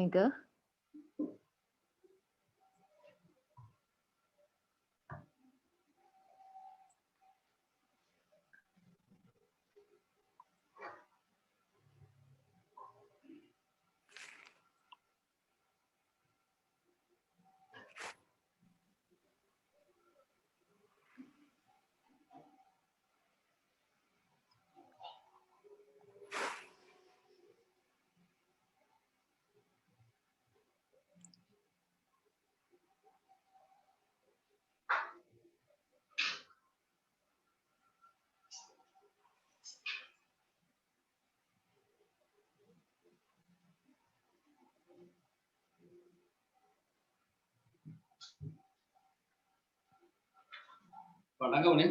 එක පටන් ගමුනේ.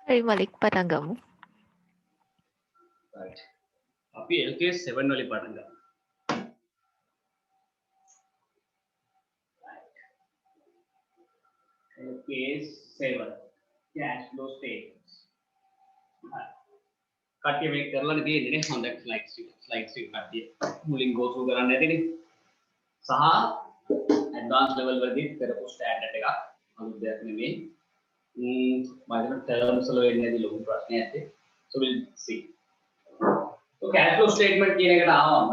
හරි මලික් පටන් ගමු. right. අපි LKS 7 වලින් පටන් ගමු. LKS 7 cash flow statements. කට්ටිය මේක කරලානේ තියෙන්නේ නේ. හොඳ slides එක කට්ටිය මුලින් go through කරන්න ඇතිනේ. සහ advanced level වලදී කරපු standard එකක් අලුත් දෙයක් නෙමෙයි. මම හිතන terms වල වෙන්නේ නැති ලොකු ප්‍රශ්නයක් ඇත්තේ. So we'll see. So cash flow statement කියන එකට ආවම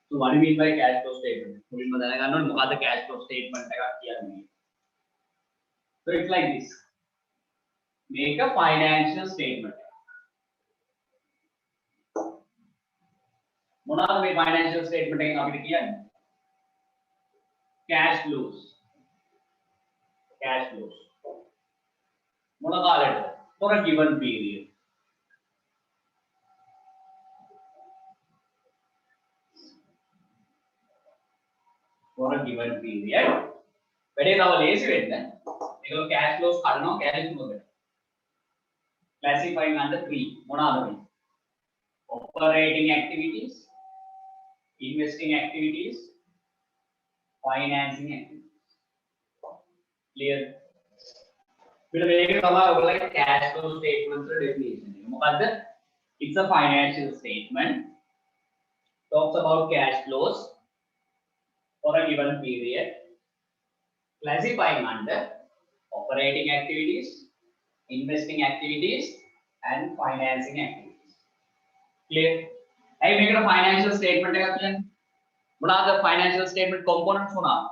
so what do you mean by cash flow statement? මුලින්ම දැනගන්න ඕනේ මොකද්ද cash flow statement එකක් කියන්නේ. So it's like this. Make a financial statement. මොනවාද මේ financial statement එකෙන් අපිට කියන්නේ? cash flows. Cash flows. මොන කාලෙට? For a given period. For a given period. වැඩේ තව ලේසි වෙන්න. මේක cash flows කරනවා cash flows. Classifying under 3. මොනවාද මේ? Operating activities, investing activities, financing activities. Clear? फिर මේක තමයි ඔයගොල්ලෝ cash flow statement වල definition එක. මොකද්ද? It's a financial statement. Talks about cash flows for a given period, classifying under operating activities, investing activities, and financing activities. Clear? ඇයි මේකට financial statement එකක් කියන්නේ? මොනවාද financial statement components මොනවාද?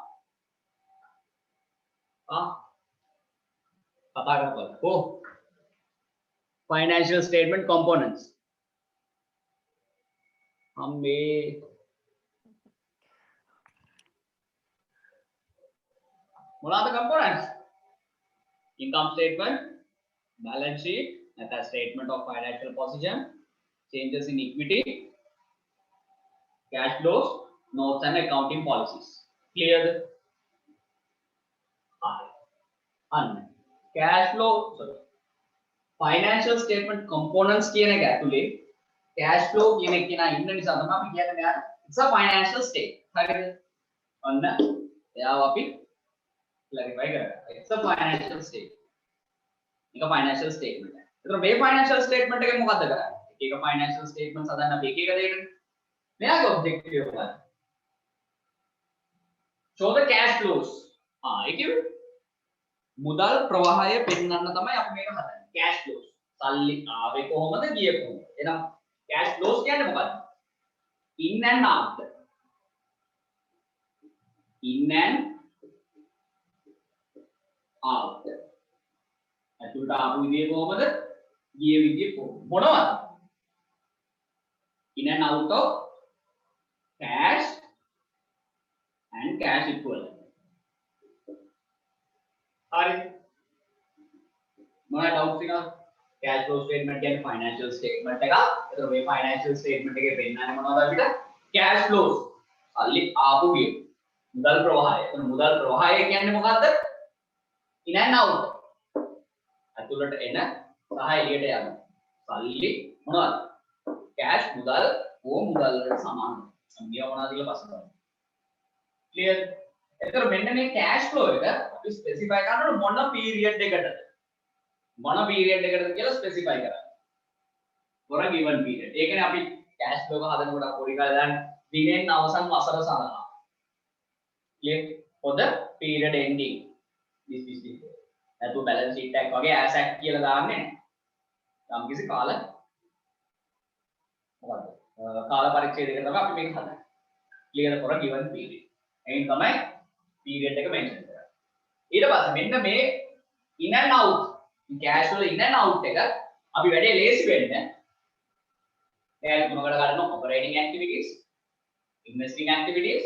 कथा करता है financial statement components हमें what are the components? Income statement, balance sheet, that is statement of financial position, changes in equity, cash flows, notes and accounting policies. Clear? cash flow sorry financial statement components කියන එක ඇතුලේ cash flow කියන එක නා ඉන්න නිසා තමයි අපි කියන්නේ මෙයාට it's a financial statement. හරිද? ඔන්න එයාව අපි clarify කරගන්නවා. It's a financial statement. එක financial statement එක. ඒතර මේ financial statement එකෙන් මොකද්ද කරන්නේ? එක financial statements හදන්න අපි එක එක දෙයකට මෙයාගේ objective එක මොකක්ද? show the cash flows. ඒකේ මුදල් ප්‍රවාහය පෙන්වන්න තමයි අපි මේක හදන්නේ. cash flows. සල්ලි ආවේ කොහොමද ගියේ කොහොමද? එහෙනම් cash flows කියන්නේ මොකක්ද? in and out. in and out. අතුලට ආපු විදිය කොහොමද? ගියේ විදිය කොහොමද? මොනවද? in and out of cash and cash equivalent. හරි මොනවද ඩවුට්ස් එක cash flow statement කියන්නේ financial statement එකක්. ඒතර මේ financial statement එකේ පෙන්නන්නේ මොනවද අපිට? cash flows. සල්ලි ආපු ගිය මුදල් ප්‍රවාහය. ඒතර මුදල් ප්‍රවාහය කියන්නේ මොකද්ද? in and out. අතුලට එන සහ එළියට යන. සල්ලි මොනවද? cash මුදල් මුදල් වලට සමානයි. සම්මිය මොනවද කියලා පස්සේ බලමු. clear? එතකොට මෙන්න මේ cash flow එක අපි ස්පෙસિෆයි කරනකොට මොන පීරියඩ් එකටද කියලා ස්පෙસિෆයි කරන්න. for a given period. ඒ කියන්නේ අපි cash flow එක හදනකොට පොඩි කාලේ දාන්න දිනෙන් අවසන් වසර සඳහා clear for the period ending this නැතු balance sheet එකක් වගේ asset කියලා දාන්නේ නැහැ යම් කිසි කාල මොකද්ද කාල පරිච්ඡේදයක තමයි අපි මේක හදන්නේ clear for a given period එයින් තමයි period එක mention කරන්නේ ඊට පස්සේ මෙන්න මේ in and out cash flow in and out එක අපි වැඩේ ලේසි වෙන්න එයාලා මොනකට ගන්න operating activities investing activities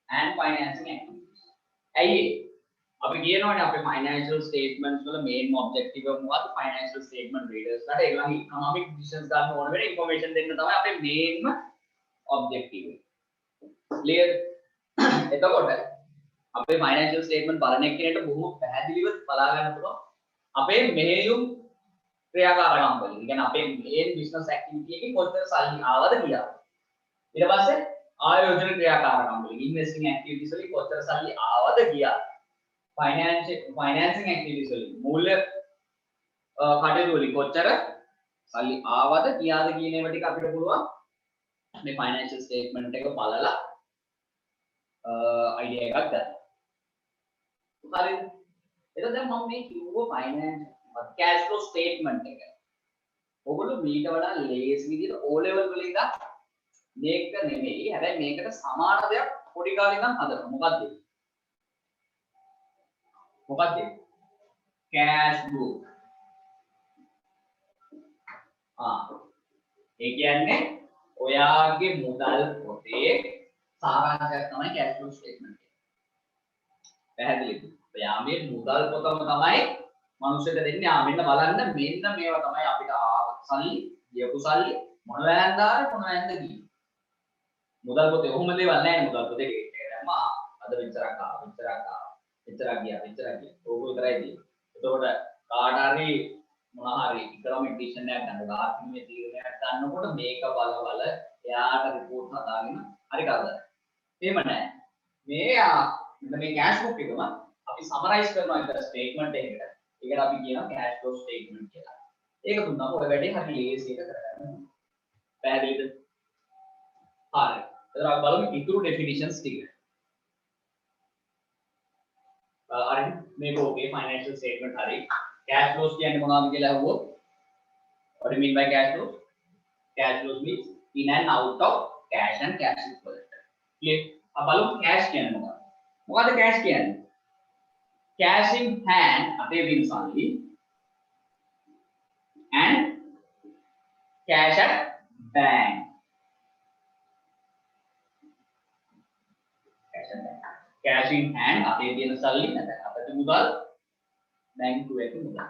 and financing activities ඇයි අපි කියනවානේ අපේ financial statements වල main objective එක මොකක්ද financial statement readers ලාට ඒගොල්ලන්ගේ economic decisions ගන්න ඕන වෙන information දෙන්න තමයි අපේ main objective එක clear එතකොට අපේ financial statement බලන එක්කෙනෙක්ට බොහොම පැහැදිලිව බලා ගන්න පුළුවන් අපේ මෙහෙයුම් ක්‍රියාකාරකම් වලින්. ඒ කියන්නේ අපේ main business activity එකේ කොච්චර සල්ලි ආවද කියලා. ඊට පස්සේ ආයෝජන ක්‍රියාකාරකම් වලින් investing activities වලින් කොච්චර සල්ලි ආවද කියලා. financing activities වලින් මූල්‍ය කටයුතු වලින් කොච්චර සල්ලි ආවද කියාද කියන ඒවා ටික අපිට පුළුවන් මේ financial statement එක බලලා idea එකක් ගන්න. හරිද? එතකොට දැන් මම මේ කිව්ව finance cash flow statement එක. ඔයගොල්ලෝ මීට වඩා ලේසි විදිහට O level වල ඉඳන් මේක නෙමෙයි. හැබැයි මේකට සමාන දෙයක් පොඩි කාලේ ඉඳන් හදනවා. මොකද්ද? මොකද්ද? cash book. ඒ කියන්නේ ඔයාගේ මුදල් පොතේ සාරාංශයක් තමයි cash flow statement එක. පැහැදිලිද? ඔයා මේ මුදල් පොතම තමයි මනුස්සයෙක් දෙන්නේ මෙන්න බලන්න මෙන්න මේවා තමයි අපිට සල්ලි ගියපු සල්ලි මොන වැන්දාර මොන වැන්ද ගියේ මුදල් පොතේ ඔහොම දේවල් නැහැ මුදල් පොතේ ඩේට් එක දැම්ම අද විතරක් විතරක් ගියා ඕක විතරයි තියෙන්නේ එතකොට කාට හරි මොන හරි ඉකනොමික් ඩිසිෂන් එකක් ගන්න ආර්ථිකමය තීරණයක් ගන්නකොට මේක බල එයාට රිපෝට් හදාගෙන හරි කරදරයි එහෙම නැහැ මේ කැෂ් බුක් එකම අපි සමරයිස් කරනවා එක ස්ටේට්මන්ට් එකකට ඒකට අපි කියනවා cash flow statement කියලා. ඒක දුන්නාම ඔය වැඩේ හරි ලේසි එක කරගන්න. පැහැදිලිද? හරි. එතන අපි බලමු ඉතුරු definitions ටික. හරි මේක ඔකේ financial statement හරි. cash flows කියන්නේ මොනවද කියලා අහුවොත් what do you mean by cash flows? Cash flows means in and out of cash and cash equivalent. clear? අපි බලමු cash කියන්නේ මොකක්ද? මොකද්ද cash කියන්නේ? Cash in hand අපේ වින්සන්ලි and cash at bank cash in hand අපේ තියෙන සල්ලි නැත්නම් අපේ මුදල් බැංකුවේ මුදල්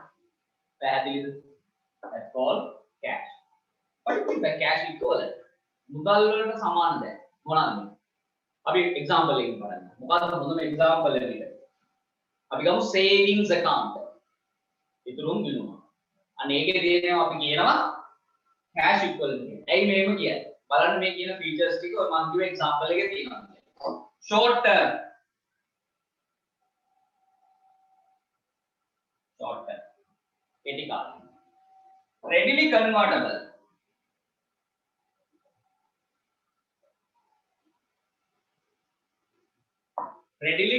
පැහැදිලිද that's called cash what is the cash equivalent මුදල් වලට සමාන දෙයක් මොනවාද අපි example එකකින් බලන්න මොකක්ද හොඳම example එක අපි ගමු savings account ඉතුරුම් ගිණුම අන්න ඒකේ තියෙනවා අපි කියනවා cash equivalent කියලා. ඇයි මේක කියන්නේ? බලන්න මේ කියන features ටික ඔය මම කිව්ව example එකේ තියෙනවා. short term කෙටි කාලය. readily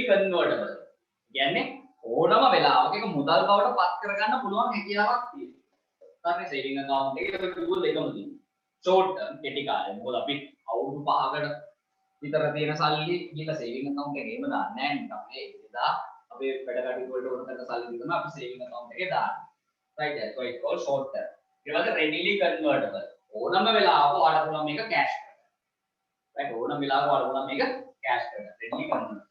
convertible කියන්නේ ඕනම වෙලාවක ඒක මුදල් බවට පත් කරගන්න පුළුවන් හැකියාවක් තියෙනවා. හරි සේවිං account එකේ ඒක කිව්වොත් ඒකම තියෙනවා. short term කෙටි කාලය. මොකද අපි අවුරුදු 5කට විතර තියෙන සල්ලි ගිහලා සේවිං account එකේම දාන්නේ නැහැ නේද? අපි එදා අපේ වැඩ කටයුතු වලට ඕන කරන සල්ලි තමයි අපි සේවිං account එකේ දාන්නේ. right that's why it's called short term. ඊට පස්සේ readily convertible. ඕනම වෙලාවක ඔයාලට පුළුවන් මේක cash කරගන්න. right ඕනම වෙලාවක ඔයාලට පුළුවන් මේක cash කරගන්න. readily convertible.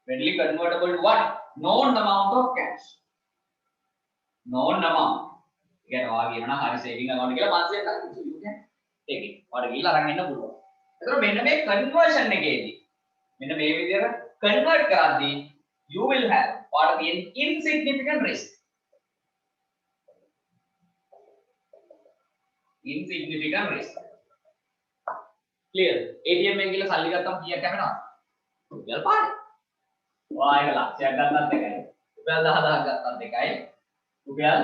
Readily convertible to what? Known amount of cash. Known amount. Again, ඔයාගේ එනවා හරි saving account කියලා මාසයක් ගන්න. You can take it. ඔයාලා ගිහලා අරන් එන්න පුළුවන්. ඒතර මෙන්න මේ conversion එකේදී මෙන්න මේ විදිහට convert කරද්දී you will have what is insignificant risk. Insignificant risk. Clear? ATM එකෙන් ගිහලා සල්ලි ගත්තම කීයක් කැපෙනවද? රුපියල් 5යි. ඔයා එක ලක්ෂයක් ගත්තත් එකයි. රුපියල් 10000ක් ගත්තත් එකයි. රුපියල්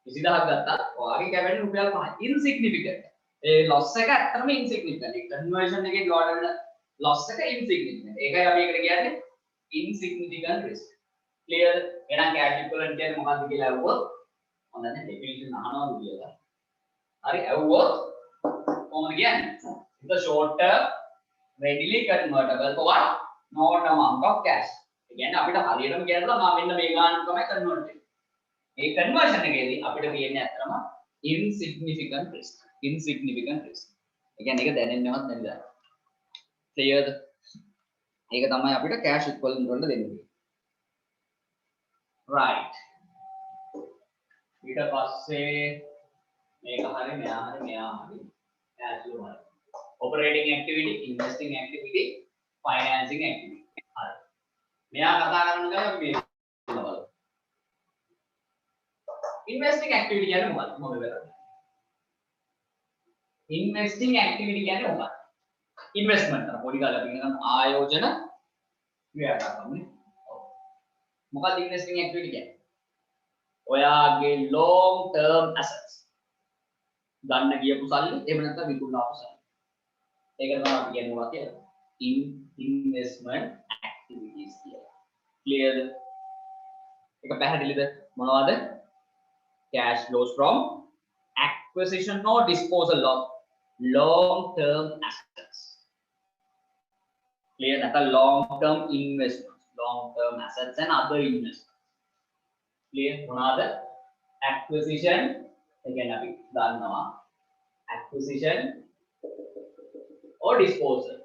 20000ක් ගත්තත් ඔයාගේ කැපෙන්නේ රුපියල් 5යි. Insignificant. ඒ loss එක ඇත්තටම insignificant. ඒ conversion එකේ ගොඩ වෙන loss එක insignificant. ඒකයි අපි එකට කියන්නේ insignificant risk. clear? එහෙනම් cash equivalent කියන්නේ මොකක්ද කියලා අහුවොත් මම දැන් definition අහනවාද කියලා. හරි අහුවොත් කොහොමද කියන්නේ? the short term readily convertible for known amount of cash. ඒ කියන්නේ අපිට හරියටම කියනවා මම මෙන්න මේ ගානක් තමයි convert වෙන්නේ. ඒ conversion එකේදී අපිට තියෙන්නේ ඇත්තටම insignificant risk. Insignificant risk. ඒ කියන්නේ ඒක දැනෙන්නවත් නැතිද? clearද? ඒක තමයි අපිට cash equivalent වලට දෙන්නේ. right. ඊට පස්සේ මේක හරිය මෙයා හරිය cash flow හරිය. operating activity, investing activity, financing activity. හරි. මෙයා කතා කරන ගමන් මේ බලමු. investing activity කියන්නේ මොකක්ද? මොකද කරන්නේ? investing activity කියන්නේ මොකක්ද? investment කරන පොඩි කාලේ අපි කියන ආයෝජන ක්‍රියාකාරකම්නේ. මොකක්ද investing activity කියන්නේ? ඔයාගේ long term assets. ගන්න ගියපු සල්ලි එහෙම නැත්නම් විකුණාපු සල්ලි. ඒක තමයි අපි කියන්නේ මොකක්ද කියලා. investment activities කියලා. clearද? ඒක පැහැදිලිද? මොනවද? cash flows from acquisition or disposal of long term assets. clear? That's a long term investments, long term assets and other investments. clear? මොනවද? acquisition again අපි දන්නවා acquisition or disposal.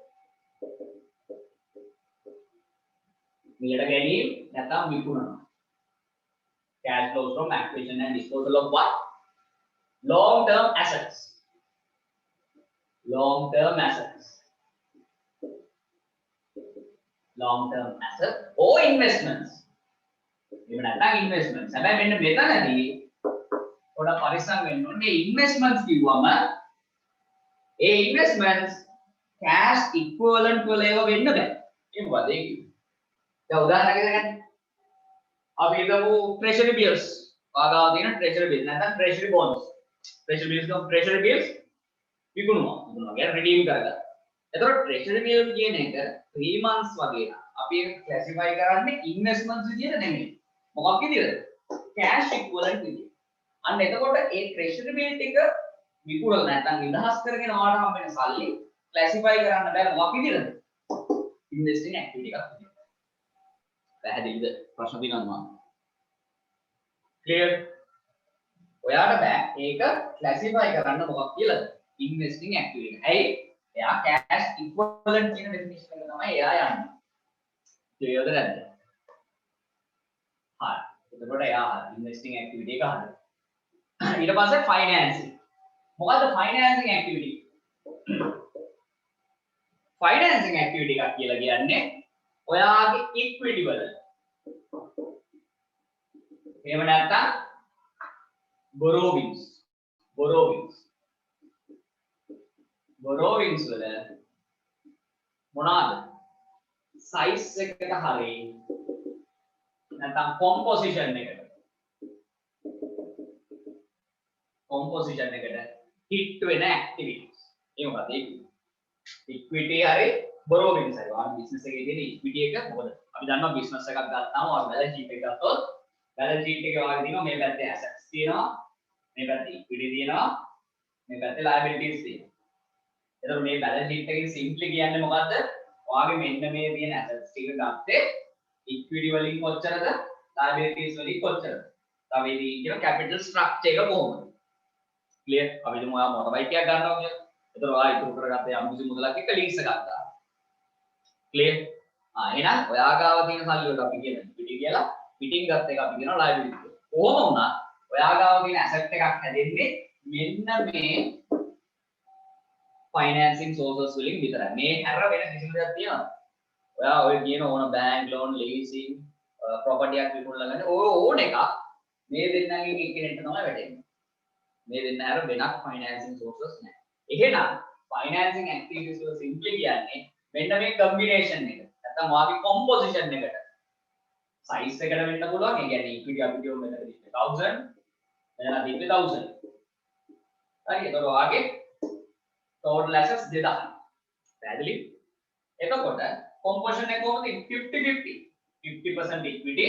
මිලට ගැනීම නැත්නම් විකුණනවා. cash flows from acquisition and disposal of what? Long term assets. Long term assets. Long term assets or investments. එහෙම නැත්නම් investments. හැබැයි මෙන්න මෙතනදී පොඩක් පරිස්සම් වෙන්න ඕනේ. මේ investments කිව්වම ඒ investments cash equivalent වල ඒවා වෙන්න බෑ. ඒ මොකද ඒ කිව්වේ? දැන් උදාහරණයක් ගන්න. අපි හිතමු treasury bills. වාගාව තියෙන treasury bills නැත්නම් treasury bonds. treasury bills විකුණුවා. කියන්නේ redeem කරගන්න. එතකොට treasury bill කියන එක 3 months වගේ නා. අපි ඒක classify කරන්නේ investments විදියට නෙමෙයි. මොකක් විදියටද? cash equivalent විදියට. අන්න එතකොට ඒ treasury bill ටික විකුණලා නැත්නම් නිදහස් කරගෙන ආවට හම්බ වෙන සල්ලි classify කරන්න බෑ මොකක් විදියටද? investing activity එකක් විදියට. පැහැදිලිද? ප්‍රශ්න තියෙනවද? clear? ඔයාට බෑ ඒක classify කරන්න මොකක් කියලාද? investing activity එක. ඇයි? එයා cash equivalent කියන definition එක තමයි එයා යන්නේ. clearද නැද්ද? හරි. එතකොට එයා investing activity එක හරියි. ඊට පස්සේ financing. මොකද්ද financing activity? financing activity එකක් කියලා කියන්නේ ඔයාගේ equity වල. එහෙම නැත්නම් borrowings වල මොනවාද? size එකට හරියි නැත්නම් composition එකට hit වෙන activities. ඒ මොකද ඒක? equity හරි borrowings හරි. ආ business එකේ තියෙන equity එක මොකද? අපි දන්නවා business එකක් ගත්තාම ඔය balance sheet එක ගත්තොත් balance sheet එකේ වාගේ තියෙනවා මේ පැත්තේ assets තියෙනවා, මේ පැත්තේ equity තියෙනවා, මේ පැත්තේ liabilities තියෙනවා. එතකොට මේ balance sheet එකේ simply කියන්නේ මොකද්ද? ඔයාගේ මෙන්න මේ තියෙන assets ටික ගත්තේ equity වලින් කොච්චරද? liabilities වලින් කොච්චරද? තව ඉතින් කියන capital structure එක කොහොමද? clear? අපි හිතමු ඔයා motor bike එකක් ගන්නවා කියලා. එතකොට ඔයා ඉතුරු කරගත්ත යම් කිසි මුදලක් එක්ක lease එකක් ගන්නවා. clear? එහෙනම් ඔයා ගාව තියෙන සල්ලි වලට අපි කියන equity කියලා, පිටින් ගත්ත එක අපි කියනවා liability කියලා. කොහොම වුණත් ඔයා ගාව තියෙන asset එකක් හැදෙන්නේ මෙන්න මේ financing sources වලින් විතරයි. මේ හැර වෙන කිසිම දෙයක් තියනවද? ඔයා ඔය කියන ඕන bank loan, leasing, property එකක් විකුණලා ගන්න ඕන එකක් මේ දෙන්නගෙන් එක්කෙනෙක්ට තමයි වැටෙන්නේ. මේ දෙන්න හැර වෙනක් financing sources නැහැ. එහෙනම් financing activities වල simply කියන්නේ මෙන්න මේ combination එක. නැත්නම් වාගේ composition එකට. size එකට වෙන්න පුළුවන්. ඒ කියන්නේ equity අපි කියමු මෙතන 1000, මෙතන 1000. හරි. ඒතකොට වාගේ total assets 2000 පැහැදිලි එතකොට composition එක කොහොමද 50-50 50% equity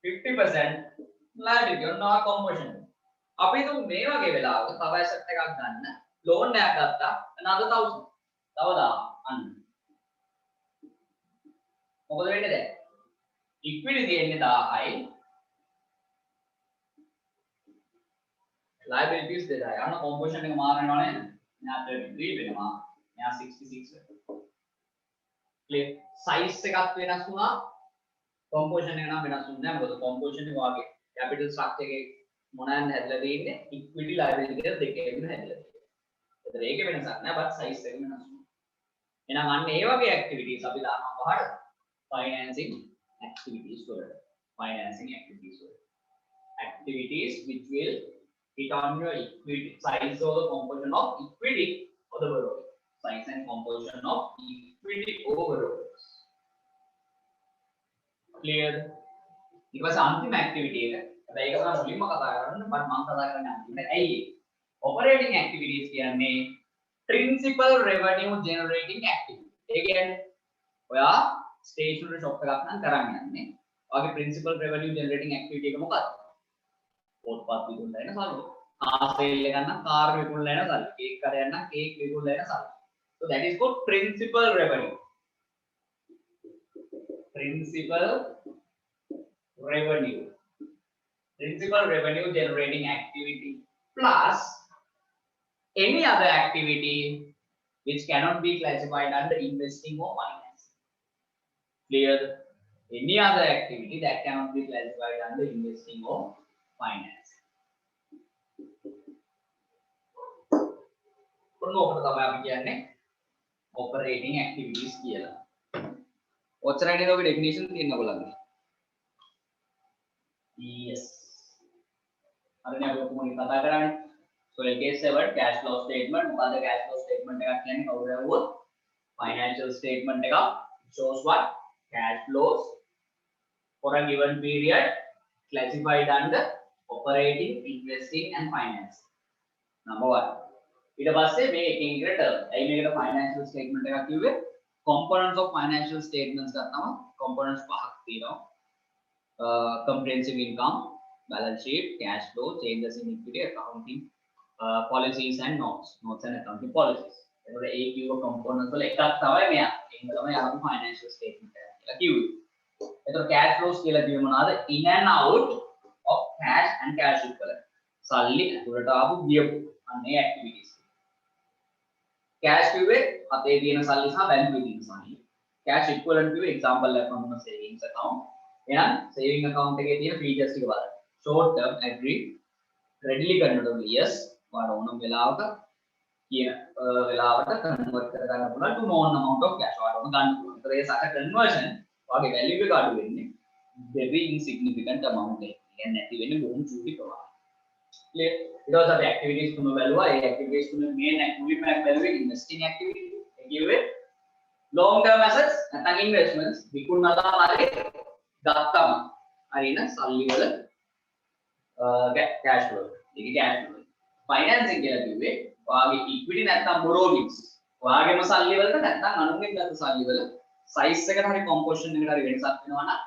50% liability ඔනවා composition අපි හිතමු මේ වගේ වෙලාවක තව asset එකක් ගන්න loan එකක් ගත්තා another 1000 තව 1000 අන්න මොකද වෙන්නේ දැන් equity තියෙන්නේ 1000යි liabilities 2000යි අන්න composition එක මාර වෙනවා නේද මෙයා 33 වෙනවා මෙයා 66 වෙනවා clear size එකක් වෙනස් වුණා composition එක නම් වෙනස් වුන්නේ නැහැ මොකද composition එක වාගේ capital structure එකේ මොනවාද හැදලා තියෙන්නේ equity liability දෙකේම හැදලා තියෙන්නේ ඒතර ඒකේ වෙනසක් නැහැ but size එක වෙනස් වෙනවා එහෙනම් අන්න ඒ වගේ activities අපි දානවා පහට financing activities වලට financing activities වලට activities which will hit on your equity size or the composition of equity or the borrowing size and composition of equity over borrowings clear ඊට පස්සේ අන්තිම activity එක හැබැයි ඒක තමයි මුලින්ම කතා කරන්නේ but මම කතා කරන්නේ අන්තිමට ඇයි operating activities කියන්නේ principal revenue generating activity ඒ කියන්නේ ඔයා stationery shop එකක් නම් කරන් යන්නේ ඔයාගේ principal revenue generating activity එක මොකක්ද පොත්පත් විකුණලා එන සල්ලි කාර් සේල් එක නම් කාර් විකුණලා එන සල්ලි කේක් කඩයක් නම් කේක් විකුණලා එන සල්ලි so that is called principal revenue principal revenue generating activity plus any other activity which cannot be classified under investing or finance clear any other activity that cannot be classified under investing or finance ඔන්නෝකට තමයි අපි කියන්නේ operating activities කියලා ඔච්චරයි නේද ඔගේ definition තියෙන ඔයගොල්ලන්ගේ yes හරිනේ අපි කොහොමද කතා කරන්නේ so case 7 cash flow statement මොකද cash flow statement එකක් කියන්නේ කවුරු හවුවොත් financial statement එකක් shows what cash flows for a given period classified under operating investing and finance number 1 ඊට පස්සේ මේ එකින් එකට term ඇයි මේකට financial statement එකක් කිව්වේ components of financial statements ගත්තම components පහක් තියෙනවා comprehensive income balance sheet cash flow changes in equity accounting policies and notes and accounting policies එතකොට ඒ කිව්ව components වල එකක් තමයි මෙයා ඒක තමයි ආපු financial statement එක කියලා කිව්වේ එතකොට cash flows කියලා කිව්වේ මොනවාද in and out of cash and cash equivalent සල්ලි ඇතුළට ආපු ගියපු අනේ activities cash කිව්වේ අතේ තියෙන සල්ලි සහ බැංකුවේ තියෙන සල්ලි cash equivalent කිව්වේ example එකක් වුණා savings account එහෙනම් saving account එකේ තියෙන features ටික බලන්න short term agree readily convertible yes ඔයාලා ඕනම වෙලාවක කියන වෙලාවට convert කර ගන්න පුළුවන් to known amount of cash ඔයාලා ඕන ගන්න පුළුවන්. ඒතර ඒ සැක conversion ඔයාගේ value එක අඩු වෙන්නේ very insignificant amount එක. කියන්නේ නැති වෙන්නේ බොහොම චූටි ප්‍රමාණයක්. clear ඊට පස්සේ අපි activities තුන බැලුවා. ඒ activities තුන main activity එකක් බැලුවේ investing activity. ඒ කිව්වේ long term assets නැත්නම් investments විකුණලා හරි ගත්තම හරින සල්ලි වල cash flow. ඒක cash flow. financing කියලා කිව්වේ ඔයාගේ equity නැත්නම් borrowings. ඔයාගේම සල්ලි වලට නැත්නම් අනුන්ගෙන් ගත්ත සල්ලි වල size එකට හරි composition එකට හරි වෙනසක් වෙනවා නම්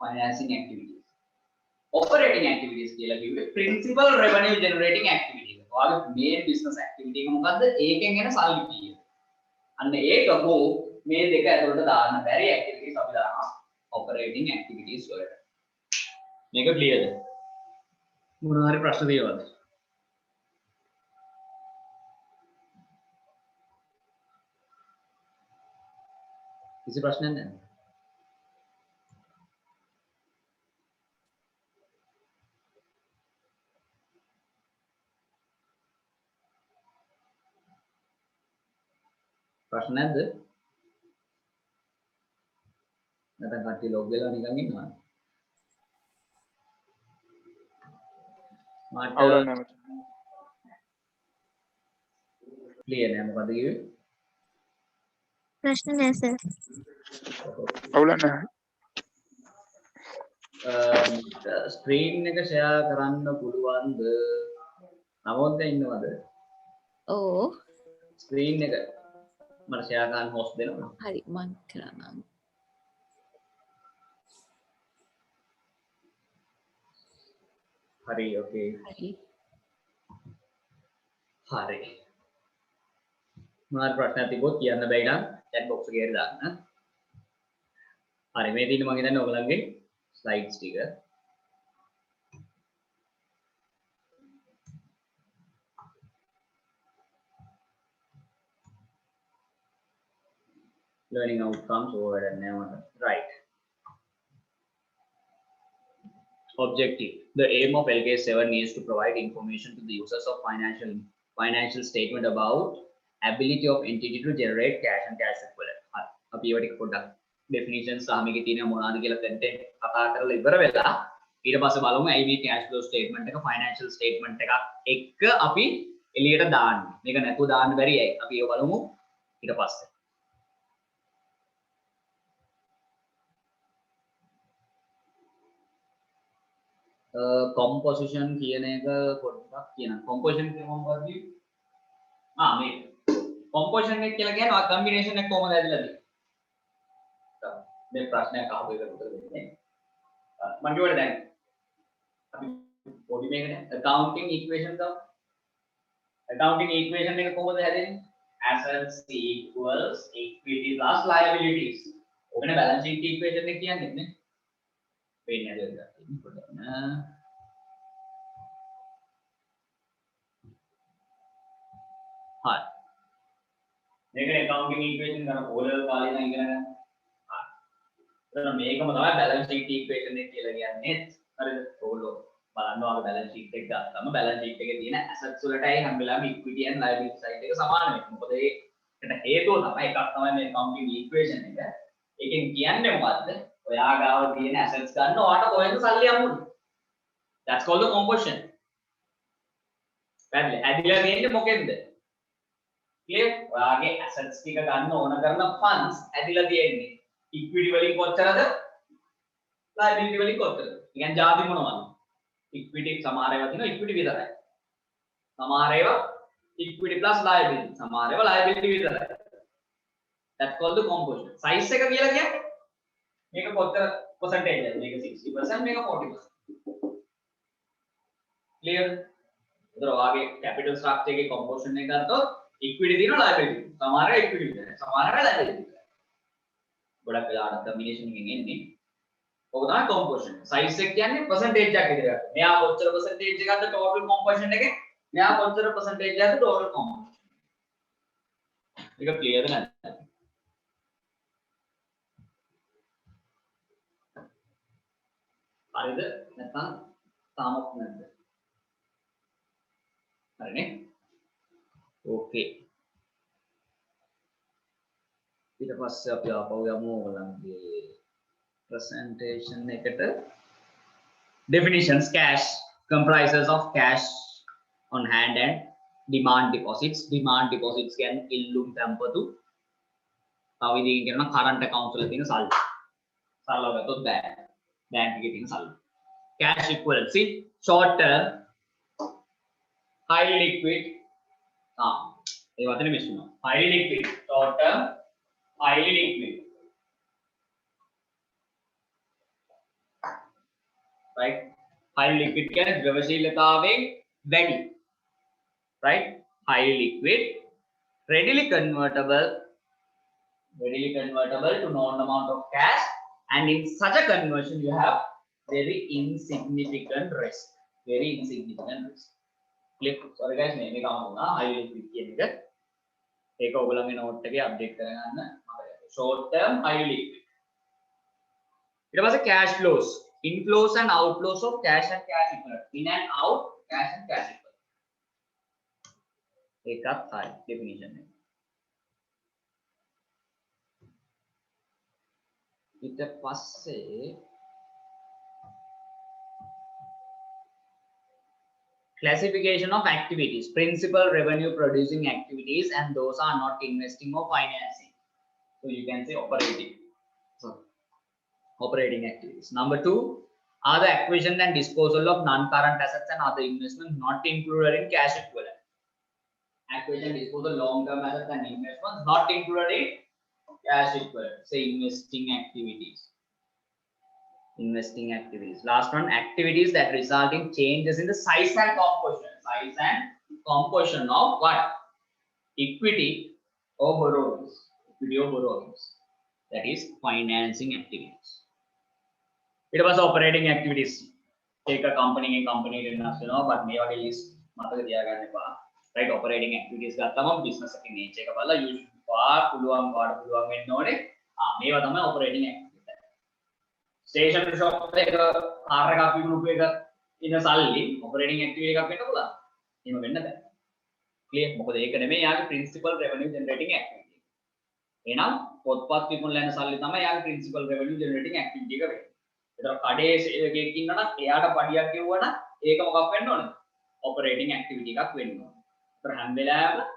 financing activities. operating activities කියලා කිව්වේ principal revenue generating activities. ඔයාගේ main business activity එක මොකද්ද? ඒකෙන් එන සල්ලි කීයද? අන්න ඒක හෝ මේ දෙක ඇතුළට දාන්න බැරි activities අපි දානවා operating activities වලට. මේක clearද? මොනවා හරි ප්‍රශ්න තියෙනවද? किसी प्रश्न नहीं प्रश्न है නැත්නම් කට්ටිය ලොග් වෙලා නිකන් ඉන්නවා මට ක්ලියර් නෑ මොකද කිව්වේ प्रश्न है सर අවුලක් නැහැ. ස්ක්‍රීන් එක ෂෙයා කරන්න පුළුවන්ද? නමෝද ඉන්නවද? ඕ screen එක මට share කරන්න host දෙනවා. හරි මං කරන්නම්. හරි okay. හරි. හරි. මොනවාරි ප්‍රශ්නයක් තිබ්බොත් කියන්න බැයි නම් chat box එකේ දාන්න. හරි මේ තියෙන්නේ මම හිතන්නේ ඔයගලන්ගේ slides ටික. Learning outcomes over and never. Right. Objective. The aim of LK7 is to provide information to the users of financial statement about ability of entity to generate cash and cash equivalent. අපි ඒවට පොඩ්ඩක් definitions සහ මේකේ තියෙන මොනවාද කියලා content කතා කරලා ඉවර වෙලා ඊට පස්සේ බලමු ඇයි මේ cash flow statement එක financial statement එකක් එක්ක අපි එළියට දාන්නේ. මේක නැතුව දාන්න බැරි ඇයි? අපි ඒක බලමු ඊට පස්සේ. composition කියන එක පොඩ්ඩක් කියන්න. composition කියන්නේ මොකක්ද? මේ composition එක කියලා කියන්නේ ඔය combination එක කොහොමද ඇදලා තියෙන්නේ? මේ ප්‍රශ්නයක් අහපු එකට උත්තර දෙන්නේ. මම කියවල දැන් අපි පොඩි මේකනේ accounting equation තමයි. accounting equation එක කොහොමද හැදෙන්නේ? assets equals equity plus liabilities. ඔකනේ balance sheet equation එක කියන්නේ නේ. වෙන්නේ නැද්ද? හරි. මේකනේ accounting equation කරන ඕලෙවල් කාලේ නම් ඉගෙන ගන්න. හරි. මේකම තමයි balance sheet equation එක කියලා කියන්නේ. හරිද? ඕලෝ බලන්න ඔයාලා balance sheet එක ගත්තම balance sheet එකේ තියෙන assets වලටයි හැම වෙලාවෙම equity and liability side එක සමාන වෙන්නේ. මොකද ඒකට හේතුව තමයි එකක් තමයි මේ accounting equation එක. ඒකෙන් කියන්නේ මොකද්ද? ඔයා ගාව තියෙන assets ගන්න ඔයාට කොහෙන්ද සල්ලි හම්බුනේ? That's called the composition. පැහැදිලි. ඇදිලා තියෙන්නේ මොකෙන්ද? clear? ඔයාගේ assets ටික ගන්න ඕන කරන funds ඇදිලා තියෙන්නේ equity වලින් කොච්චරද? liability වලින් කොච්චරද? කියන්නේ ಜಾති මොනවද? equity සමහර ඒවා තියෙනවා equity විතරයි. සමහර ඒවා equity plus liability. සමහර ඒවා liability විතරයි. That's called the composition. size එක කියලා කියන්නේ මේක කොච්චර percentage එකද? මේක 60%, මේක 40%. clear? ඒතර ඔයාගේ capital structure එකේ composition එක ගත්තොත් equity තියෙනවා liability. සමහර ඒවා equity විතරයි. සමහර ඒවා liability විතරයි. ගොඩක් වෙලාවට combination එකෙන් එන්නේ. ඔක තමයි composition. size එක කියන්නේ percentage එකක් විදිහට. මෙයා කොච්චර percentage එකක්ද total composition එකේ? මෙයා කොච්චර percentage එකක්ද total composition. ඒක clear ද නැද්ද? හරිද? නැත්නම් තාමත් නැද්ද? හරිනේ? ඕකේ. ඊට පස්සේ අපි ආපහු යමු ඔයගලන්ගේ presentation එකට. Definitions. Cash comprises of cash on hand and demand deposits. Demand deposits කියන්නේ ඉල්ලුම් තැන්පතු. තව විදිහකින් කියනවා current accounts වල තියෙන සල්ලි. සල්ලව ගත්තොත් bank එකේ තියෙන සල්ලි. Cash equivalency, short term, highly liquid. ඒ වචනේ මිස් වුණා. Highly liquid, short term, highly liquid. Right? Highly liquid කියන්නේ ද්‍රවශීලතාවයෙන් වැඩි. Right? Highly liquid, readily convertible to known amount of cash, and in such a conversion you have very insignificant risk. Very insignificant risk. Click. Sorry guys, මේ කාම වුණා. Highly liquid කියන එක. ඒක ඔයගොල්ලන්ගේ note එකේ update කරගන්න මතකයි. Short term, highly liquid. ඊට පස්සේ cash flows. Inflows and outflows of cash and cash equivalent. In and out, cash and cash equivalent. එකක් හරි definition එක. ඊට පස්සේ classification of activities, principal revenue producing activities, and those are not investing or financing. So you can say operating activities. Number 2 are the acquisition and disposal of non-current assets and other investments not included in cash equivalent. acquisition, disposal, long-term assets and investments not included in cash equivalent. Say investing activities. Investing activities. Last one, activities that result in changes in the size and composition. Size and composition of what? Equity or borrowings. Equity or borrowings. That is financing activities. It was operating activities. Take a company වෙනස් වෙනවා but මේ වගේ list මතක තියාගන්න එපා. Right, operating activities ගත්තම business එකේ nature එක බලලා use පුළුවන් වෙන්න ඕනේ. මේවා තමයි operating activities. Stationery shop එක කාර් එකක් විකුණුපු එක ඉන්න සල්ලි operating activity එකක් වෙන්න පුළුවන්. එහෙම වෙන්න බෑ. Clear? මොකද ඒක නෙමෙයි යාගේ principal revenue generating activity. එහෙනම් පොත්පත් විකුණලා යන සල්ලි තමයි යාගේ principal revenue generating activity එක වෙන්නේ. ඒතර කඩේ සේවකයෙක් ඉන්නවා නම් එයාට පඩියක් ගෙවුවා නම් ඒක මොකක් වෙන්න ඕනද? operating activity එකක් වෙන්න ඕන. ඒතර හැම වෙලාවෙම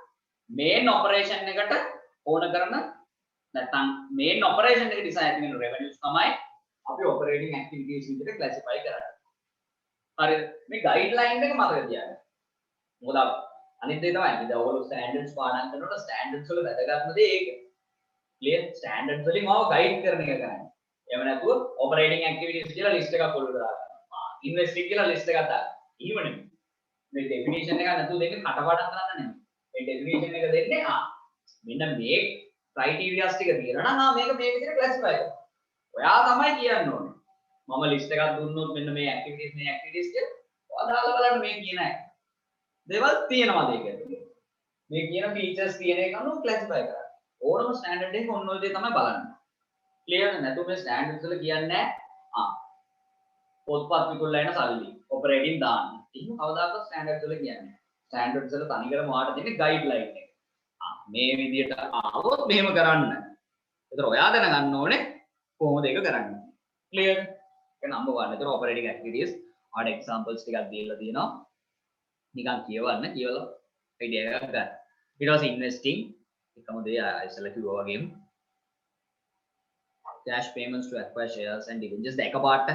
main operation එකට ඕන කරන නැත්නම් main operation එක නිසා ඇති වෙන revenues තමයි අපි operating activities විදිහට classify කරන්නේ. හරිද? මේ guideline එක මතක තියාගන්න. මොකද අනිත් දේ තමයි ඉතින් ඔයගොල්ලෝ standards පාඩම් කරනකොට standards වල වැදගත්ම දේ ඒක. clear? standards වලින් මාව guide කරන එක කරන්නේ. එහෙම නැතුව operating activities කියලා list එකක් පොළොව දාගන්නවා. investing කියලා list එකක් දාගන්නවා. එහෙම නෙමෙයි. මේ definition එක නැතුව දෙන්නේ කටපාඩම් කරන්න නෙමෙයි. මේ definition එක දෙන්නේ මෙන්න මේ criteria ටික දිනනවා නම් මේක මේ විදිහට classify කරනවා. ඔයා තමයි කියන්න ඕනේ. මම list එකක් දුන්නොත් මෙන්න මේ activities කියලා ඔයා දාලා බලන්න මේ කියන එක. දේවල් තියෙනවාද ඒකද? මේ කියන features තියෙන එක අනුව classify කරන්න. ඕනම standard එකක ඔන්න ඔය දේ තමයි බලන්නේ. clear නැතු මේ standards වල කියන්නේ පොත්පත් විකුණලා යන සල්ලි operating දාන්න. එහෙනම් කවදාකවත් standards වල කියන්නේ standards වල තනිකරම වාට දෙන්නේ guideline එක. මේ විදියට ආවොත් මෙහෙම කරන්න. ඒතර ඔයා දැනගන්න ඕනේ කොහොමද ඒක කරන්නේ. clear? ඒක number 1. ඒතර operating activities ආඩ examples ටිකක් දීලා තියෙනවා. නිකන් කියවලා idea එකක් ගන්න. ඊට පස්සේ investing එකම දේ ඉස්සෙල්ලා කිව්වා වගේම cash payments to acquire shares and debentures එකපාරට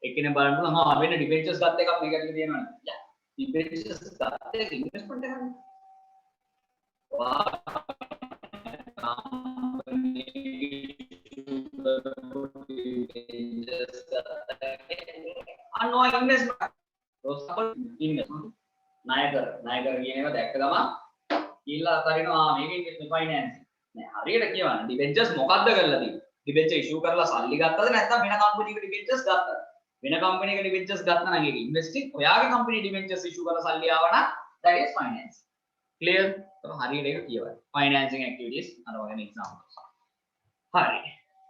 එක්කෙනෙක් බලන්න පුළුවන් වෙන debentures ගත්ත එකක් මේක ඇතුලේ තියෙනවනේ. debentures ගත්ත එක investment එකක් නේ. අනෝ investment investment ණය කියන ඒවා දැක්ක ගමන් ඊළඟ අතරිනවා මේක investment finance නෑ හරියට කියවන්න debentures මොකද්ද කරලා තියෙන්නේ debenture issue කරලා සල්ලි ගත්තද නැත්නම් වෙන කම්පැනි එකක debentures ගත්තද වෙන කම්පැනි එකක debentures ගත්තා නම් ඒක investing ඔයාගේ කම්පැනි debentures issue කරලා සල්ලි ආවා නම් that is finance clear so හරියට ඒක කියවන්න financing activities අර වගේ examples හරි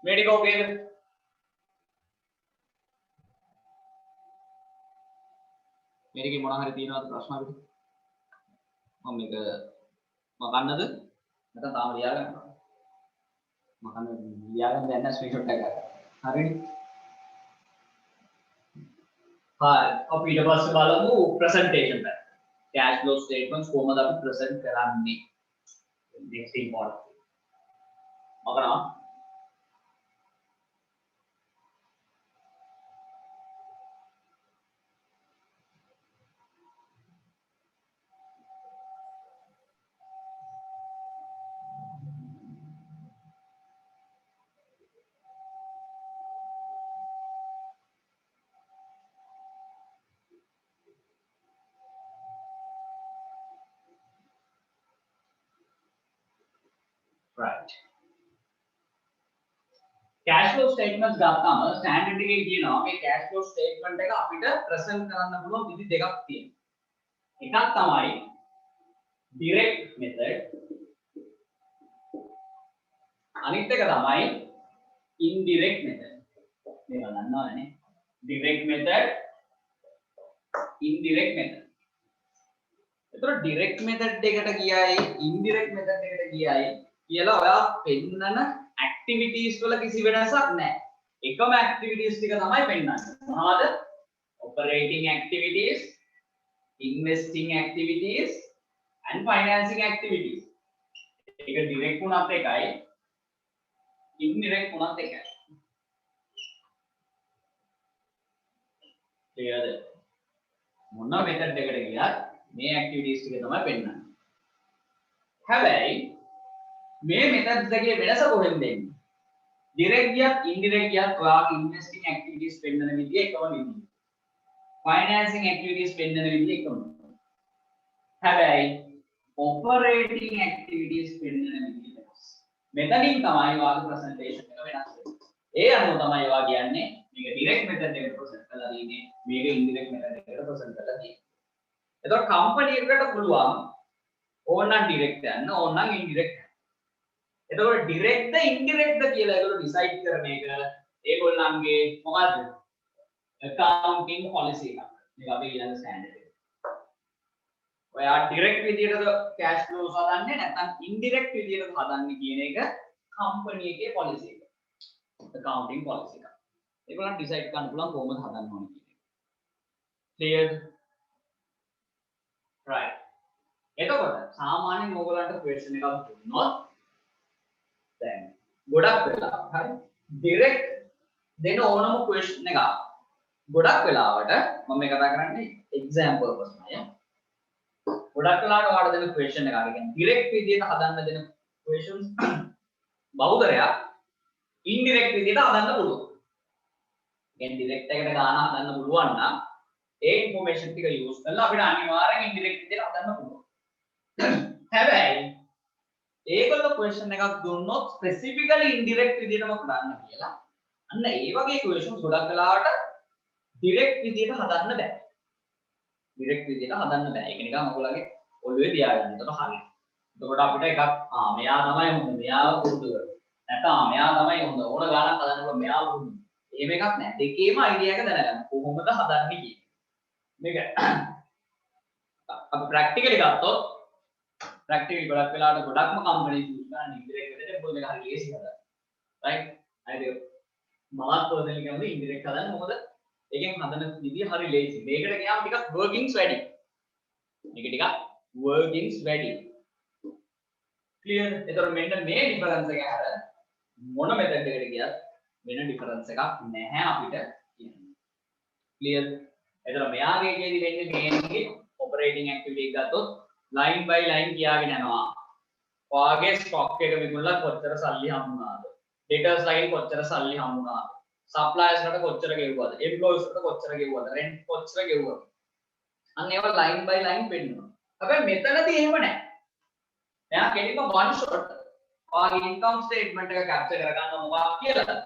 මේ ටික ඕකේද මේ ටිකේ මොනවා හරි තියෙනවද ප්‍රශ්න අපිට මම මේක මකන්නද නැත්නම් තාම ලියාගන්නවද මකන්න ලියාගන්න දැන් ස්ක්‍රීන්ෂොට් එක ගන්න. හරිනේ. හරි. අපි ඊට පස්සේ බලමු ප්‍රසන්ටේෂන් එක. cash flow statements කොහොමද අපි ප්‍රසන්ට් කරන්නේ? next important. මකනවා. right cash flow statements ගත්තාම standard එකේ කියනවා මේ cash flow statement එක අපිට present කරන්න පුළුවන් විදි දෙකක් තියෙනවා එකක් තමයි direct method අනිත් එක තමයි indirect method මේවා දන්නවනේ direct method indirect method එතකොට direct method එකට කියයි indirect method එකට කියයි කියලා ඔයා පෙන්නන activities වල කිසි වෙනසක් නැහැ. එකම activities ටික තමයි පෙන්නන්නේ. මොනවද? operating activities, investing activities and financing activities. ඒක direct උනත් එකයි, indirect උනත් එකයි. මොන method එකකට ගියත් මේ activities ටික තමයි පෙන්නන්නේ. හැබැයි මේ මෙතඩ්ස් දෙකේ වෙනස කොහෙන්ද එන්නේ? direct ගියත් indirect ගියත් ඔයාගේ investing activities පෙන්නන විදිය එකම විදිය. financing activities පෙන්නන විදිය එකම. හැබැයි operating activities පෙන්නන විදිය වෙනස්. මෙතනින් තමයි ඔයාගේ presentation එක වෙනස් වෙන්නේ. ඒ අනුව තමයි ඔයා කියන්නේ මේක direct method එකට present කරලා තියෙන්නේ, මේක indirect method එකට present කරලා තියෙන්නේ. එතකොට company එකකට පුළුවන් ඕනනම් direct යන්න, ඕනනම් indirect යන්න. එතකොට direct ද indirect ද කියලා ඒගොල්ලෝ decide කරන එක ඒගොල්ලන්ගේ මොකද්ද? accounting policy එකක්. මේක අපේ ඊළඟ standard එක. ඔයා direct විදියටද cash flows හදන්නේ නැත්නම් indirect විදියටද හදන්නේ කියන එක company එකේ policy එක. accounting policy එක. ඒගොල්ලන් decide කරන්න පුළුවන් කොහොමද හදන්න ඕනේ කියන එක. clear? right. එතකොට සාමාන්‍යයෙන් ඕගොල්ලන්ට question එකක් දුන්නොත් දැන් ගොඩක් වෙලාවට හරි direct දෙන ඕනම question එකක් ගොඩක් වෙලාවට මම මේ කතා කරන්නේ example ප්‍රශ්නය. ගොඩක් වෙලාවට ඔයාලට දෙන question එක අරගෙන direct විදියට හදන්න දෙන questions බහුතරයක් indirect විදියට හදන්න පුළුවන්. කියන්නේ direct එකට ගාන හදන්න පුළුවන් නම් ඒ information ටික use කරලා අපිට අනිවාර්යෙන් indirect විදියට හදන්න පුළුවන්. හැබැයි ඒගොල්ලෝ question එකක් දුන්නොත් specifically indirect විදියටම කරන්න කියලා. අන්න ඒ වගේ questions ගොඩක් වෙලාවට direct විදියට හදන්න බෑ. direct විදියට හදන්න බෑ. ඒක නිකන් ඔයගොල්ලෝගේ ඔළුවේ තියාගන්න. එතකොට හරියට. එතකොට අපිට එකක් මෙයා තමයි හොඳ. මෙයාව පුරුදු කරගන්න. නැත්නම් මෙයා තමයි හොඳ. ඕන ගානක් හදන්නකොට මෙයාව පුරුදු. එහෙම එකක් නෑ. දෙකේම idea එක දැනගන්න. කොහොමද හදන්නේ කියන්නේ. මේක අපි practically ගත්තොත් practically ගොඩක් වෙලාවට ගොඩක්ම companies use කරන්නේ indirect විදිහට මොකද මේක හරි ලේසි හදන්න. right? හරිද? මමත් personally කියන්නේ indirect හදන්න මොකද ඒකෙන් හදන විදිය හරි ලේසි. මේකට ගියාම ටිකක් workings වැඩි. මේක ටිකක් workings වැඩි. clear? එතකොට මෙන්න මේ difference එක අර මොන method එකකට ගියත් වෙන difference එකක් නැහැ අපිට කියන්න. clear? එතකොට මෙයාගේ එකේදී වෙන්නේ මේන්ගේ operating activity එක ගත්තොත් line by line කියාගෙන යනවා. ඔයාගේ stock එක විකුණලා කොච්චර සල්ලි හම්බුණාද? debtors line කොච්චර සල්ලි හම්බුණාද? suppliers වලට කොච්චර ගෙවුවද? employees වලට කොච්චර ගෙවුවද? rent කොච්චර ගෙවුවද? අන්න ඒවා line by line පෙන්නනවා. හැබැයි මෙතනදී එහෙම නැහැ. මෙයා කෙලින්ම one shot ඔයාගේ income statement එක capture කරගන්න මොකක්ද කියලා.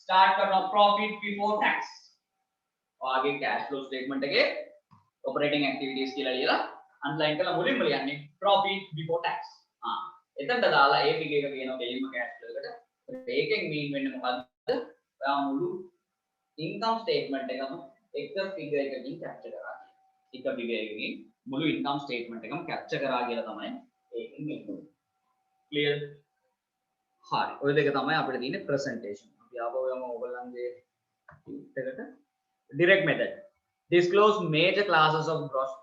start කරනවා profit before tax. ඔයාගේ cash flow statement එකේ operating activities කියලා ලියලා underline කරලා මුලින්ම ලියන්නේ profit before tax. එතනට දාලා ඒ figure එක කියනවා කෙලින්ම cash flow එකට. ඒකෙන් mean වෙන්නේ මොකද්ද? ඔයා මුළු income statement එකම එක figure එකකින් capture කරා කියලා. එක figure එකකින් මුළු income statement එකම capture කරා කියලා තමයි ඒකෙන් කියන්නේ. clear? හරි. ඔය දෙක තමයි අපිට තියෙන presentation. අපි ආපහු යමු ඔයගොල්ලන්ගේ එකට. direct method. Disclose major classes of gross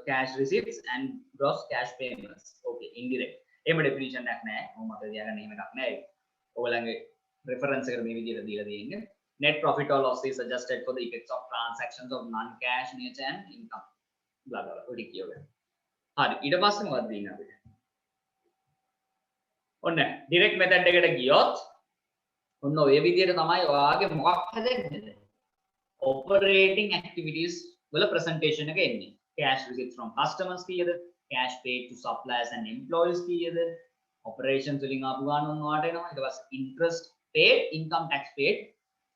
cash receipts and gross cash payments. Okay, indirect. එහෙම definition එකක් නැහැ. මම මතක තියාගන්න එහෙම එකක් නැහැ. ඔයගොල්ලන්ගේ reference එකට මේ විදිහට දීලා තියෙන්නේ. Net profit or loss is adjusted for the effects of transactions of non-cash nature and income. blah blah ඔය ටික කියවගන්න. හරි. ඊට පස්සේ මොකක්ද දෙන්නේ අපිට? ඔන්න direct method එකට ගියොත් ඔන්න ඔය විදිහට තමයි ඔයාගේ මොකක් හැදෙන්නේ? operating activities වල presentation එක එන්නේ. cash receipts from customers කීයද? cash paid to suppliers and employees කීයද? operations වලින් ආපු ගාන ඔයාට එනවා. ඊට පස්සේ interest paid, income tax paid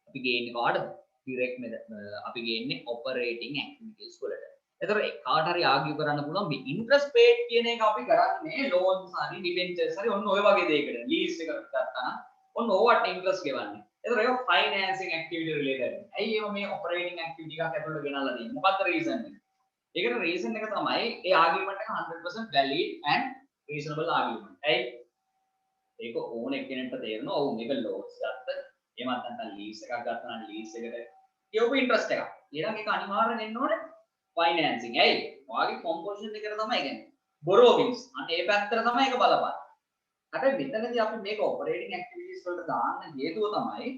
අපි ගේන්නේ කාටද? direct method අපි ගේන්නේ operating activities වලට. එතකොට කාට හරි ආගියු කරන්න පුළුවන් මේ interest paid කියන එක අපි කරන්නේ loans හරි debentures හරි ඔන්න ඔය වගේ දෙයකට. lease එකකට ගත්තා නම් ඔන්න ඕවට interest ගෙවන්නේ. එතකොට ඒක financing activity related. ඇයි ඒව මේ operating activity එකක් ඇතුළට ගෙනල්ලා දෙන්නේ? මොකක්ද reason එක? ඒකට reason එක තමයි ඒ argument එක 100% valid and reasonable argument. ඇයි? ඒක ඕන එක්කෙනෙක්ට තේරෙනවා. ඔව් මේක loans ගත්ත. එහෙමත් නැත්නම් lease එකක් ගත්තා නම් lease එකට කියවපු interest එකක්. ඊළඟ එක අනිවාර්යෙන් එන්න ඕනේ financing. ඇයි? ඔයාගේ composition එකට තමයි කියන්නේ. borrowings. අන්න ඒ පැත්තට තමයි ඒක බලපාන්නේ. හැබැයි මෙතනදී අපි මේක operating activities වලට දාන්න හේතුව තමයි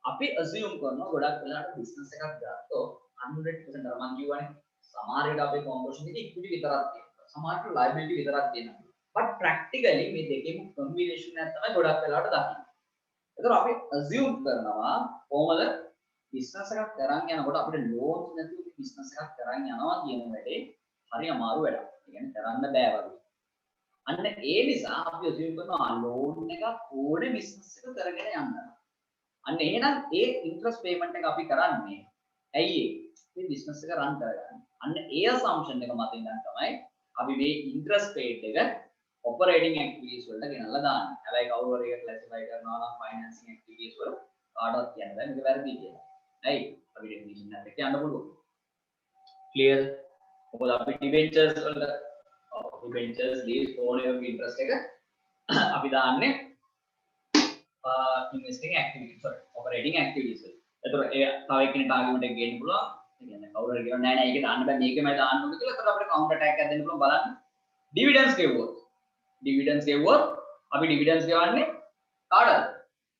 අපි assume කරනවා ගොඩක් වෙලාවට business එකක් ගත්තොත් 100% අර මම කියවනේ සමහර විට අපේ composition එකේ equity විතරක් තියෙනවා. සමහරට liability විතරක් තියෙනවා. but practically මේ දෙකේම combination එකක් තමයි ගොඩක් වෙලාවට දකින්නේ. ඒතර අපි assume කරනවා කොහොමද business එකක් කරන් යනකොට අපිට loans නැතුව business එකක් කරන් යනවා කියන වැඩේ හරි අමාරු වැඩක්. ඒ කියන්නේ කරන්න බෑ වගේ. අන්න ඒ නිසා අපි assume කරනවා loan එකක් ඕනේ business එක කරගෙන යන්න. අන්න එහෙනම් ඒ interest payment එක අපි කරන්නේ ඇයි මේ business එක run කරගන්න. අන්න ඒ assumption එක මතින් නම් තමයි අපි මේ interest paid එක operating activities වලට ගෙනල්ලා දාන්නේ. හැබැයි කවුරු හරි ඒක classify කරනවා නම් financing activities වල කාටවත් කියන්න බෑ මේක වැරදි කියලා. ඇයි? අපි definition එකට යන්න පුළුවන්. clear? මොකද අපි debentures වල debentures lease ඕනේ interest එක අපි දාන්නේ investing activities sorry operating activities වල. ඒතර ඒ තව එක්කෙනෙක් ආගියුමන්ට් එක ගේන්න පුළුවන්. ඒ කියන්නේ කවුරු හරි කියනවා නෑ නෑ ඒක දාන්න බෑ මේකමයි දාන්න ඕනේ කියලා. ඒතර අපිට counter attack එකක් දෙන්න පුළුවන් බලන්න. dividends ගෙවුවොත් අපි dividends ගෙවන්නේ කාටද?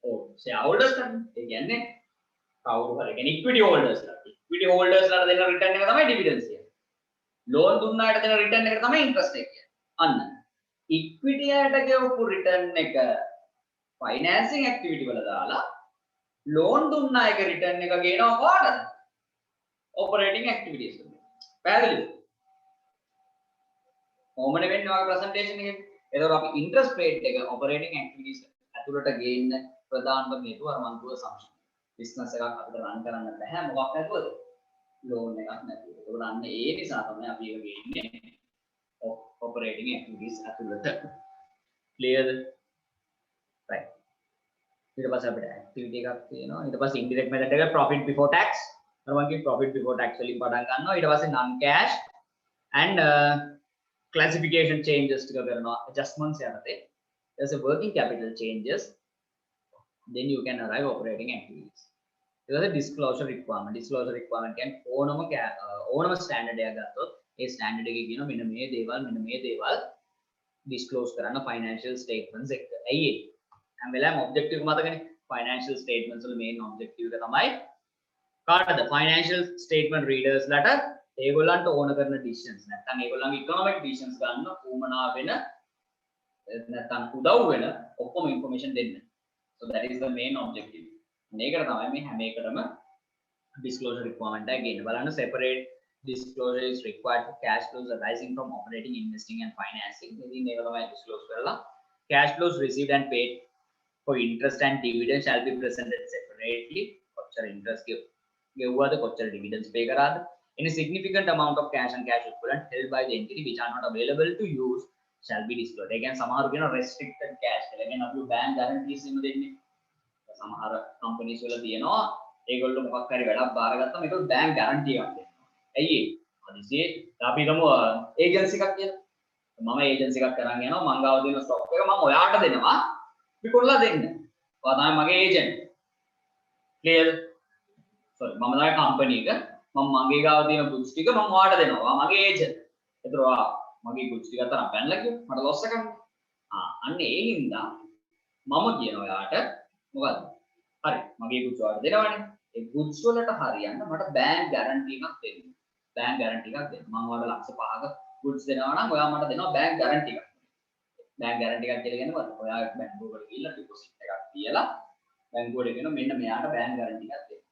ඔව් shareholders ට. ඒ කියන්නේ කවුරු හරි කෙනෙක් equity holders ට. equity holders ලාට දෙන return එක තමයි dividends කියන්නේ. loan දුන්නාට දෙන return එක තමයි interest එක කියන්නේ. අන්න equity යට ගෙවපු return එක financing activity වල දාලා loan දුන්න එක return එක ගේනවා කාටද? operating activities වල. පැහැදිලිද? කොහොමද වෙන්නේ ඔයාගේ presentation එකේ? එතකොට අපි interest rate එක operating activities ඇතුළට ගේන්න ප්‍රධානම හේතුව අර මම කිව්ව assumption. business එකක් අපිට run කරන්න බෑ මොකක් නැතුවද? loan එකක් නැතුව. ඒකෝට අන්න ඒ නිසා තමයි අපි ඒක ගේන්නේ operating activities ඇතුළට. clearද? right. ඊට පස්සේ අපිට activity එකක් තියෙනවා. ඊට පස්සේ indirect method එක profit before tax. අර මම කිව්ව profit before tax වලින් පටන් ගන්නවා. ඊට පස්සේ non cash and classification changes ටික කරනවා adjustments යනතේ. there's a working capital changes, then you can arrive operating activities. there's a disclosure requirement කියන්නේ ඕනම standard එකක් ගත්තොත් ඒ standard එකේ කියන මෙන්න මේ දේවල් disclose කරන්න financial statements එක. ඇයි ඒ? හැම වෙලාවෙම objective මතකනේ. financial statements වල main objective එක තමයි කාටද? financial statement readers ලට ඒගොල්ලන්ට ඕන කරන decisions නැත්නම් ඒගොල්ලන්ගේ economic decisions ගන්න උවමනා වෙන නැත්නම් උදව් වෙන ඔක්කොම information දෙන්න. so that is the main objective. මේකට තමයි මේ හැම එකටම disclosure requirement එක ගේන්න. බලන්න separate disclosure is required for cash flows arising from operating, investing and financing. ඉතින් මේක තමයි disclose කරලා cash flows received and paid for interest and dividends shall be presented separately. කොච්චර interest ගෙවුවද කොච්චර dividends pay කරාද? Any significant amount of cash and cash equivalent held by the entity which are not available to use shall be disclosed. Again, සමහර කියන restricted cash කියලා. again අපි bank guarantees එහෙම දෙන්නේ. සමහර companies වල තියෙනවා ඒගොල්ලෝ මොකක් හරි වැඩක් බාරගත්තාම ඒක bank guarantee එකක් දෙනවා. ඇයි ඒ? හදිසියේ අපි ගමු agency එකක් කියලා. මම agency එකක් කරන් යනවා මං ගාව දෙන stock එක මම ඔයාට දෙනවා විකුණලා දෙන්න. ඔයා තමයි මගේ agent. clear? sorry මම තමයි company එක මම මගේ ගාව තියෙන goods ටික මම ඔයාට දෙනවා. ඔයා මගේ agent. ඒතර ඔයා මගේ goods ටික අතර පැනලා කිව්ව මට loss එකක්. අන්න ඒ හින්දා මම කියන ඔයාට මොකද්ද? හරි මගේ goods ඔයාට දෙනවනේ. ඒ goods වලට හරියන්න මට bank guarantee එකක් දෙන්න. bank guarantee එකක් දෙන්න. මම ඔයාලට ලක්ෂ 5ක goods දෙනවා නම් ඔයා මට දෙනවා bank guarantee එකක්. bank guarantee එකක් කියලා කියන්නේ මොකද්ද? ඔයා බැංකුවකට ගිහිල්ලා deposit එකක් තියලා බැංකුවට කියනවා මෙන්න මෙයාට bank guarantee එකක් දෙන්න.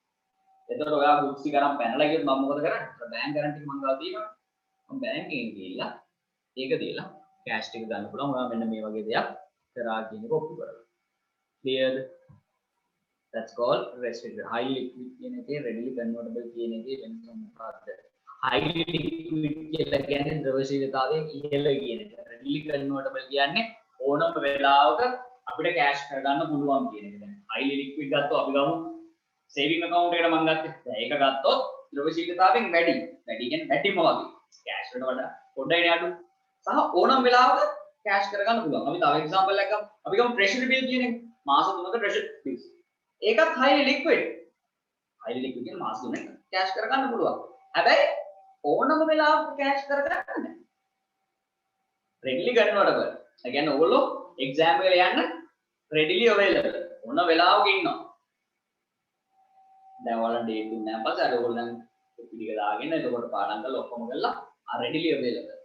එතකොට ඔයා goods ටික අරන් පැනලා ගියොත් මම මොකද කරන්නේ? bank guarantee එක මං ගාව තියෙනවා. මම bank එකෙන් ගිහිල්ලා ඒක දීලා cash ටික ගන්න පුළුවන්. ඔයා මෙන්න මේ වගේ දෙයක් කරා කියන එක ඔප්පු කරලා. cleared? that's called restricted. highly liquid කියන එකේ readily convertible කියන එකේ වෙනස මොකක්ද? highly liquid කියලා කියන්නේ ද්‍රවශීලතාවයෙන් ඉහළ කියන එක. readily convertible කියන්නේ ඕනම වෙලාවක අපිට cash කරගන්න පුළුවන් කියන එක. දැන් highly liquid ගත්තොත් අපි ගමු saving account එකට මම ගත්තේ. දැන් ඒක ගත්තොත් ද්‍රවශීලතාවයෙන් වැඩි. වැඩි කියන්නේ වැඩිම වගේ. cash වලට වඩා පොඩ්ඩයි අඩු. සහ ඕනම වෙලාවක cash කරගන්න පුළුවන්. අපි තව example එකක් ගමු. අපි ගමු treasury bill කියන එක. මාස 3ක treasury bills. ඒකත් highly liquid. highly liquid කියන මාස 3ක cash කරගන්න පුළුවන්. හැබැයි ඕනම වෙලාවක cash කරගන්න බෑ. readily convertible. ඒ කියන්නේ ඕගොල්ලෝ exam එකට යන්න readily available. ඕන වෙලාවක ඉන්නවා. දැන් ඔයාලා date දුන්නාන් පස්සේ අර ඔයගොල්ලෝ දැන් පිටික දාගෙන එතකොට පාඩම් කරලා ඔක්කොම කරලා readily available.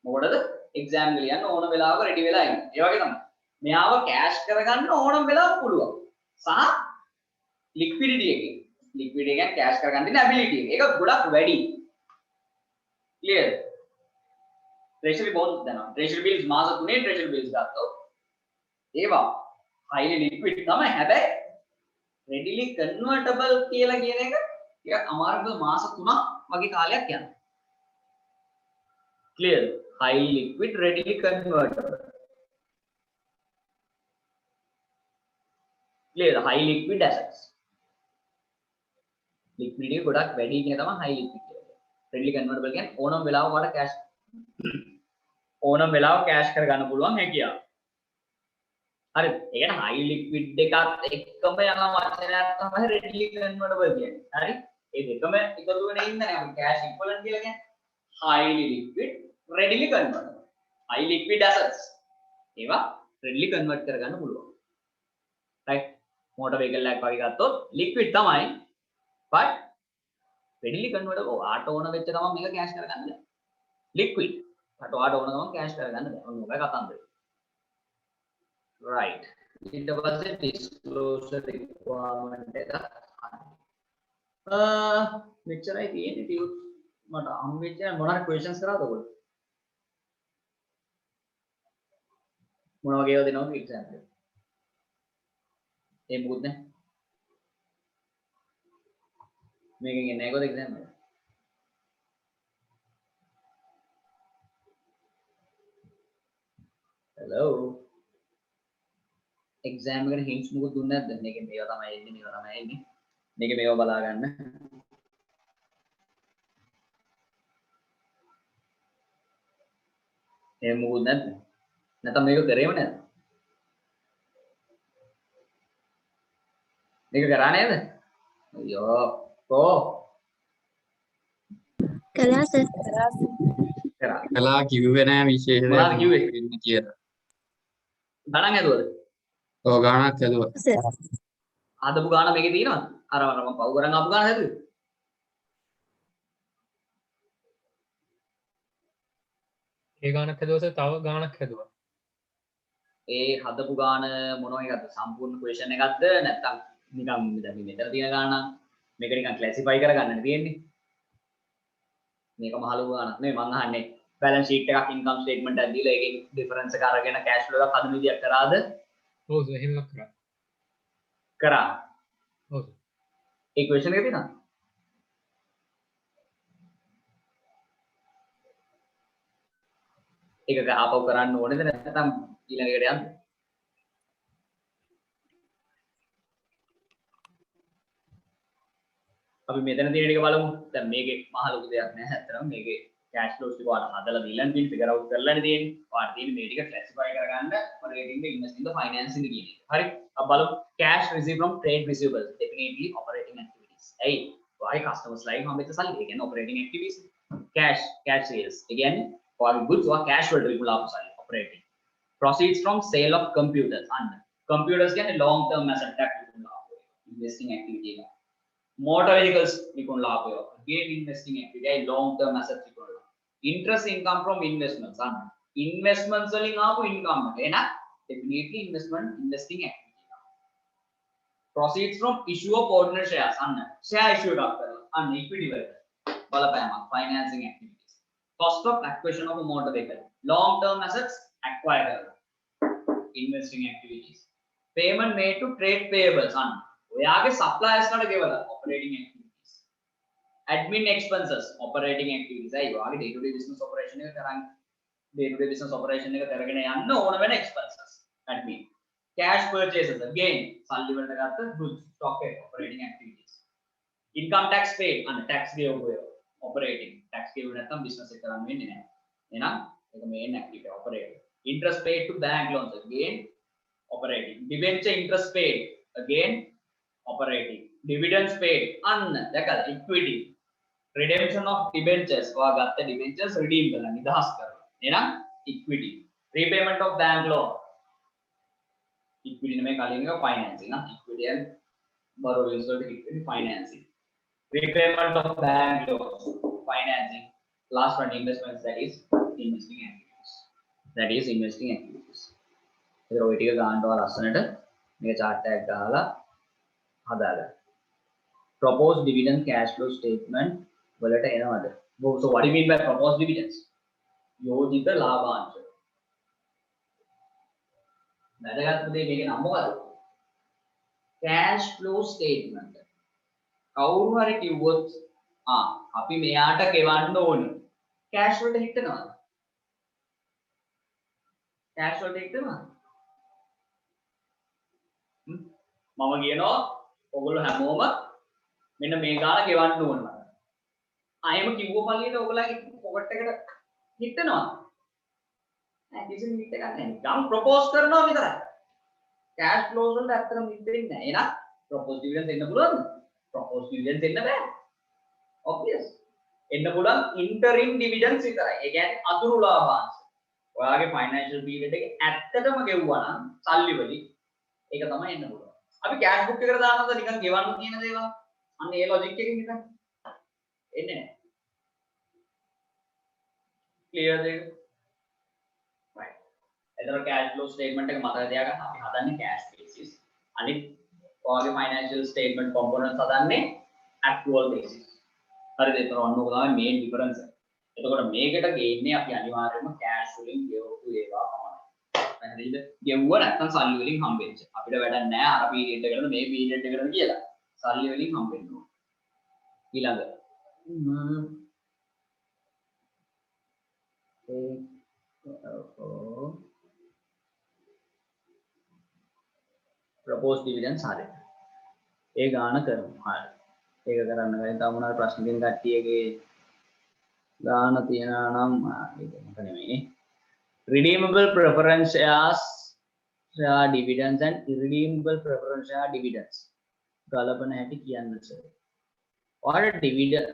මොකටද? exam එක ලියන්න ඕන වෙලාවක ready වෙලා ඉන්න. ඒ වගේ තමයි. මෙයාව cash කරගන්න ඕනම වෙලාවක පුළුවන්. සහ liquidity එකෙන් liquidity එකෙන් cash කරගන්න තියෙන ability එක. ඒක ගොඩක් වැඩි. clear? treasury bonds දනවා. treasury bills මාස 3 treasury bills ගත්තොත් ඒවා highly liquid තමයි. හැබැයි readily convertible කියලා කියන එක ටිකක් අමාරුයි. මාස 3ක් වගේ කාලයක් යනවා. clear? highly liquid readily convertible. clear? high liquid assets. liquidity ගොඩක් වැඩි කියන තමයි high liquid කියන්නේ. readily convertible කියන්නේ ඕනම වෙලාවක වල cash ඕනම වෙලාවක cash කරගන්න පුළුවන් හැකියාව. හරි. ඒ කියන්නේ high liquid එකත් එක්කම යන වචනයක් තමයි readily convertible කියන්නේ. හරි. ඒ දෙකම එකතු වෙන ඉන්නනේ අපි cash equivalent කියලා කියන්නේ. highly liquid readily convertible. high liquid assets. ඒවා readily convert කරගන්න පුළුවන්. right? motor vehicle එකක් වගේ ගත්තොත් liquid තමයි but readily convertible. ආට ඕන වෙච්ච ගමන් මේක cash කරගන්න බෑ. liquid. ආට ඕන ගමන් cash කරගන්න බෑ. ඔන්න ඔබ කතන්දරේ. right. ඊට පස්සේ disclosure requirement එක මෙච්චරයි තියෙන්නේ ටියුට් මට හම්බෙච්ච මොනවාරි questions කරාද ඔයගොල්ලෝ මොන වගේ ඒවා දෙනවද exam එකට ඒ මොකුත් නැහැ මේකෙන් එන්නේ නැහැ කොහොමද exam එක hello exam එකට hints මොකුත් දුන්නේ නැද්ද මේකෙන් මේවා තමයි එන්නේ මේක මේවා බලා ගන්න එහෙම මොකුත් නැද්ද නැත්නම් මේක කරේම නැද්ද මේක කරා නේද අයියෝ කො කළා සර්. කරා කලා කිව්වේ නෑ විශේෂ මොනවද කිව්වේ? වෙන්න කියලා. ගණන් ඇදුවද ඔව් ගානක් ඇදුවා. සර්. ආදපු ගාන මේකේ තියෙනවද අර මම පව් කරන් ආපු ගාන හැදුවේ ඒ ගානක් හැදුවා සර් තව ගානක් හැදුවා. ඒ හදපු ගාන මොනවා එකක්ද සම්පූර්ණ ක්වෙස්චන් එකක්ද නැත්නම් නිකන් දැන් මෙතන තියෙන ගාන මේක නිකන් ක්ලාසිෆයි කරගන්නනේ තියෙන්නේ මේක මහලු ගානක් නෙවෙයි මං අහන්නේ බැලන්ස් ෂීට් එකක් ඉන්කම් ස්ටේට්මන්ට් එකක් දීලා ඒකෙන් ඩිෆරන්ස් එක අරගෙන කෑෂ් ෆ්ලෝ එකක් හදන විදියක් කරාද ඔව් සර් එහෙම එකක් කරා. කරා ඔව් සර්. ඒ ක්වෙස්චන් එක තියෙනවද ඒක ආපහු කරන්න ඕනේද නැත්නම් ඊළඟ එකට යන්න අපි මෙතන තියෙන ටික බලමු දැන් මේකේ මහ ලොකු දෙයක් නෑ ඇත්තටම මේකේ කෑෂ් ෆ්ලෝස් ටික ඔයාලා හදලා දීලා තියෙන ෆිගර් අවුට් කරලානේ තියෙන්නේ ඔයාලා තියෙන්නේ මේ ටික ක්ලාසිෆයි කරගන්න ඔපරේටිං ද ඉන්වෙස්ටිං ද ෆයිනෑන්සිං ද කියන එක හරි අපි බලමු cash received from trade receivables definitely operating activities ඇයි ඔයාගේ customers line හම්බෙච්ච සල්ලි ඒ කියන්නේ operating activities cash sales ඒ කියන්නේ ඔයාගේ goods ඔයා cash වලට විකුණලා ආපු සල්ලි operating proceeds from sale of computers අන්න computers කියන්නේ long term asset එකක් විකුණලා ආපු investing activity එක motor vehicles විකුණලා ආපු ඒවා again investing activity A long term assets විකුණලා interest income from investments අන්න investments වලින් ආපු income එක එහෙනම් definitely investing activity එක proceeds from issue of ordinary shares අන්න share issue එකක් කරලා අන්න equity වලට බලපෑමක් financing activities cost of acquisition of a motor vehicle long term assets acquired investing activities payment made to trade payables අන්න ඔයාගේ suppliers වලට ගෙවලා operating activities admin expenses operating activities අය ඔයාගේ day to day business operation එක කරන් day to day business operation එක කරගෙන යන්න ඕන වෙන expenses admin cash purchases again සල්ලි වලට ගත්ත goods stock එක operating activities income tax paid අන්න tax ගෙවුව operating tax ගෙවුව නැත්නම් business එක කරන්න වෙන්නේ නැහැ එහෙනම් ඒක main activity operating interest paid to bank loans again operating debenture interest paid again operating dividends paid අන්න දැකලා equity redemption of debentures ඔයා ගත්ත debentures redeem කරලා නිදහස් කරලා එහෙනම් equity repayment of bank loan equity නෙමෙයි කලින් එක financing නා equity and borrowings වලට equity financing repayment of bank loans financing last one investments that is investing activities that is investing activities. ඒක ඔය ටික ගන්නව ලස්සනට මේක chart එකක් ගහලා හදාගන්න. Proposed dividend cash flow statement වලට එනවද? So what do you mean by proposed dividends? යෝජිත ලාභාංශ. වැදගත් දේ මේකේ නම මොකද? cash flow statement. කවුරු හරි කිව්වොත් අපි මෙයාට ගෙවන්න ඕනේ. cash වලට හිටනවද? cash වලට හිටනවද? මම කියනවා ඔයගොල්ලෝ හැමෝම මෙන්න මේ ගාන ගෙවන්න ඕන මම. ආයෙම කිව්ව පළියට ඔයගොල්ලන්ගේ පොකට් එකට හිටනවා. නෑ කිසිම හිට එකක් නෑ. ගම් ප්‍රොපෝස් කරනවා විතරයි. cash flows වලට ඇත්තටම හිටෙන්නේ නෑ. එහෙනම් propose dividend දෙන්න පුළුවන්ද? propose dividend දෙන්න බෑ. obvious. එන්න පුළුවන් interim dividends විතරයි. ඒ කියන්නේ අතුරු ලාභාංශ. ඔයාගේ financial period එකේ ඇත්තටම ගෙවුවා නම් සල්ලි වලින් ඒක තමයි එන්න පුළුවන්. අපි cash book එකට දානවද නිකන් ගෙවන්න කියන දේවල්? අන්න ඒ logic එකකින් හිතන්න. එන්නේ නැහැ. clear දෙක? right. එතකොට cash flow statement එක මතක තියාගන්න අපි හදන්නේ cash basis. අනිත් ඔයාගේ financial statement components හදන්නේ accrual basis. හරිද? එතන ඔන්න ඔක තමයි main difference එක. එතකොට මේකට ගේන්නේ අපි අනිවාර්යයෙන්ම cash වලින් ගෙවපු ඒවා තමයි. හරිද? ගෙවුවා නැත්නම් සල්ලි වලින් හම්බෙච්ච. අපිට වැඩක් නැහැ අර පීරියඩ් එකකට මේ පීරියඩ් එකකට කියලා. සල්ලි වලින් හම්බෙන්න ඕන. ඊළඟ proposed dividends හරියට. ඒ ගාන කරමු. හරි. ඒක කරන්න ගිහින් තව මොනවාද ප්‍රශ්න දෙන කට්ටියගේ ගාන තියනවා නම් ඒක මට නෙමෙයි. Redeemable preference shares share dividends and irredeemable preference share dividends. ගලපන හැටි කියන්න සර්. ඔයාලට dividend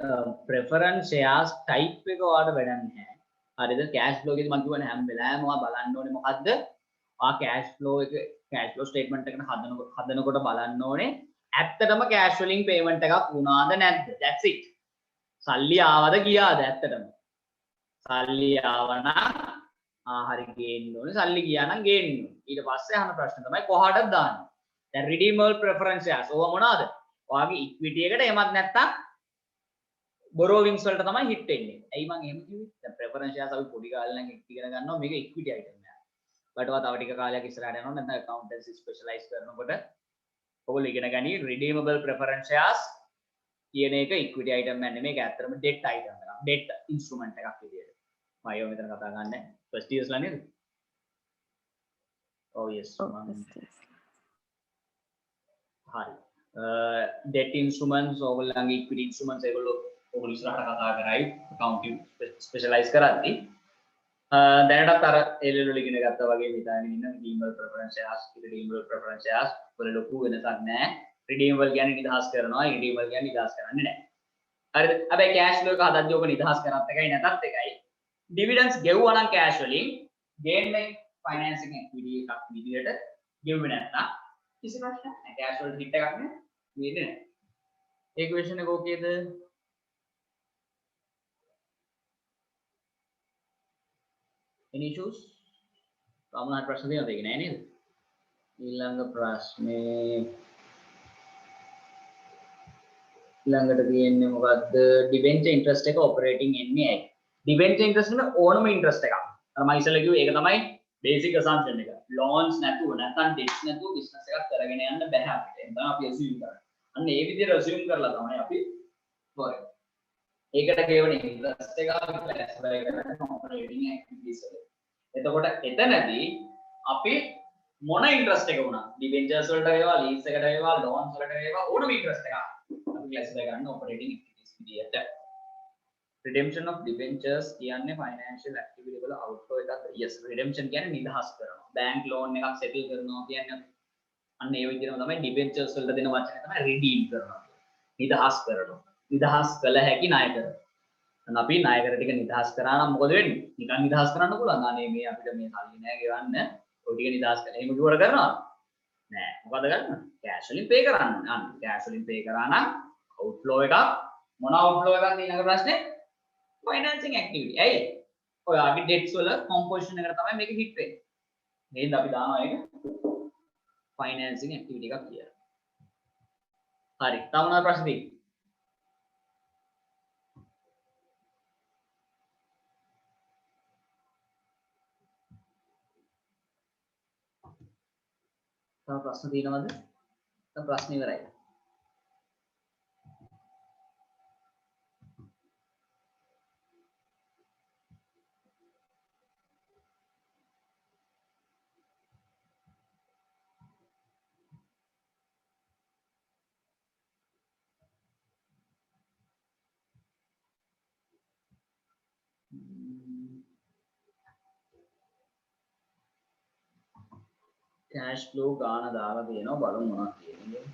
preference shares type එක ඔයාලට වැඩක් නැහැ. හරිද? cash flow එකේදී මම කියවනේ හැම වෙලාවෙම ඔයා බලන්න ඕනේ මොකද්ද? ඔයා cash flow statement එකකට හදනකොට බලන්න ඕනේ ඇත්තටම cash වලින් payment එකක් වුණාද නැද්ද? That's it. සල්ලි ආවද ගියාද ඇත්තටම? සල්ලි ආවනම් හරි ගේන්න ඕනේ. සල්ලි ගියා නම් ගේන්න ඕනේ. ඊට පස්සේ අහන ප්‍රශ්න තමයි කොහාටද දාන්නේ? දැන් redeemable preference shares ඕවා මොනවාද? ඔයාගේ equity එකට එමත් නැත්තම් borrowings වලට තමයි hit වෙන්නේ. ඇයි මම එහෙම කිව්වේ? දැන් preference shares අපි පොඩි කාලේ නම් ඉගෙන ගන්නවා මේක equity item එකක්. බටවා තව ටික කාලයක් ඉස්සරහට යනවා නැත්නම් accountancy specialize කරනකොට ඔයගොල්ලෝ ඉගෙන ගනි redeemable preference shares කියන එක equity item එකක් නෙමෙයි. ඒක ඇත්තටම debt item එකක්. debt instrument එකක් විදියට. මම ඒව මෙතන කතා කරන්නේ first years ලා නේද? oh yes. හරි. debt instruments ඔයගොල්ලන්ගේ equity instruments ඒගොල්ලෝ ඔයගොල්ලෝ ඉස්සරහට කතා කරයි accounting specialize කරද්දී දැනටත් අර එල්ලෙල ඉගෙන ගත්තා වගේ හිතාගෙන ඉන්න redeemable preference shares irredeemable preference shares වල ලොකු වෙනසක් නැහැ. redeemable කියන්නේ නිදහස් කරනවා, irredeemable කියන්නේ නිදහස් කරන්නේ නැහැ. හරිද? හැබැයි cash flow එක හදද්දී ඔබ නිදහස් කරත් එකයි නැතත් එකයි. dividends ගෙවුවා නම් cash වලින් gain by financing equity එකක් විදියට ගෙවුවේ නැත්නම් කිසි ප්‍රශ්නයක් නැහැ. cash වලට hit එකක් නෑ. වෙන්නේ නැහැ. equation එක ඕකේද? any issues? සාමාන්‍ය ප්‍රශ්න දෙනවද ඒක නෑ නේද? ඊළඟ ප්‍රශ්නේ ඊළඟට තියෙන්නේ මොකද්ද? debenture interest එක operating එන්නේ ඇයි? debenture interest නේ ඕනම interest එකක්. අර මම ඉස්සෙල්ලා කිව්වේ ඒක තමයි basic assumption එක. loans නැතුව නැත්නම් debts නැතුව business එකක් කරගෙන යන්න බෑ අපිට. එහෙනම් අපි assume කරන්නේ. අන්න ඒ විදිහට assume කරලා තමයි අපි කරන්නේ. ඒකට ගෙවන interest එක අපි classify කරන්නේ operating activities වල. එතකොට එතනදී අපි මොන interest එක වුණා debentures වලට වේවා lease එකට වේවා loans වලට වේවා ඕනම interest එකක් අපි classify කරන්නේ operating activities විදියට. redemption of debentures කියන්නේ financial activity වල outflow එකක්. yes redemption කියන්නේ නිදහස් කරනවා. bank loan එකක් settle කරනවා කියන්නේ අන්න ඒ විදිහටම තමයි debentures වලට දෙන වචනේ තමයි redeem කරනවා. නිදහස් කරනවා. නිදහස් කළ හැකි ණය කර. දැන් අපි ණය කර ටික නිදහස් කරා නම් මොකද වෙන්නේ? නිකන් නිදහස් කරන්න පුළුවන්. අනේ මේ අපිට මේ සල්ලි නෑ ගෙවන්න. ඔය ටික නිදහස් කළා. එහෙම කිව්වට කරනවා නෑ. මොකද කරන්නේ? cash වලින් pay කරන්න. අන්න cash වලින් pay කරා නම් outflow එකක් මොන outflow එකක්ද ඊළඟ ප්‍රශ්නේ? financing activity. ඇයි? ඔයාගේ debts වල composition එකට තමයි මේක hit වෙන්නේ. නේද? අපි දානවා ඒක financing activity එකක් කියලා. හරි. තව මොනවද ප්‍රශ්න තියෙන්නේ? තව ප්‍රශ්න තියෙනවද? තව ප්‍රශ්න ඉවරයි. cash flow ගාන දාලා දෙනවා බලමු මොනවද කියන්නේ.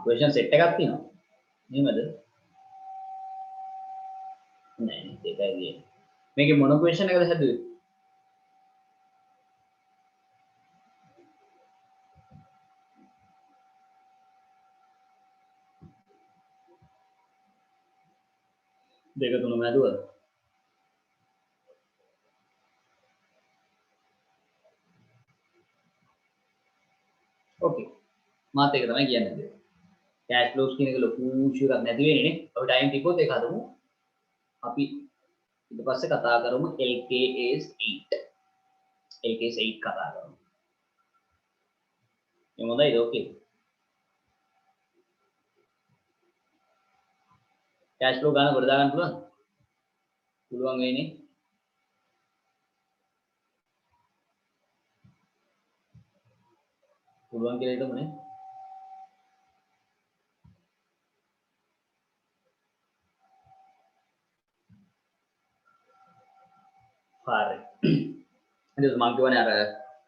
question set එකක් තියෙනවා. එහෙමද? නෑ ඒකයි කියන්නේ. මේකේ මොන question එකද හැදුවේ? දෙක තුනම හැදුවද? ඕකේ. මාත් ඒක තමයි කියන්නේ. cash flows කියන එක ලොකු ඉෂුව එකක් නැති වෙන්නේ නේ. අපි ටයිම් තිබ්බොත් ඒක හදමු. අපි ඊට පස්සේ කතා කරමු LKS 8. LKS 8 කතා කරමු. මේ මොකද ඕකේ. cash flow ගන්න කොට දාගන්න පුළුවන්ද? පුළුවන් වෙන්නේ. පුළුවන් කියලා හිතමුනේ. හරි. එතකොට මම කියවනේ අර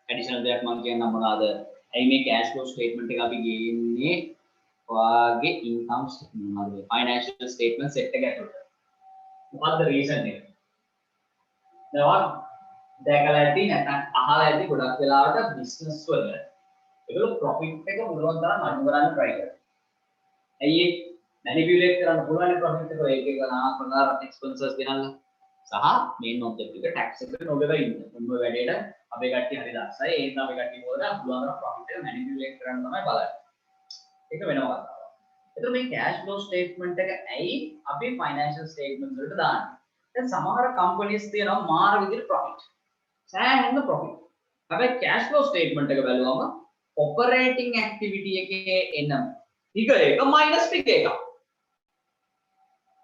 ඇඩිෂනල් දෙයක් මම කියන්නම් මොනවාද? ඇයි මේ cash flow statement එක අපි ගේන්නේ? ඔයාගේ income මොනවාද? financial statement set එක ඇතුළට. මොකද්ද reason එක? දැන් දැකලා ඇති නැත්නම් අහලා ඇති ගොඩක් වෙලාවට business වල ඒගොල්ලෝ profit එක මුලවන් තරම් අඩු කරන්න try කරනවා. ඇයි ඒ manipulate කරන්න පුළුවන් profit එක එක එක නාම ප්‍රකාර expenses ගෙනල්ලා සහ main object එක tax එක නොගෙවා ඉන්න. මොන වැඩේට අපේ කට්ටිය හරි දක්ෂයි. ඒ නිසා අපේ කට්ටිය මොකද පුළුවන් තරම් profit එක manipulate කරන්න තමයි බලන්නේ. ඒක වෙනම කතාවක්. එතකොට මේ cash flow statement එක ඇයි අපි financial statements වලට දාන්නේ? දැන් සමහර companies තියෙනවා මාර විදිහට profit. සෑහෙන profit. හැබැයි cash flow statement එක බැලුවම operating activity එකේ එන figure එක minus figure එකක්.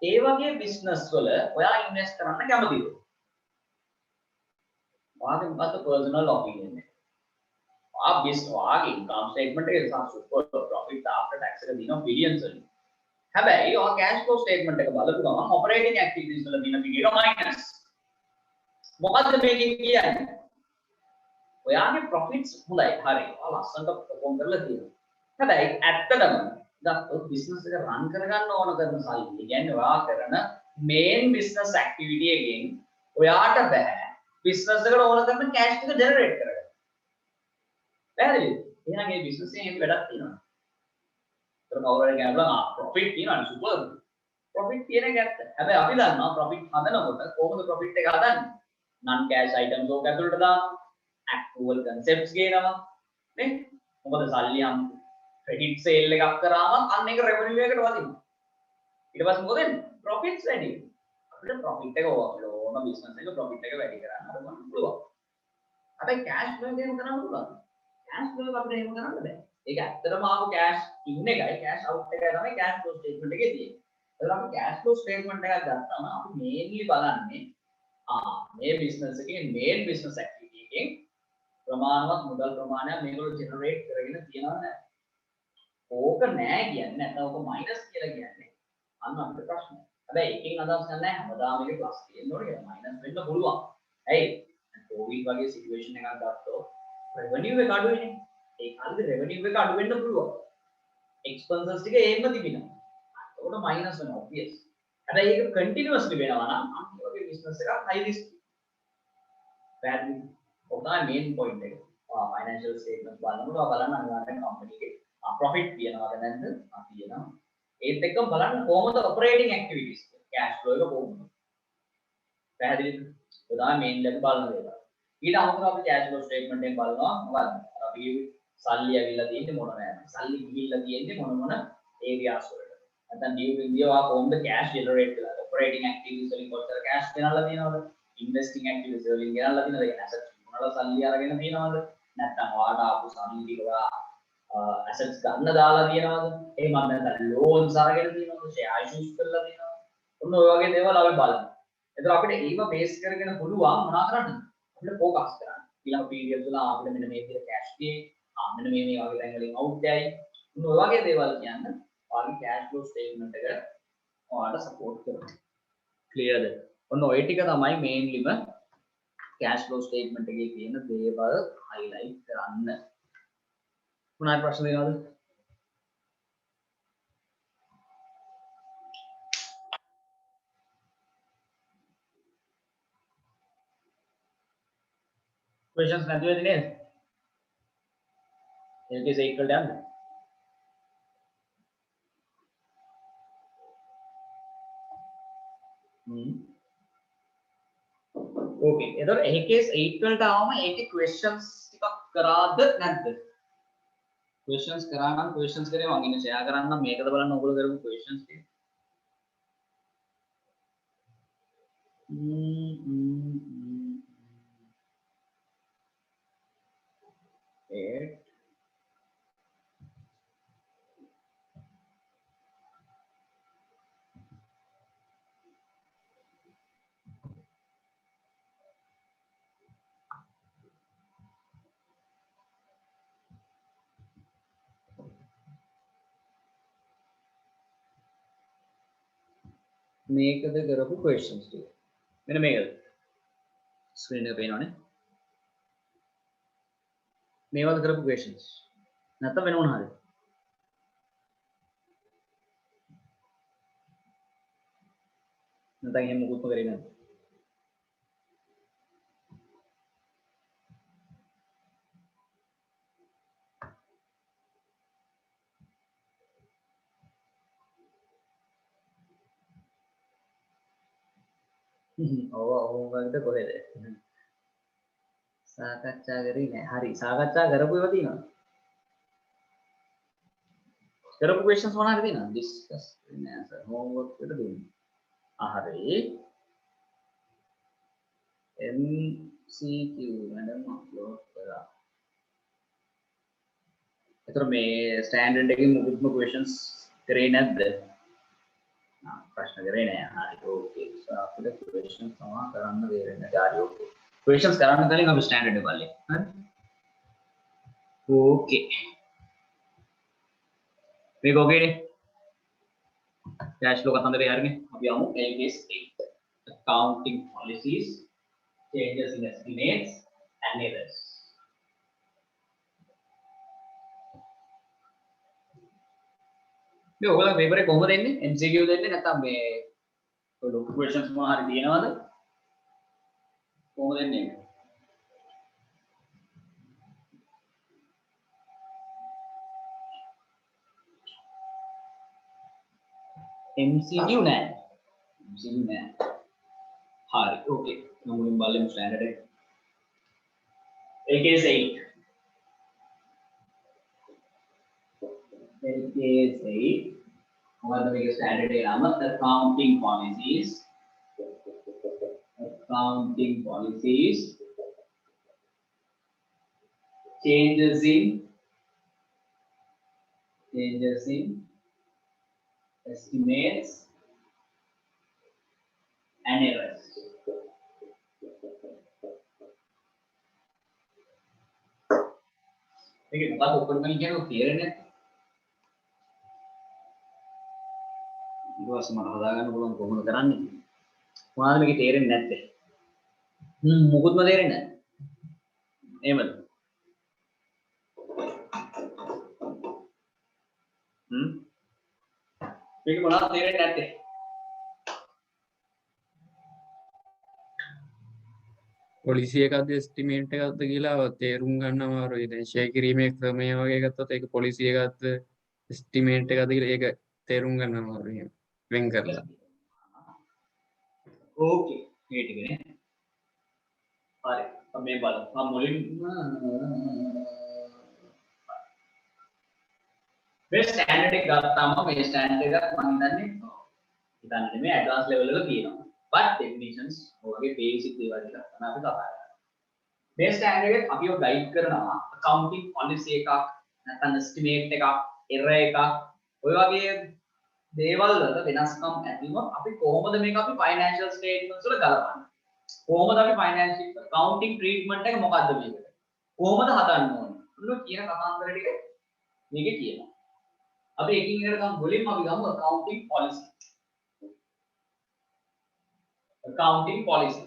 ඒ වගේ business වල ඔයා invest කරන්න කැමතිද? ඔයාගේ මොකද්ද personal opinion එක? ඔයාගේ income statement එකේ super profit after tax එක දිනන billions වලින්. හැබැයි ඔයා cash flow statement එක බලපු ගමන් operating activities වල දින figure එක minus. මොකද්ද මේකෙන් කියන්නේ? ඔයාගේ profits හොඳයි. හරි. ඔයා ලස්සනට perform කරලා තියෙනවා. හැබැයි ඇත්තටම ගත්තොත් business එක run කරගන්න ඕන කරන සල්ලි. ඒ කියන්නේ ඔයා කරන main business activity එකෙන් ඔයාට බෑ business එකට ඕන කරන cash ටික generate කරගන්න. පැහැදිලිද? එහෙනම් මේ business එකෙන් එහෙම වැඩක් තියෙනවා. ඒතර කවුරු හරි කියනවා profit තියෙනවා super. profit කියන එක ඇත්ත. හැබැයි අපි දන්නවා profit හදනකොට කොහොමද profit එක හදන්නේ? non cash items ඕක ඇතුළට දානවා. actual concepts ගේනවා. නේ? මොකද සල්ලි යම් credit sale එකක් කරාම අන්න ඒක revenue එකට වදිනවා. ඊට පස්සේ මොකද වෙන්නේ? profits වැඩි වෙනවා. අපිට profit එක ඕන business එක profit එක වැඩි කරන්න හදන්න පුළුවන්. හැබැයි cash flow එක එහෙම කරන්න පුළුවන්. cash flow එක අපිට එහෙම කරන්න බෑ. ඒක ඇත්තටම ආපු cash in එකයි cash out එකයි තමයි cash flow statement එකේ තියෙන්නේ. ඒතර අපි cash flow statement එකක් ගත්තාම අපි mainly බලන්නේ මේ business එකේ main business activity එකෙන් ප්‍රමාණවත් මුදල් ප්‍රමාණයක් මේගොල්ලෝ generate කරගෙන තියනවා නේද? ඕක නෑ කියන්නේ නැත්නම් ඕක මයිනස් කියලා කියන්නේ අන්න අපිට ප්‍රශ්නයක්. හැබැයි එකකින් අදහස් නැහැ හැමදාම මේක ප්ලස් තියෙන්න ඕනේ කියලා මයිනස් වෙන්න පුළුවන්. ඇයි? කොවිඩ් වගේ සිටුේෂන් එකක් ගත්තොත් රෙවෙනියු එක අඩු වෙන්නේ. ඒ කාලේ රෙවෙනියු එක අඩු වෙන්න පුළුවන්. එක්ස්පෙන්සස් ටික එහෙම තිබෙනවා. ඒකට මයිනස් වෙනවා obvious. හැබැයි ඒක කන්ටිනියස්ලි වෙනවා නම් අන්න ඒ වගේ බිස්නස් එකක් හයි රිස්ක්. පැහැදිලිද? ඔතන main point එක. financial statements බලනකොට බලන්න අනිවාර්යෙන් company එකේ profit තියනවද නැද්ද? තියෙනවා. ඒත් එක්කම බලන්න කොහොමද operating activities cash flow එක කොහොමද? පැහැදිලිද? ඒ තමයි main level බලන දේ. ඊට අමතරව අපි cash flow statement එකෙන් බලනවා මොකක්ද? අපි සල්ලි ඇවිල්ලා තියෙන්නේ මොන නෑද? සල්ලි ගිහිල්ලා තියෙන්නේ මොන areas වලට? නැත්නම් during the year කොහොමද cash generate කරලා? operating activities වලින් කොච්චර cash ගෙනල්ලා තියෙනවද? investing activities වලින් ගෙනල්ලා තියෙනවද? ඒ assets මොනවද සල්ලි අරගෙන තියෙනවද? නැත්නම් ඔයාට ආපු සල්ලි ටික assets ගන්න දාලා තියෙනවද? එහෙම නැත්නම් loans අරගෙන තියෙනවද? share issues කරලා තියෙනවද? ඔන්න ඔය වගේ දේවල් අපි බලනවා. එතකොට අපිට ඒව බේස් කරගෙන පුළුවන් මොනවා කරන්නද? අපිට ફોකස් කරන්න. ඊළඟ පීරියඩ් වල අපිට මෙන්න මේ විදිහට cash tie, මෙන්න මේ වගේ තැන් වලින් out යයි. ඔන්න ඔය වගේ දේවල් කියන්න ඔයාගේ cash flow statement එක ඔයාලට support කරනවා. clearද? ඔන්න ඔය ටික තමයි mainlyම cash flow statement එකේ තියෙන දේවල් highlight කරන්න. මොනවායි ප්‍රශ්න දෙනවද? questions නැති වෙන්නේ නේද? LKS 8 වලට යන්න. ඕකේ. එතකොට LKS 8 වලට ආවම ඒකේ questions ටිකක් කරාද නැද්ද? questions කරා නම් questions කරේ මම ඉන්නේ share කරන්න මේකද බලන්න ඔයගොල්ලෝ කරපු questions ටික. මේකද කරපු questions ටික. මෙන්න මේකද. screen එක පේනවනේ. මේවද කරපු questions. නැත්නම් වෙන මොන හරි. නැත්නම් එහෙම මොකුත්ම කරේ නැද්ද? වගේද කොහෙද? සාකච්ඡා කරේ නෑ. හරි. සාකච්ඡා කරපු ඒවා තියෙනවද? කරපු questions මොනවාද තියෙනවද? discuss නෑ සර්. homework එකට දුන්නේ. හරි. MCQ madam upload කරා. ඒතර මේ standard එකේ මුකුත්ම questions කරේ නැද්ද? ප්‍රශ්න කරේ නෑ. හරි. ඕකේ. අපිට questions තමයි කරන්න දෙන්නේ. හරි. ඕකේ. questions කරන්න කලින් අපි standard එක බලමු. හරි. ඕකේ. මේක ඕකේනේ. cash flow කතන්දරේ හරිනේ. අපි යමු LKS 8. accounting policies, changes in estimates and errors. මේ ඔයගොල්ලෝ පේපර් එක කොහොමද දෙන්නේ? MCQ දෙන්නේ නැත්නම් මේ ලොකු questions මොනවා හරි තියෙනවද? කොහොමද දෙන්නේ? MCQ නෑ. MCQ නෑ. හරි. ඕකේ. මම මුලින් බලමු ස්ටෑන්ඩඩ් එක. LKS 8. LKS 8. මොකද්ද මේක ස්ටෑන්ඩඩ් එක නම? accounting policies. accounting policies. changes in estimates and errors. මේක මොකක්ද ඔක්කොම කියනවා තේරෙන්නේ නැත්නම් ඊට පස්සේ මම හදාගන්න පුළුවන් කොහොමද කරන්නේ මොනවාද මේක තේරෙන්නේ නැත්තේ මොකුත්ම තේරෙන්නේ නැහැ එහෙමද මේක මොනවද තේරෙන්නේ නැත්තේ පොලිසිය එකක්ද එස්ටිමේට් එකක්ද කියලා තේරුම් ගන්න අමාරුයි. දැන් ෂෙයා කිරීමේ ක්‍රමය වගේ ගත්තොත් ඒක පොලිසිය එකක්ද එස්ටිමේට් එකක්ද කියලා ඒක තේරුම් ගන්න අමාරුයි. වෙන් කරලා. ඕකේ මේ ටිකනේ. හරි. මේ බලන්න. මම මුලින්ම මේ ස්ටෑන්ඩඩ් එක ගත්තාම මේ ස්ටෑන්ඩඩ් එකක් මම හිතන්නේ මේ ඇඩ්වාන්ස් ලෙවල් වල තියෙනවා. but definitions ඔයගේ බේසික් දේවල් ටික තමයි අපි කතා කරන්නේ. මේ ස්ටෑන්ඩඩ් එක අපිව ගයිඩ් කරනවා accounting policy එකක් නැත්නම් estimate එකක් error එකක් ඔය වගේ දේවල් වල වෙනස්කම් ඇති වුණොත් අපි කොහොමද මේක අපි financial statements වල ගලපන්නේ? කොහොමද අපි financial accounting treatment එක මොකද්ද මේකට? කොහොමද හදන්න ඕනේ? ඔන්න කියන කතාන්තර ටික මේකේ කියනවා. අපි එකින් එකට ගමු. මුලින්ම අපි ගමු accounting policy. accounting policy.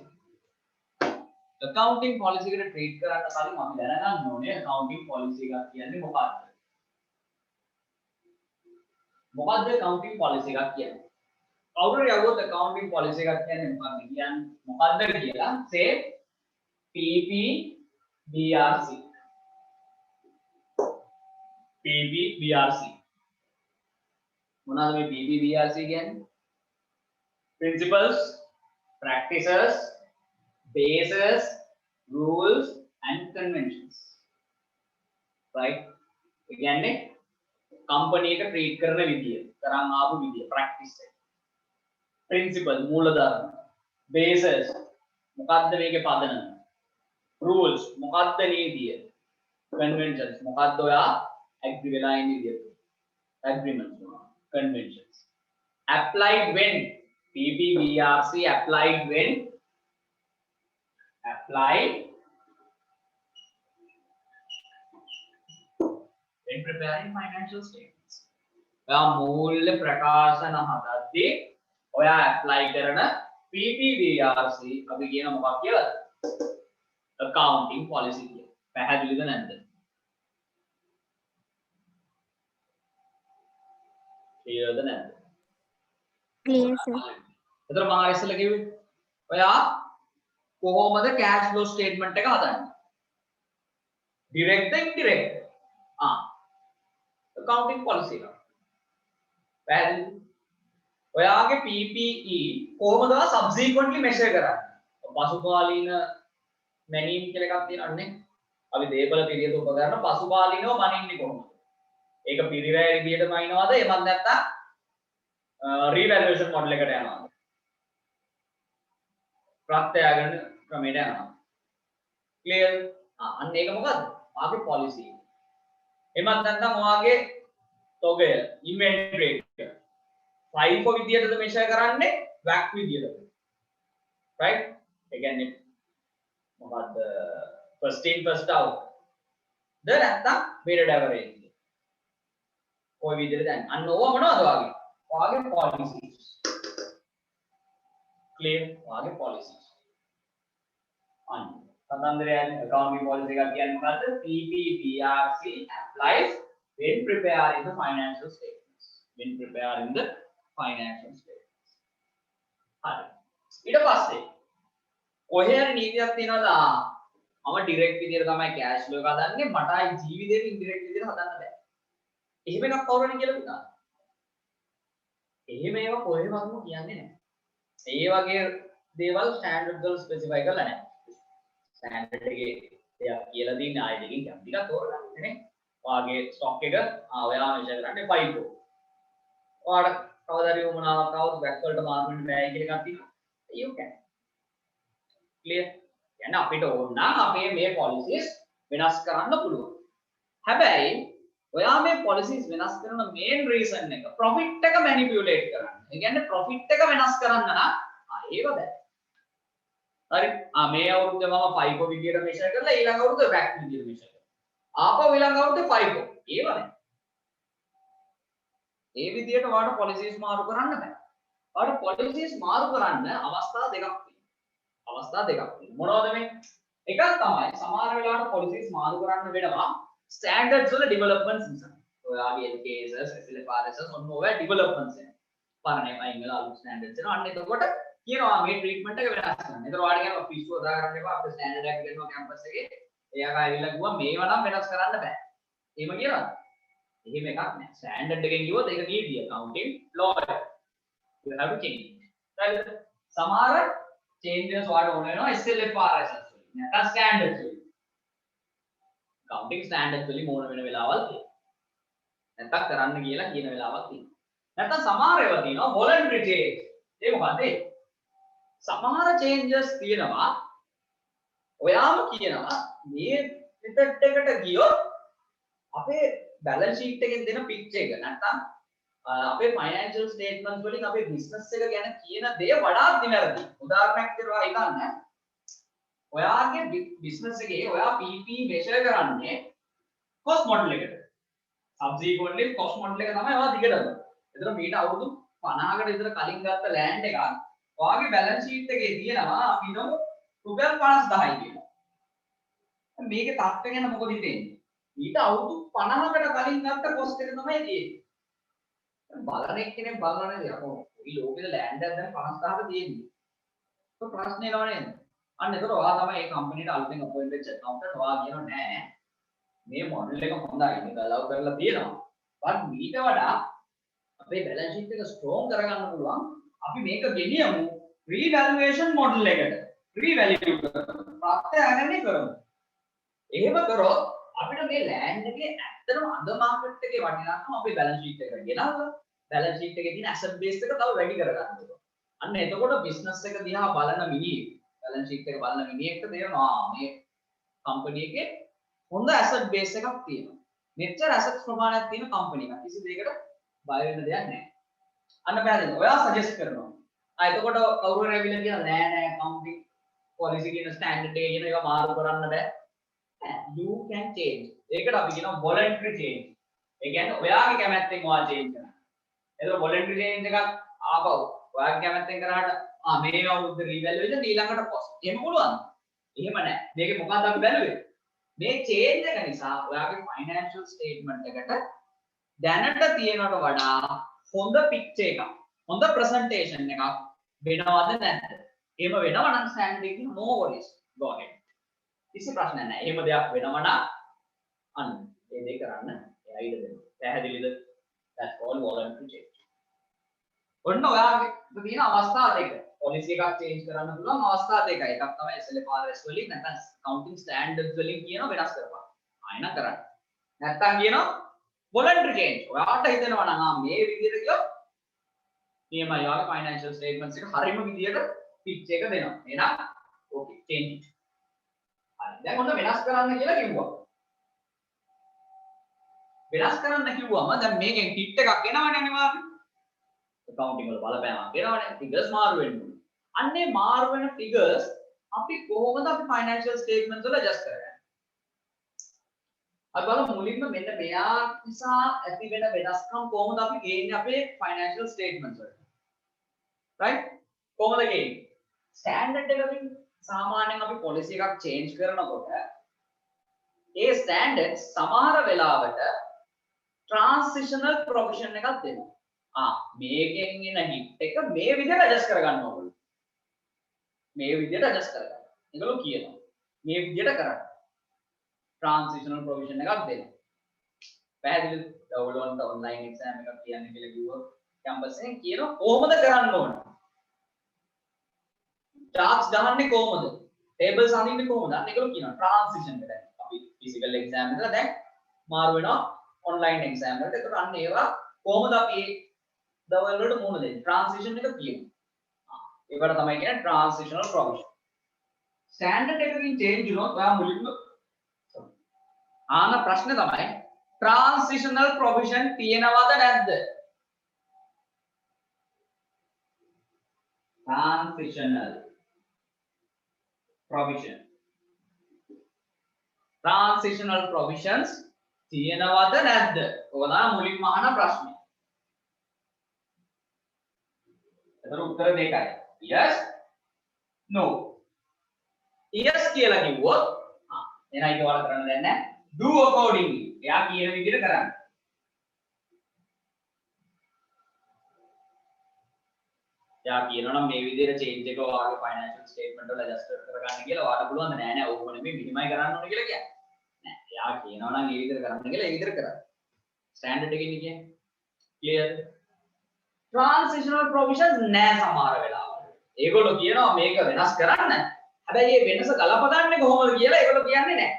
accounting policy එකට ට්‍රීට් කරන්න කලින් අපි දැනගන්න ඕනේ accounting policy එකක් කියන්නේ මොකක්ද? මොකද්ද accounting policy එකක් කියන්නේ? කවුරු හරි අහුවොත් accounting policy එකක් කියන්නේ මොකක්ද කියලා say PPBRC. PPBRC. මොනවාද මේ PPBRC කියන්නේ? Principles, practices, bases, rules and conventions. Right? ඒ කියන්නේ company එක treat කරන විදිය, කරන් ආපු විදිය, practice එක. Principle මූලධර්ම, bases මොකක්ද මේකේ පදනම, rules මොකක්ද නීතිය, conventions මොකක්ද ඔයා agree වෙලා ඉන්න විදිය, agreements conventions. Applied when PPBRC applied when preparing financial statements. ඔයා මූල්‍ය ප්‍රකාශන හදද්දී ඔයා apply කරන PPBRC අපි කියන මොකක් කියලාද? accounting policy කියලා. පැහැදිලිද නැද්ද? clearද නැද්ද? clear sir. එතන මම අර ඉස්සෙල්ලා කිව්වේ ඔයා කොහොමද cash flow statement එක හදන්නේ? direct and indirect. accounting policy එක. පැහැදිලිද? ඔයාගේ PPE කොහොමද subsequently measure කරන්නේ? පසුකාලීන මැනීම් කියලා එකක් තියෙනවනේ. අපි දේපල පිළියෙත උපකරන පසුකාලීනව මනින්නේ කොහොමද? ඒක පිරිවැය විදියටම අයින්නවද? එමත් නැත්නම් revaluation model එකට යනවද? ප්‍රත්‍යයගන ක්‍රමයට යනවා. clear? අන්න ඒක මොකද්ද? ඔයාගේ policy. එමත් නැත්නම් ඔයාගේ තොගය inventory එක FIFO විදියටද measure කරන්නේ WAC විදියටද? right? ඒ කියන්නේ මොකද්ද first in first out ද නැත්නම් weighted average කොයි විදිහටද දැන් අන්න ඕවා මොනවද ඔයාගේ policies clear ඔයාගේ policies අන්න කතන්දරයන්නේ accounting policy එකක් කියන්නේ මොකද්ද PPBRC applies when preparing the financial statements hරි ඊට පස්සේ කොහේ හරි නීතියක් තියෙනවද මම ඩිරෙක්ට් විදියට තමයි කෑෂ් ෆ්ලෝ එක හදන්නේ මට ආයි ජීවිතේට ඉන්ඩිරෙක්ට් විදියට හදන්න බෑ එහෙම එකක් කවුරුහරි කියලා දුන්නා එහෙම ඒවා කොහෙවත් කියන්නේ නැහැ ඒ වගේ දේවල් ස්ටෑන්ඩඩ් වල ස්පෙસિෆයි කරලා නැහැ ස්ටෑන්ඩඩ් එකේ දෙයක් කියලා දින්න ආයෙ දෙකින් කැම් ටිකක් තෝරගන්න නේ ඔයාගේ ස්ටොක් එක ඔයා මෙෂර් කරන්නේ FIFO ඔයාලට කවදාරි වුණාවක් આવුත් බැක් වලට මාර්කට් බෑ කියලා එකක් තියෙනවා you can clear යන අපිට ඕන නම් අපේ මේ policies වෙනස් කරන්න පුළුවන් හැබැයි ඔයා මේ policies වෙනස් කරන main reason එක profit එක manipulate කරන්න ඒ කියන්නේ profit එක වෙනස් කරන්න නම් ඒක බෑ හරි මේ අවුරුද්දේ මම FIFO විදියට measure කරලා ඊළඟ අවුරුද්දේ WAC විදියට measure කරනවා ආපහු ඊළඟ අවුරුද්දේ FIFO ඒව නෑ ඒ විදියට ඔයාලට policies මාරු කරන්න බෑ. ඔයාලට policies මාරු කරන්න අවස්ථා දෙකක් තියෙනවා. අවස්ථා දෙකක් තියෙනවා. මොනවද මේ? එකක් තමයි සමහර වෙලාවට policies මාරු කරන්න වෙනවා standards වල developments නිසා. ඔයාගේ LKSs, SLFRSs ඔන්න ඔය developments එනවා. පරණ අයින් වෙලා අලුත් standards එනවා. අන්න එතකොට කියනවා මේ ට්‍රීට්මන්ට් එක වෙනස් කරන්න. ඒතර ඔයාලට කියනවා පිස්සු හදා ගන්න එපා අපේ ස්ටෑන්ඩඩ් එකක් දෙනවා කැම්පස් එකේ. එයාලා ඇවිල්ලා කිව්වා මේවා නම් වෙනස් කරන්න බෑ. එහෙම කියනවාද? එහෙම එකක් නෑ. ස්ටෑන්ඩඩ් එකෙන් කිව්වොත් ඒක නීතිය. accounting law එක. you have to change it. right? සමහර changes ඔයාලට ඕන වෙනවා SLFRS වලින්. නැත්නම් standards වලින්. accounting standards වලින් ඕන වෙන වෙලාවල් තියෙනවා. නැත්නම් කරන්න කියලා කියන වෙලාවක් තියෙනවා. නැත්නම් සමහර ඒවා තියෙනවා voluntary change. ඒ මොකද? සමහර changes තියෙනවා. ඔයාම කියනවා මේ method එකට ගියොත් අපේ balance sheet එකෙන් දෙන picture එක නැත්නම් අපේ financial statements වලින් අපේ business එක ගැන කියන දේ වඩා නිවැරදි. උදාහරණයක් විදිහට ඔයා හිතන්න ඔයාගේ business එකේ ඔයා PP measure කරන්නේ cost model එකට. subsequently cost model එක තමයි ඔයා දිගට කරන්නේ. එතන මීට අවුරුදු 50කට විතර කලින් ගත්ත land එකක් ඔයාගේ balance sheet එකේ තියෙනවා අපි හිතමු රුපියල් 50000යි කියලා. මේකේ තත්ත්වය ගැන මොකද හිතෙන්නේ? ඊට අවුරුදු 50කට කලින් ගත්ත cost එක තමයි තියෙන්නේ. බලන එක්කෙනෙක් බලන්නේ යකෝ මේ ලෝකෙද land එකක් දැන් 50000ක තියෙන්නේ. ඒක ප්‍රශ්නේ නෝ නේද? අන්න ඒතර ඔයා තමයි මේ කම්පැනිට අලුතෙන් අපොයින්ට් වෙච්ච accountant ඔයා කියනවා නෑ මේ මොඩල් එක හොඳයි මේක allow කරලා තියෙනවා. but ඊට වඩා අපේ balance sheet එක strong කරගන්න පුළුවන් අපි මේක ගෙනියමු revaluation model එකට. revalue කරමු. ප්‍රත්‍යයනනේ කරමු. එහෙම කරොත් අපිට මේ land එකේ ඇත්තටම අද මාකට් එකේ වටිනාකම අපේ balance sheet එකට ගෙනල්ලා balance sheet එකේ තියෙන asset base එක තව වැඩි කරගන්න පුළුවන්. අන්න එතකොට business එක දිහා බලන මිනිහෙක් balance sheet එක බලන මිනිහෙක්ට තේරෙනවා මේ company එකේ හොඳ asset base එකක් තියෙනවා. මෙච්චර assets ප්‍රමාණයක් තියෙන company එකක්. කිසි දෙයකට බය වෙන්න දෙයක් නැහැ. අන්න පැහැදිලි. ඔයා suggest කරනවා. එතකොට කවුරු හරි ඇවිල්ලා කියනවා නෑ accounting policy කියන standard එක කියන ඒවා මාරු කරන්න බෑ. You can change. ඒකට අපි කියනවා voluntary change. ඒ කියන්නේ ඔයාගේ කැමැත්තෙන් ඔයා change කරනවා. එතකොට voluntary change එකක් ආපහු ඔයාගේ කැමැත්තෙන් කරාට මේ අවුරුද්ද revaluation ඊළඟට cost. එහෙම පුළුවන්. එහෙම නෑ. මේකේ මොකක්ද අපි බැලුවේ? මේ change එක නිසා ඔයාගේ financial statement එකට දැනට තියෙනවට වඩා හොඳ picture එකක්, හොඳ presentation එකක් වෙනවද නැද්ද? එහෙම වෙනවා නම් standard එකකින් no worries. Go ahead. කිසි ප්‍රශ්නයක් නැහැ. එහෙම දෙයක් වෙනවා නම් අන්න ඒ දේ කරන්න එයා ඉඩ දෙනවා. පැහැදිලිද? That's all voluntary change. ඔන්න ඔයාගේ තියෙන අවස්ථා දෙක. policy එකක් change කරන්න පුළුවන් අවස්ථා දෙකයි. එකක් තමයි SLFRS වලින් නැත්නම් accounting standards වලින් කියන වෙනස් කරපන්. ආයෙත් කරන්න. නැත්නම් කියනවා voluntary change. ඔයාට හිතෙනවා නම් මේ විදිහට ගියොත් නියමයි ඔයාගේ financial statements එක හරියම විදිහට pitch එක දෙනවා. එහෙනම් okay change it. දැන් ඔන්න වෙනස් කරන්න කියලා කිව්වා. වෙනස් කරන්න කිව්වම දැන් මේකෙන් hit එකක් එනවනේ අනිවාර්යයෙන්. accounting වල බලපෑමක් එනවනේ. figures මාරු වෙන්න ඕනේ. අන්නේ මාරු වෙන figures අපි කොහොමද අපි financial statements වල adjust කරගන්නේ? අපි බලමු මුලින්ම මෙන්න මෙයා නිසා ඇති වෙන වෙනස්කම් කොහොමද අපි ගේන්නේ අපේ financial statements වලට. right? කොහොමද ගේන්නේ? standard එකකින් සාමාන්‍යයෙන් අපි policy එකක් change කරනකොට ඒ standards සමහර වෙලාවට transitional provision එකක් දෙනවා. මේකෙන් එන hit එක මේ විදිහට adjust කරගන්න ඕගොල්ලෝ. මේ විදිහට adjust කරගන්න. ඒගොල්ලෝ කියනවා. මේ විදිහට කරන්න. transitional provision එකක් දෙනවා. පැහැදිලිද? ඔයගොල්ලන්ට online exam එකක් කියන්න කියලා කිව්වොත් campus එකෙන් කියනවා කොහොමද කරන්න ඕන? charts ගහන්නේ කොහොමද? tables අඳින්නේ කොහොමද? අන්න ඒගොල්ලෝ කියනවා transition එක දැන්. අපි physical exam එකලා දැන් මාරු වෙනවා online exam එකට. ඒකට අන්න ඒවා කොහොමද අපි දවල් වලට මුහුණ දෙන්නේ? transition එක කියනවා. ඒකට තමයි කියන්නේ transitional provision. standard එකකින් change වුණොත් ඔයා මුලින්ම ආන ප්‍රශ්නේ තමයි transitional provision තියෙනවද නැද්ද? transitional provision. transitional provisions තියෙනවද නැද්ද? ඔක තමයි මුලින්ම අහන ප්‍රශ්නේ. එතන උත්තර දෙකයි. yes no. yes කියලා කිව්වොත් එහෙනම් ඒක වල කරන්න දෙන්නේ නැහැ. do accordingly. එයා කියන විදිහට කරන්න. යා කියනවා නම් මේ විදිහට change එක ඔයාගේ financial statement වල adjust කරගන්න කියලා ඔයාලට පුළුවන් ද? නෑ ඕක නෙමෙයි minimize කරන්න ඕනේ කියලා කියන්නේ. නෑ. යා කියනවා නම් මේ විදිහට කරන්න කියලා ඒ විදිහට කරන්න. standard එකකින් කියන්නේ. clear? transitional provisions නෑ සමහර වෙලාවට. ඒගොල්ලෝ කියනවා මේක වෙනස් කරන්න. හැබැයි මේ වෙනස ගලප ගන්න කොහොමද කියලා ඒගොල්ලෝ කියන්නේ නෑ.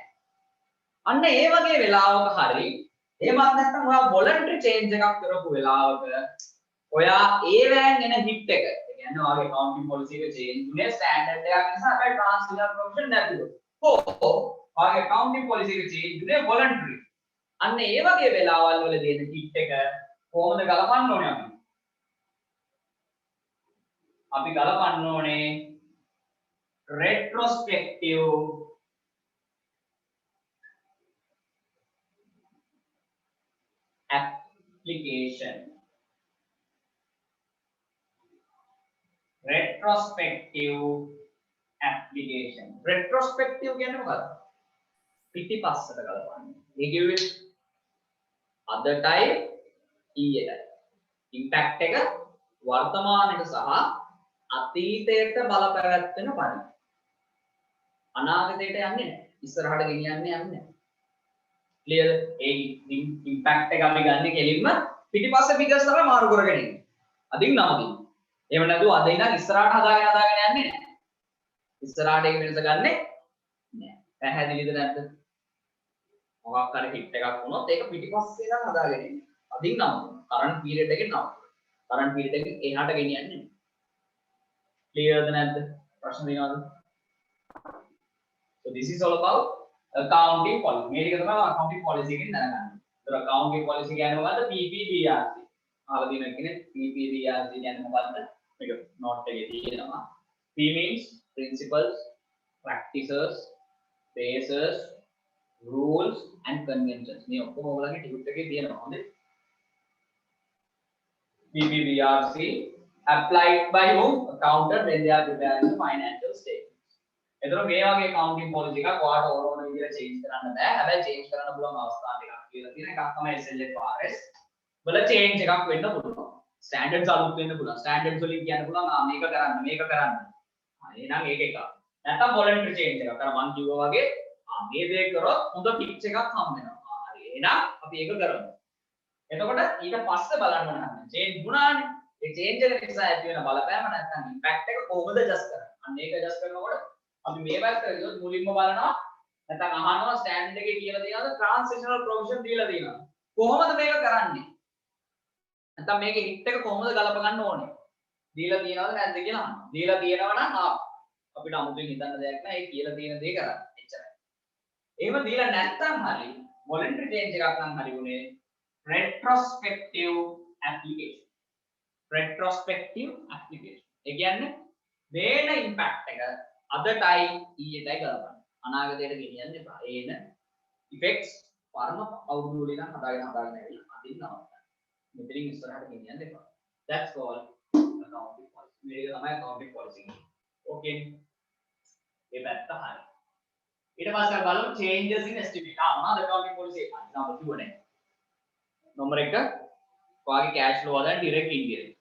අන්න ඒ වගේ වෙලාවක හරි එහෙමත් නැත්නම් ඔයා voluntary change එකක් කරපු වෙලාවක ඔයා ඒවෙන් එන hit එක, ඒ කියන්නේ ඔයාගේ accounting policy එක change උනේ standard එකක් නිසා අපේ transitional provision නැතිව. ඔයාගේ accounting policy එක change උනේ voluntary. අන්න ඒ වගේ වෙලාවල් වල දෙන hit එක කොහොමද ගලපන්න ඕනේ අපි? අපි ගලපන්න ඕනේ retrospective application. Retrospective application. Retrospective කියන්නේ මොකක්ද? පිටිපස්සට ගලපන්නේ. ඒ කිව්වේ අදටයි ඊයටයි. ඉම්පැක්ට් එක වර්තමානයේ සහ අතීතයට බලපෑවැත්වෙන පරිදි. අනාගතයට යන්නේ නැහැ. ඉස්සරහට ගෙනියන්නේ නැහැ. clear? ඒ ඉම්පැක්ට් එක අපි ගන්න කෙලින්ම පිටිපස්සේ ෆිගර්ස් තමයි මාරු කරගෙන ඉන්නේ. අදින් නමදින්. එහෙම නැතුව අද ඉඳන් ඉස්සරහට හදාගෙන යන්නේ නැහැ. ඉස්සරහට ඒක වෙනස ගන්නෙ නැහැ. පැහැදිලිද නැද්ද? මොකක් හරි හිට් එකක් වුණොත් ඒක පිටිපස්සේ ඉඳන් හදාගෙන ඉන්නේ. අදින් නමදින්. කරන්ට් පීරියඩ් එකෙන් නම. කරන්ට් පීරියඩ් එකෙන් එහාට ගෙනියන්නේ නැහැ. clearද නැද්ද? ප්‍රශ්න තියෙනවද? so this is all about accounting policy. මේක තමයි accounting policy එකෙන් දැනගන්න. ඒතර accounting policy කියන්නේ මොකද්ද? PPBRC. අහලා තියෙන කෙනෙක් PPBRC කියන්නේ මොකද්ද? මේක note එකේ තියෙනවා. P means principles, practices, bases, rules and conventions. මේ ඔක්කොම ඔයගොල්ලන්ගේ ටියුට් එකේ තියෙනවා. හොඳේ. PPBRC applied by whom? Accountant when they are preparing the financial statements. එතකොට මේ වගේ accounting policy එකක් ඔයාලට ඕන විදිහට change කරන්න බෑ. හැබැයි change කරන්න පුළුවන් අවස්ථා දෙකක් කියලා තියෙන එකක් තමයි SLFRS වල change එකක් වෙන්න පුළුවන්. standards අලුත් වෙන්න පුළුවන්. standards වලින් කියන්න පුළුවන් මේක කරන්න මේක කරන්න. එහෙනම් ඒක එකක්. නැත්නම් voluntary change එකක්. අර මම කිව්වා වගේ මේ දේ කරොත් හොඳ pitch එකක් හම් වෙනවා. හරි. එහෙනම් අපි ඒක කරමු. එතකොට ඊට පස්සේ බලන්න ඕන නම් change වුණානේ. ඒ change එක නිසා ඇති වෙන බලපෑම නැත්නම් impact එක කොහොමද adjust කරන්නේ? අන්න ඒක adjust කරනකොට අපි මේ පැත්තට ගියොත් මුලින්ම බලනවා නැත්නම් අහනවා ස්ටෑන්ඩඩ් එකේ කියලා තියෙනවද ට්‍රාන්සිෂනල් ප්‍රොවිෂන් දීලා තියෙනවද කොහොමද මේක කරන්නේ නැත්නම් මේකේ හිට් එක කොහොමද ගලප ගන්න ඕනේ දීලා තියෙනවද නැද්ද කියලා අහනවා දීලා තියෙනවා නම් අපිට අමුතුවෙන් හිතන්න දෙයක් නැහැ ඒ කියලා තියෙන දේ කරන්න එච්චරයි එහෙම දීලා නැත්නම් හරි වොලන්ටරි චේන්ජ් එකක් නම් හරි උනේ retrospective application ඒ කියන්නේ මේන ඉම්පැක්ට් එක අදටයි ඊයටයි ගලපන්න. අනාගතයට ගෙනියන්න එපා. ඒන ඉෆෙක්ට්ස් පරම අවුරුදු වලින් නම් හදාගෙන ඇවිල්ලා අදින් නවත්තන්න. මෙතනින් ඉස්සරහට ගෙනියන්න එපා. That's called accounting policy. මේක තමයි accounting policy එක. Okay. මේ පැත්ත හරි. ඊට පස්සේ බලමු changes in estimate. මොනවාද accounting policy එක? example කිව්වනේ. නම්බර 1 ඔයාගේ cash flow හදන්න direct indirect.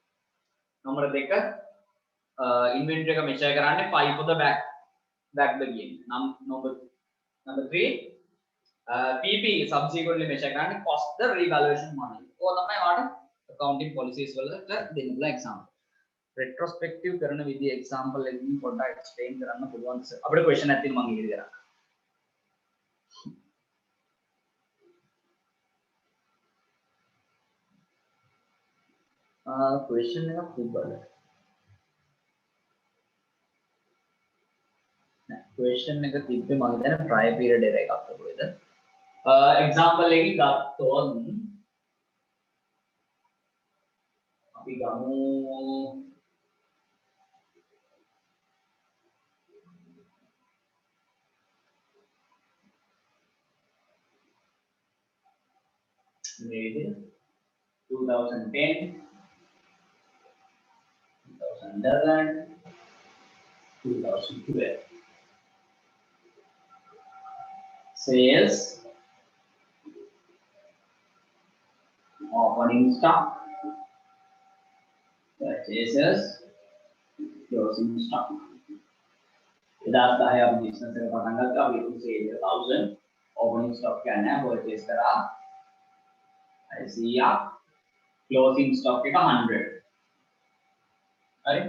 නම්බර 2 inventory එක measure කරන්නේ 5 for the back the gain. Number 3 PP subsequently measure කරන්නේ cost the revaluation money. ඔය තමයි වාට accounting policies වලට දෙන්න බුල example. retrospective කරන විදිය example එකකින් පොඩ්ඩක් explain කරන්න පුළුවන් සර්. අපිට question එකක් තියෙනවා මම ඉදිරි කරා. question එකක් තිබ්බද? question එක තිබ්බේ මම හිතන්නේ prior period error එකක් වගේද example එකකින් ගත්තොත් අපි ගමු මේ 2010 2011 2012 sales, opening stock, purchases, closing stock. That's the higher business का पटांगा का we will say 1000 opening stock क्या है purchase करा ऐसी या closing stock का 100 अरे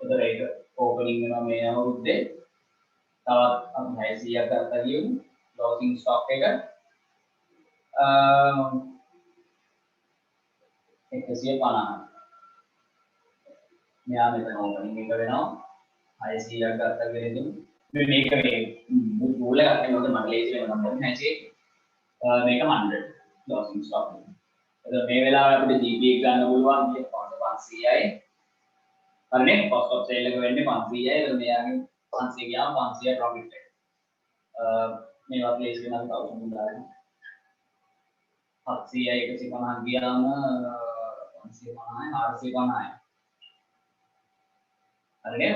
उधर एक opening में मैं उधे तब अब ऐसी या करता ही हूँ closing stock का एक कैसे पाना मैं यहाँ में तो opening में करें ना ऐसी या करता ही रहती हूँ मैं make में बोले करते हैं मतलब मंडलेज में मतलब ऐसे make 100 closing stock तो मैं वेला अपने GP एग्जाम में बोलवा ये कौन सा 5CI अरे cost of sale के वेंडे 5CI तो मैं आगे 5CI गया 5CI profit है मैं बात ले इसके नाम का ऑप्शन बता रहा हूँ 5CI के सिपा ना गया ना 5CI बना है 8CI बना है अरे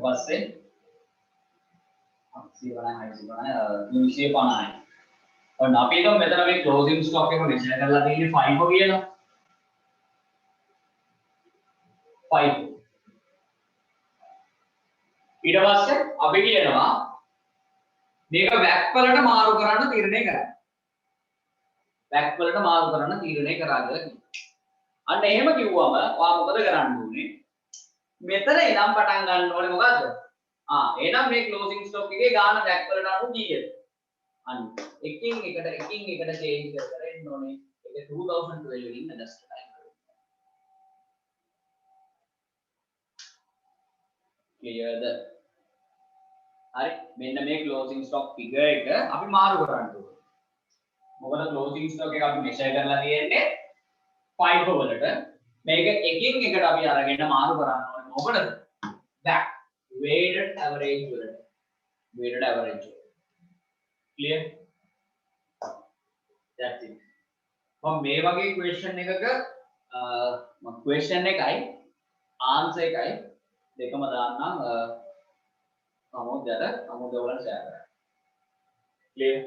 बस से 8CI बना है 8CI बना है 2CI बना है और नापी तो मैं तो अभी क्लोजिंग स्टॉक के निश्चय कर लाते हैं 5 हो गया ना 5 ඊට පස්සේ අපි කියනවා මේක බෑක් වලට මාරු කරන්න තීරණය කරා. බෑක් වලට මාරු කරන්න තීරණය කරා කියලා කියනවා. අන්න එහෙම කිව්වම ඔයා මොකද කරන්න ඕනේ? මෙතන ඉඳන් පටන් ගන්න ඕනේ මොකද්ද? එහෙනම් මේ ක්ලෝසින් ස්ටොක් එකේ ගාන බෑක් වලට අනුව කීයද? අන්න එකින් එකට චේන්ජ් කර එන්න ඕනේ. ඒක 2012 වලින් ඇඩ්ජස්ට් කරලා. क्लियर हरी මෙන්න මේ ක්ලෝසින් ස්ටොක් ෆිගර් එක අපි මාරු කරන්න ඕනේ. මොකද ක්ලෝසින් ස්ටොක් එක අපි මෙෂර් කරලා තියෙන්නේ 5 වලට. මේක එකින් එකට අපි අරගෙන මාරු කරන්න ඕනේ. මොකටද? back weighted average වලට. weighted average. clear? that's it. මම මේ වගේ question එකක question එකයි answer එකයි දෙකම දාන්නම් අමෝදයට ඔයාලට share කරන්න. clear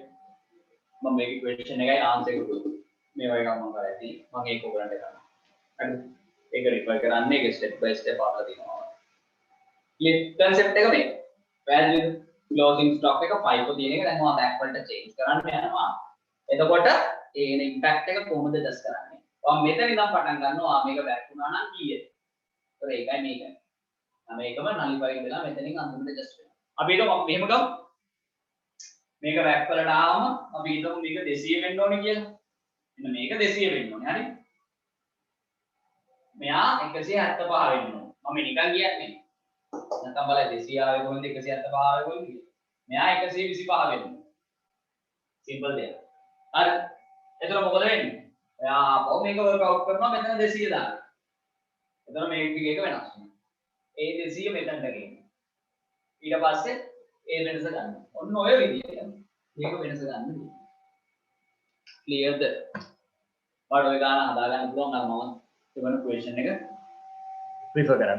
මම මේකේ question එකයි answer එක මේ වගේ එකක් මම කරලා තියෙන්නේ. මම ඒක ඔයගලන්ට කරනවා. හරිද? ඒක refer කරන්න ඒක step by step අපලා තියෙනවා. clear concept එක මේක. value closing stock එක 5 තියෙන එක දැන් මම back වලට change කරන්න යනවා. එතකොට ඒ එන impact එක කොහොමද adjust කරන්නේ? ඔයා මෙතන ඉඳන් පටන් ගන්නවා මේක back වුණා නම් කීයද? ඒතර ඒකයි මේකයි. මේකම nullify වෙලා මෙතනින් අන්තිමට adjust වෙනවා. අපි හිතමු මෙහෙම ගමු. මේක back වලට ආවම අපි හිතමු මේක 200 වෙන්න ඕනේ කියලා. එන්න මේක 200 වෙන්න ඕනේ. හරි? මෙයා 175 වෙන්න ඕනේ. මම නිකන් කියන්නේ. නැත්නම් බලයි 200 ආවේ කොහොමද 175 ආවේ කොහොමද කියලා. මෙයා 125 වෙන්න ඕනේ. සිම්පල් දෙයක්. හරි? එතන මොකද වෙන්නේ? එයා ආපහු මේක work out කරනවා මෙතන 200 දානවා. එතන මේක එක වෙනස් වෙනවා. ඒ 200 මෙතනට ගේන්න. ඊට පස්සේ ඒ වෙනස ගන්න. ඔන්න ඔය විදිහට මේක වෙනස ගන්න දෙන්න. ක්ලියර්ද? ඔයාලට ඔය ගාන හදා ගන්න පුළුවන් නම් මම එවන ක්වෙස්චන් එක ප්‍රිෆර් කරා.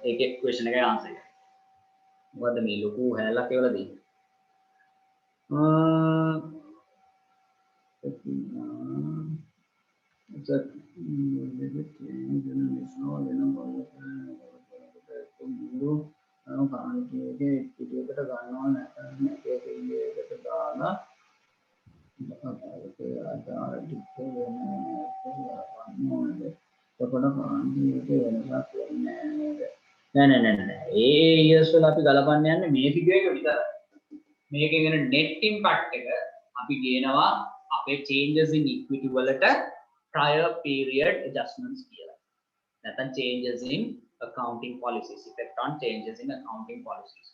ඒකේ ක්වෙස්චන් එකේ ආන්සර් එක. මොකද්ද මේ ලොකු හැලක් කියලා දෙන්නේ? කාන්තියේ පිටියකට ගන්නවා නැත්නම් මේක ඉන්නේකට දාලා අපේ ආදාර ටික වෙනවා එතකොට කාන්තියේ වෙනසක් වෙන්නේ නෑ. ඒ ඉයර්ස් වල අපි ගලපන්න යන්නේ මේ ෆිගර් එක විතරයි. මේකෙන් එන net impact එක අපි කියනවා අපේ changes in equity වලට prior period adjustments කියලා. නැත්නම් changes in accounting policies, effect on changes in accounting policies.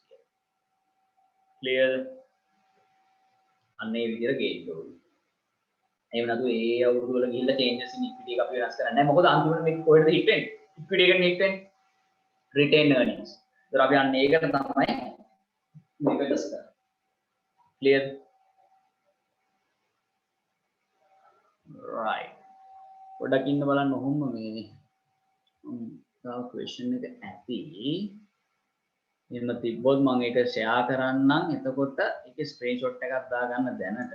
Clear? අන්නේ විදිහට ගේන්න ඕනේ. එහෙම නැතු ඒ අවුරුදු වල ගිහිල්ලා changes in equity එක අපි වෙනස් කරන්නේ නැහැ. මොකද අන්තිමට මේක කොහෙද hit වෙන්නේ? equity එකට hit වෙන්නේ retained earnings. ඒතර අපි අන්න ඒකට තමයි මේක adjust කරන්නේ. Clear? right. පොඩ්ඩක් ඉන්න බලන්න ඔහොම මේ තව question එක ඇති. එහෙම තිබ්බොත් මම ඒක share කරන්නම්. එතකොට ඒකේ screenshot එකක් දාගන්න දැනට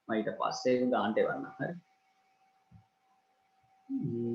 මම ඊට පස්සේ ඒක ගන්නට එවන්නම්. හරි. Knowledge.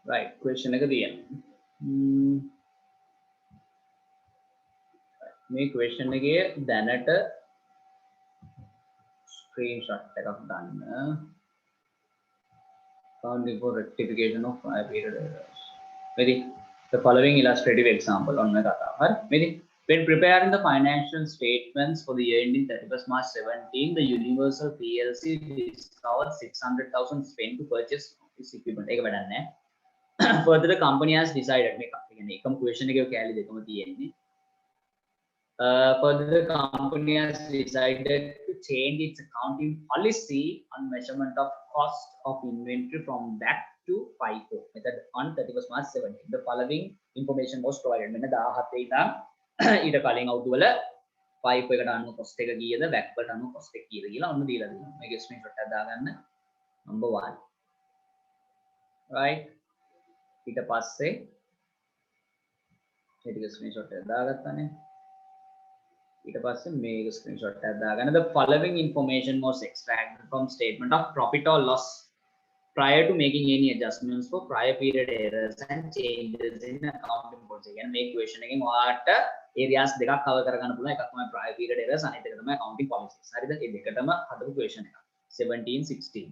Right, question එක තියෙනවා. මේ question එකේ දැනට screenshot එකක් ගන්න. Accounting for rectification of prior period errors. Ready? The following illustrative example on my katawa. Ready? When preparing the financial statements for the year ending 31st March 17, the Universal PLC discovered 600,000 spent to purchase this equipment. ඒක වැඩක් නැහැ. Further, the company has decided එකම question එකේ කැලේ දෙකම තියෙන්නේ. Further, the company has decided to change its accounting policy on measurement of cost of inventory from back to FIFO method on 31st March 17. The following information was provided. මෙන්න 17 ඉඳන් ඊට කලින් අවුරුදු වල FIFO එකට අනුව cost එක කීයද back වලට අනුව cost එක කීයද කියලා ඔන්න දීලා දෙනවා. මේකේ screenshot එකක් දාගන්න. number 1. right? ඊට පස්සේ මේ ටික screenshot එක දාගත්තානේ. ඊට පස්සේ මේක screenshot එකක් දාගන්න. The following information was extracted from statement of profit or loss prior to making any adjustments for prior period errors and changes in accounting policy. කියන්නේ මේ question එකෙන් ඔයාලට areas දෙකක් cover කරගන්න පුළුවන්. එකක් තමයි prior period errors, අනිත් එක තමයි accounting policies. හරිද? මේ දෙකටම හදපු question එකක්. 17 16.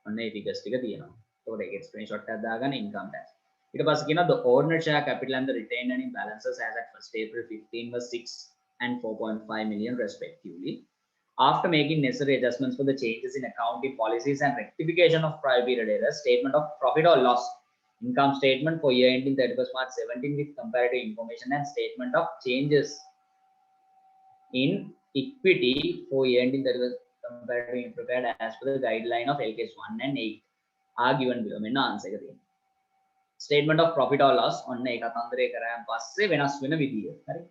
ඔන්න මේ figures ටික තියෙනවා. ඒකට ඒක screenshot එකක් දාගන්න income tax. ඊට පස්සේ කියනවා the ordinary share capital and the retained earning balances as at 1st April 15 was 6 and 4.5 million respectively. After making necessary adjustments for the changes in accounting policies and rectification of prior period errors, statement of profit or loss, income statement for year ending 31st March 17 with comparative information and statement of changes in equity for year ending 31st comparative prepared as per the guideline of LKS 1 and 8 are given below. මෙන්න answer එක තියෙනවා. Statement of profit or loss ඔන්න ඒක අතන්දරේ කරාන් පස්සේ වෙනස් වෙන විදිය. හරි.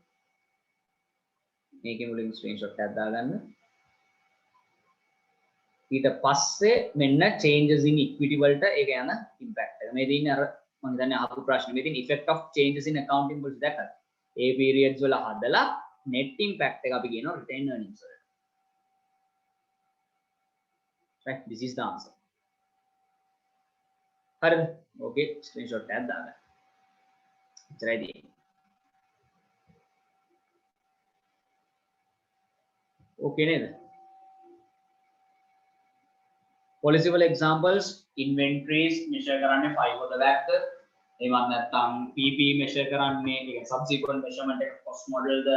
මේකේ මුලින් screenshot එකක් දාගන්න. ඊට පස්සේ මෙන්න changes in equity වලට ඒක යන impact එක. මේ දින්නේ අර මම හිතන්නේ අහපු ප්‍රශ්නේ. මේ දින්නේ effect of changes in accounting policy දැක්කද? ඒ periods වල හදලා net impact එක අපි කියනවා retained earnings වලට. Right, this is the answer. හරිද? Okay, screenshot එකක් දාගන්න. එච්චරයි තියෙන්නේ. Okay නේද? Policy වල examples inventories measure කරන්නේ FIFO ද back ද එහෙමත් නැත්නම් PP measure කරන්නේ ඒ subsequent measurement එක cost model ද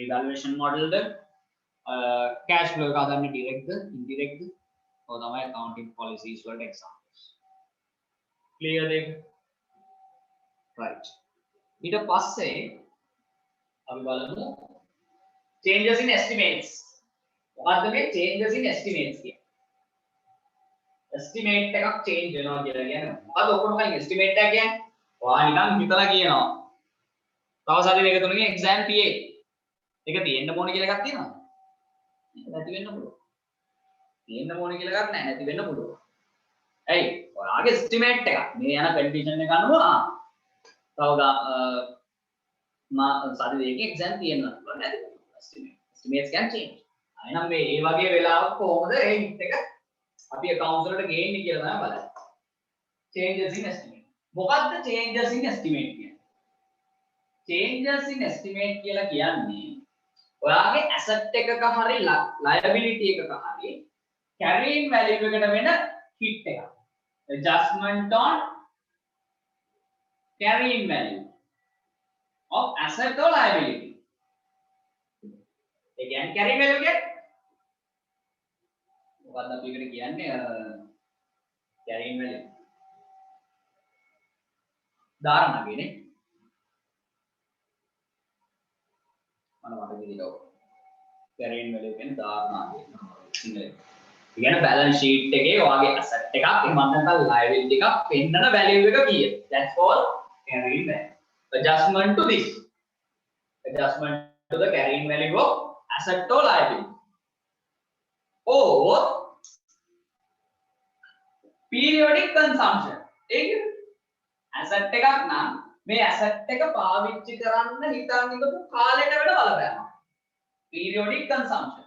revaluation model ද cash flow එක හදන්නේ direct ද indirect ද ඔය තමයි accounting policies වලට examples clear දෙක right ඊට පස්සේ අපි බලමු changes in estimates මොකද්ද මේ changes in estimates කියන්නේ estimate එකක් change වෙනවා කියලා කියන්නේ මොකද ඔක්කොම කලින් estimate එක කියන්නේ ඔයා නිකන් හිතලා කියනවා තව සති දෙක තුනකින් exam PA එක තියෙන්න ඕනේ කියලා එකක් තියෙනවා නැති වෙන්න පුළුවන් තියෙන්න ඕනේ කියලා එකක් නැහැ නැති වෙන්න පුළුවන් ඇයි ඔයාගේ estimate එක මේ යන condition එක අනුව තව සති දෙකකින් exam තියෙන්න පුළුවන් නැති estimate estimates can change එහෙනම් මේ ඒ වගේ වෙලාවක කොහොමද ඒ හිට් එක අපි accounts වලට ගේන්නේ කියලා තමයි බලන්නේ. changes in estimate. මොකද්ද changes in estimate කියන්නේ? changes in estimate කියලා කියන්නේ ඔයාගේ asset එකක හරි liability එකක හරි carrying value එකට වෙන hit එකක්. adjustment on carrying value of asset or liability. ඒ කියන්නේ carrying value කියන්නේ මොකක්ද අපි එකට කියන්නේ carrying value. ධාරණාවේනේ. මට විදිහට carrying value කියන්නේ ධාරණාවේ. සිංහලෙන්. ඒ කියන්නේ balance sheet එකේ ඔයාගේ asset එකක් එහෙම නැත්නම් liability එකක් පෙන්නන value එක කීයද? That's called carrying value. Adjustment to this. Adjustment to the carrying value of asset or liability. Or periodic consumption. ඒක asset එකක් නම් මේ asset එක පාවිච්චි කරන්න හිතන් ඉඳපු කාලෙට වෙන බලපෑමක්. periodic consumption.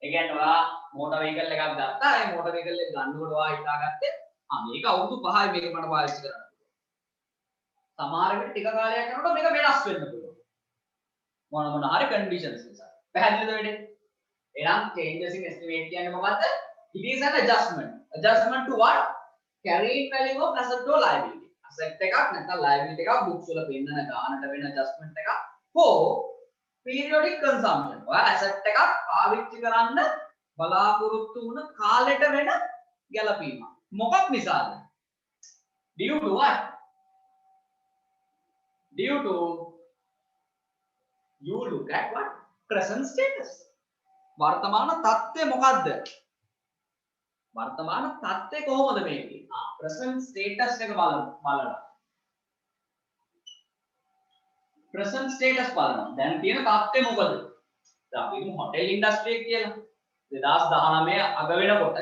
ඒ කියන්නේ ඔයා motor vehicle එකක් ගත්තා. ඒ motor vehicle එක ගන්නකොට ඔයා හිතාගත්තේ මේක අවුරුදු 5යි මේක මට පාවිච්චි කරන්න. සමහර වෙලට ටික කාලයක් යනකොට මේක වෙනස් වෙන්න පුළුවන්. මොන හරි conditions නිසා. පැහැදිලිද වෙන්නේ? එහෙනම් changes in estimate කියන්නේ මොකද්ද? It is an adjustment. Adjustment to what? Carrying value of asset or liability. Asset එකක් නැත්නම් liability එකක් books වල පෙන්නන ගානට වෙන adjustment එකක් for periodic consumption. ඔයා asset එකක් පාවිච්චි කරන්න බලාපොරොත්තු වුණ කාලෙට වෙන ගැලපීමක්. මොකක් නිසාද? Due to what? Due to you look at what? Present status. වර්තමාන තත්ත්වය මොකද්ද? වර්තමාන තත්ත්වය කොහොමද මේකේ? present status එක බලන්න. present status බලන්න. දැන් තියෙන තත්ත්වය මොකද? දැන් අපි හිතමු hotel industry එක කියලා. 2019 අග වෙනකොට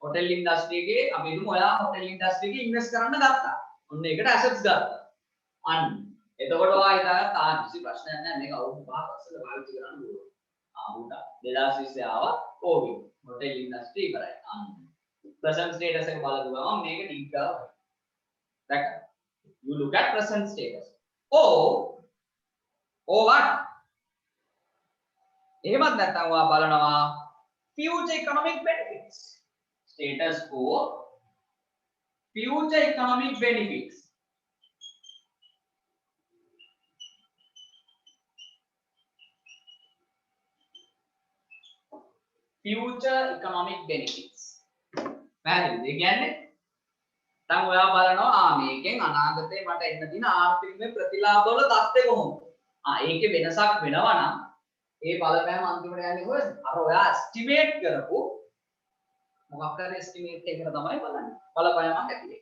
hotel industry එකේ අපි හිතමු ඔයා hotel industry එකේ invest කරන්න ගත්තා. ඔන්න ඒකට assets ගත්තා. අන්න. එතකොට ඔයා හිතාගත්තා කිසි ප්‍රශ්නයක් නැහැ මේක අවුරුදු 5ක් පස්සේ පාවිච්චි කරන්න පුළුවන්. උඩ 2020 ආවා COVID hotel industry ඉවරයි. present status එක බලගුවම මේක ඩිග්ගා වයි. දැක්ක? You look at present status. or what? එහෙමත් නැත්නම් ඔයා බලනවා future economic benefits. Status for future economic benefits. future economic benefits. පැහැදිලිද? ඒ කියන්නේ දැන් ඔයා බලනවා මේකෙන් අනාගතේ මට එන්න තියෙන ආර්ථික ප්‍රතිලාභ වල තත්ත්වය කොහොමද? ඒකේ වෙනසක් වෙනවා නම් ඒ බලපෑම අන්තිමට යන්නේ කොහෙද? අර ඔයා estimate කරපු මොකක් හරි estimate එකකට තමයි බලන්නේ. බලපෑමක් ඇති වෙන්නේ.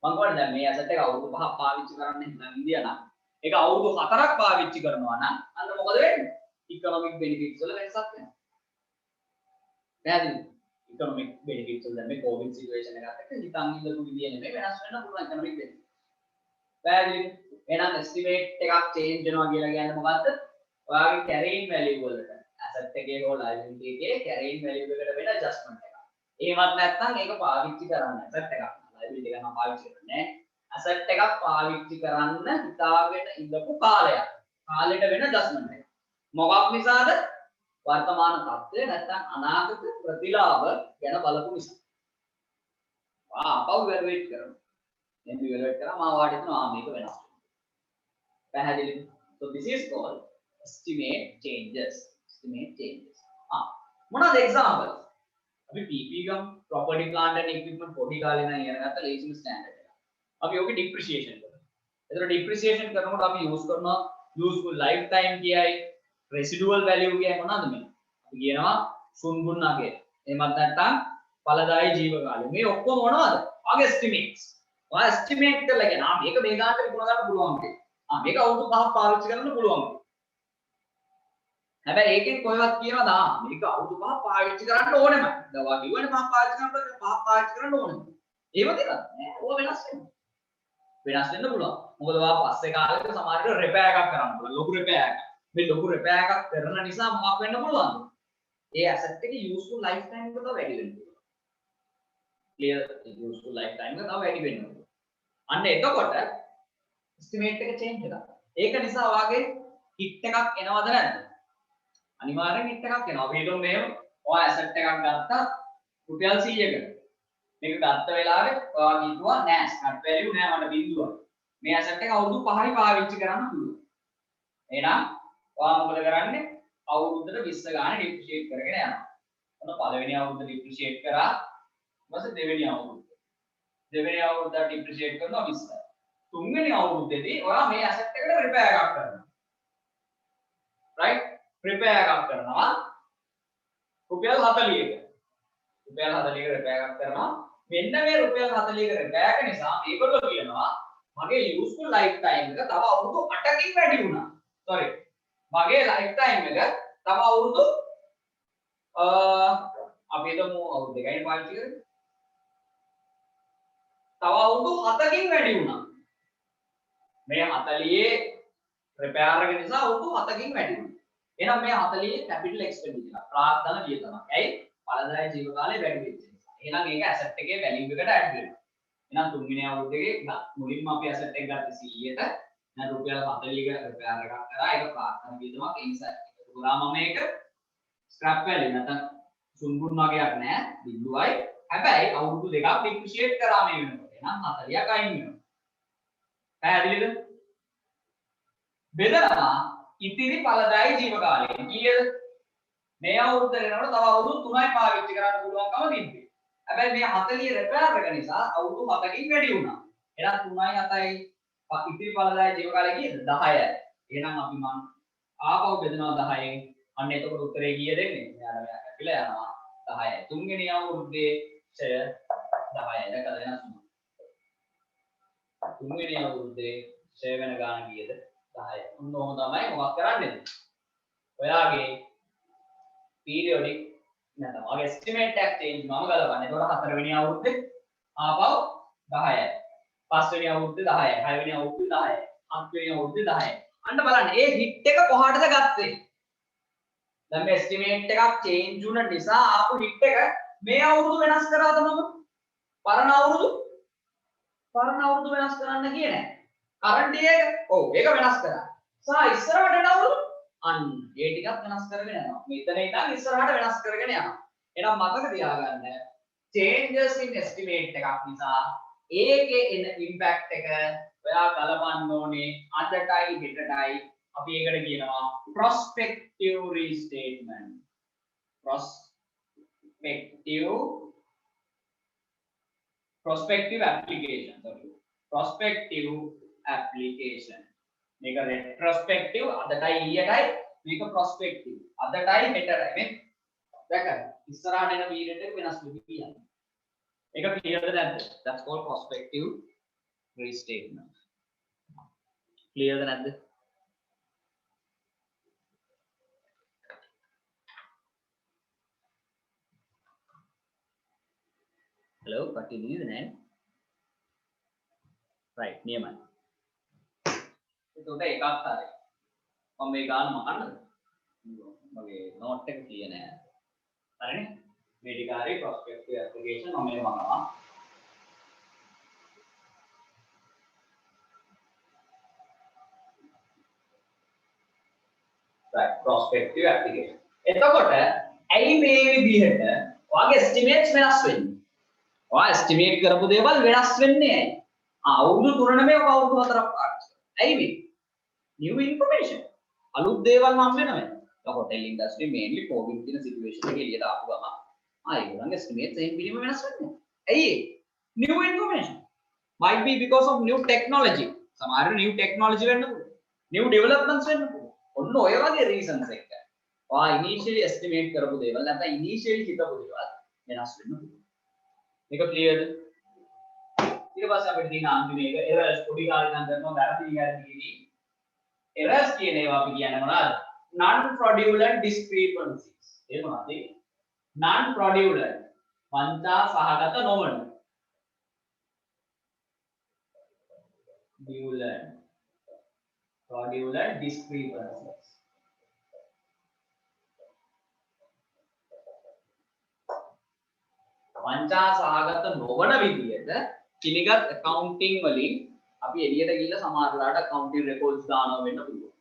මම කියන්නේ දැන් මේ asset එක අවුරුදු 5ක් පාවිච්චි කරන්න හිතන ඉන්දියා නම් ඒක අවුරුදු 4ක් පාවිච්චි කරනවා නම් අන්න මොකද වෙන්නේ? economic benefits වල වෙනසක් වෙනවා. පැහැදිලිද? economic benefits වල දැන් මේ covid situation එකත් එක්ක හිතන් ඉඳපු විදිය නෙමෙයි වෙනස් වෙන්න පුළුවන් economic benefits. පැහැදිලිද? එහෙනම් estimate එකක් change වෙනවා කියලා කියන්නේ මොකද්ද? ඔයාගේ carrying value වලට asset එකේ හෝ liability එකේ carrying value එකට වෙන adjustment එකක්. එහෙමත් නැත්නම් ඒක පාවිච්චි කරන්න asset එකක් liability එක නම් පාවිච්චි කරන්නේ නැහැ. asset එකක් පාවිච්චි කරන්න හිතාගෙන ඉඳපු කාලයක්. කාලෙට වෙන adjustment එකක්. මොකක් නිසාද? වර්තමාන තත්ත්වය නැත්නම් අනාගත ප්‍රතිලාභ ගැන බලපු නිසා. අපව ඉවැලුවේට් කරනවා. දැන් ඉවැලුවේට් කරා මා වාට හිතනවා මේක වෙනස්. පැහැදිලිද? So this is called estimate changes. Estimate changes. මොනවාද examples? අපි PP ගම් property plant and equipment පොඩි කාලේ නම් ඉගෙන ගත්ත leasing standard එක. අපි ඔකේ depreciation කරනවා. ඒතර depreciation කරනකොට අපි use කරනවා useful lifetime කියයි residual value කියන්නේ මොනවද මේ? අපි කියනවා සුන්ගුණාගේ. එහෙමත් නැත්නම් ඵලදායී ජීව කාලය. මේ ඔක්කොම මොනවද? ආගේ estimates. ඔයා estimate කරලා කියන මේක මේ ගානට විකුණ ගන්න පුළුවන් කියලා. මේක අවුරුදු 5ක් පාවිච්චි කරන්න පුළුවන්. හැබැයි ඒකෙන් කොහෙවත් කියනවාද මේක අවුරුදු 5ක් පාවිච්චි කරන්න ඕනෙම. දැන් ඔයා කිව්වනේ 5ක් පාවිච්චි කරනකොට 5ක් පාවිච්චි කරන්න ඕනෙම. ඒව දෙකක් නෑ. ඕවා වෙනස් වෙනවා. වෙනස් වෙන්න පුළුවන්. මොකද ඔයා පස්සේ කාලෙක සමහර විට repair එකක් කරන්න පුළුවන්. ලොකු repair එකක්. මේ ලොකු repair එකක් කරන නිසා මොකක් වෙන්න පුළුවන්ද? ඒ asset එකේ useful lifetime එක තව වැඩි වෙනවා. clear useful lifetime එක තව වැඩි වෙනවා. අන්න එතකොට estimate එක change වෙනවා. ඒක නිසා ඔයාගේ hit එකක් එනවද නැද්ද? අනිවාර්යෙන් hit එකක් එනවා. අපි හිතමු මෙහෙම ඔයා asset එකක් ගත්තා රුපියල් 100කට. මේක ගත්ත වෙලාවේ ඔයා හිතුවා නෑ start value නෑ මට බිඳුවක්. මේ asset එක අවුරුදු 5යි පාවිච්චි කරන්න පුළුවන්. එහෙනම් ඔයා මොකද කරන්නේ? අවුරුද්දට 20 ගානේ depreciate කරගෙන යනවා. ඔන්න පළවෙනි අවුරුද්ද depreciate කරා. ඊට පස්සේ දෙවෙනි අවුරුද්ද. දෙවෙනි අවුරුද්ද depreciate කරනවා 20. තුන්වෙනි අවුරුද්දේදී ඔයා මේ asset එකට repair එකක් කරනවා. right? repair එකක් කරනවා. රුපියල් 40ක. රුපියල් 40ක repair එකක් කරනවා. මෙන්න මේ රුපියල් 40ක repair එක නිසා මේගොල්ලෝ කියනවා මගේ useful lifetime එක තව අවුරුදු 8කින් වැඩි වුණා. sorry. මගේ lifetime එක තව අවුරුදු අපි හිතමු අවුරුදු 2යි පාවිච්චි කරේ. තව අවුරුදු 7කින් වැඩි වුණා. මේ 40 repair එක නිසා අවුරුදු 7කින් වැඩි වුණා. එහෙනම් මේ 40 capital expenditure ප්‍රාර්ථන විය තමයි. ඇයි? පළදායි ජීව කාලේ වැඩි වෙච්ච නිසා. එහෙනම් ඒක asset එකේ value එකට add වෙනවා. එහෙනම් තුන්වෙනි අවුරුද්දේ මුලින්ම අපි asset එක ගත්තේ 100ට. දැන් රුපියල් 40ක repair එකක් කරා. ඒක ප්‍රාර්ථන විය තමයි. ඒ නිසා ඒක පුරාම මේක scrap value නැත්නම් සුන්බුන් වගේක් නෑ. බිඳුවයි. හැබැයි අවුරුදු දෙකක් depreciate කරා මේ වෙනකොට. එහෙනම් 40ක් අයින් වෙනවා. පැහැදිලිද? බෙදනවා ඉතිරි ඵලදායී ජීව කාලය. කීයද? මේ අවුරුද්ද වෙනකොට තව අවුරුදු 3යි පාවිච්චි කරන්න පුළුවන්කම තිබ්බේ. හැබැයි මේ 40 repair එක නිසා අවුරුදු 7කින් වැඩි වුණා. එහෙනම් 3යි 7යි ඉතිරි ඵලදායී ජීව කාලය කීයද? 10යි. එහෙනම් අපි මම ආපහු බෙදනවා 10න්. අන්න එතකොට උත්තරේ කීය දෙන්නේ? මෙයාට මෙයා කැපිලා යනවා 10යි. තුන්වෙනි අවුරුද්දේ ඡය 10යි. දැකලා වෙනස් වුණා. තුන්වෙනි අවුරුද්දේ ඡය වෙන ගාන කීයද? 10යි. උන් ඔහොම තමයි මොකක් කරන්නේ? ඔයාගේ periodic නැත්නම් ඔයාගේ estimate එක change මම ගලවන්නේ. ඒතකොට හතරවෙනි අවුරුද්දේ ආපහු 10යි. පස්වෙනි අවුරුද්දේ 10යි. හයවෙනි අවුරුද්දේ 10යි. හත්වෙනි අවුරුද්දේ 10යි. අන්න බලන්න ඒ hit එක කොහාටද ගත්තේ? දැන් මේ estimate එකක් change වුණ නිසා ආපු hit එක මේ අවුරුදු වෙනස් කරාද මම? පරණ අවුරුදු වෙනස් කරන්න ගියේ නැහැ. current year ඔව් ඒක වෙනස් කරා. සා ඉස්සරහට යන අවුරුදු අන්න ඒ ටිකක් වෙනස් කරගෙන යනවා. මෙතන ඉඳන් ඉස්සරහට වෙනස් කරගෙන යනවා. එහෙනම් මතක තියාගන්න changes in estimate එකක් නිසා ඒකේ එන impact එක ඔයා ගලපන්න ඕනේ අදටයි හෙටටයි. අපි ඒකට කියනවා prospective restatement. prospective application. sorry. prospective application. මේක retrospective අදටයි ඊයටයි මේක prospective අදටයි හෙටටයි මේ දැක්කද ඉස්සරහට එන period එක වෙනස් වෙවි කියන්නේ ඒක clear ද නැද්ද? that's called prospective restatement. clear ද නැද්ද? hello කටිනේද නැහැ right නියමයි. එතකොට එකක් හරි. මම මේ ගාන මහන්නද? මගේ නෝට් එක කියේ නෑ. හරිනේ? මේ ටික හරි prospective application මම මේක මහනවා. right prospective application. එතකොට ඇයි මේ විදිහට ඔයාගේ estimates වෙනස් වෙන්නේ? ඔයා estimate කරපු දේවල් වෙනස් වෙන්නේ ඇයි? අවුරුදු 3 නෙමෙයි අවුරුදු 4ක් පාවිච්චි කරා. ඇයි මේ? new information. අලුත් දේවල් හම් වෙනවා. The hotel industry mainly COVID කියන situation එක එළියට ආපු ගම ඒගොල්ලන්ගේ estimates එහෙම පිළිම වෙනස් වෙන්නේ. ඇයි? new information. might be because of new technology. සමහර new technology වෙන්න පුළුවන්. new developments වෙන්න පුළුවන්. ඔන්න ඔය වගේ reasons එක. ඔයා initially estimate කරපු දේවල් නැත්නම් initially හිතපු දේවල් වෙනස් වෙන්න පුළුවන්. මේක clearද? ඊට පස්සේ අපිට තියෙන අන්තිම එක errors පොඩි කාලේ නම් කරනවා වැරදි errors කියන ඒවා අපි කියන්නේ මොනවද? non fraudulent discrepancies. ඒ මොනවද? non fraudulent වංචා සහගත නොවන fraudulent discrepancies. වංචා සහගත නොවන විදියට පිළිගත් accounting වලින් අපි එළියට ගිහිල්ලා සමහර වෙලාවට accounting records දානවා වෙන්න පුළුවන්.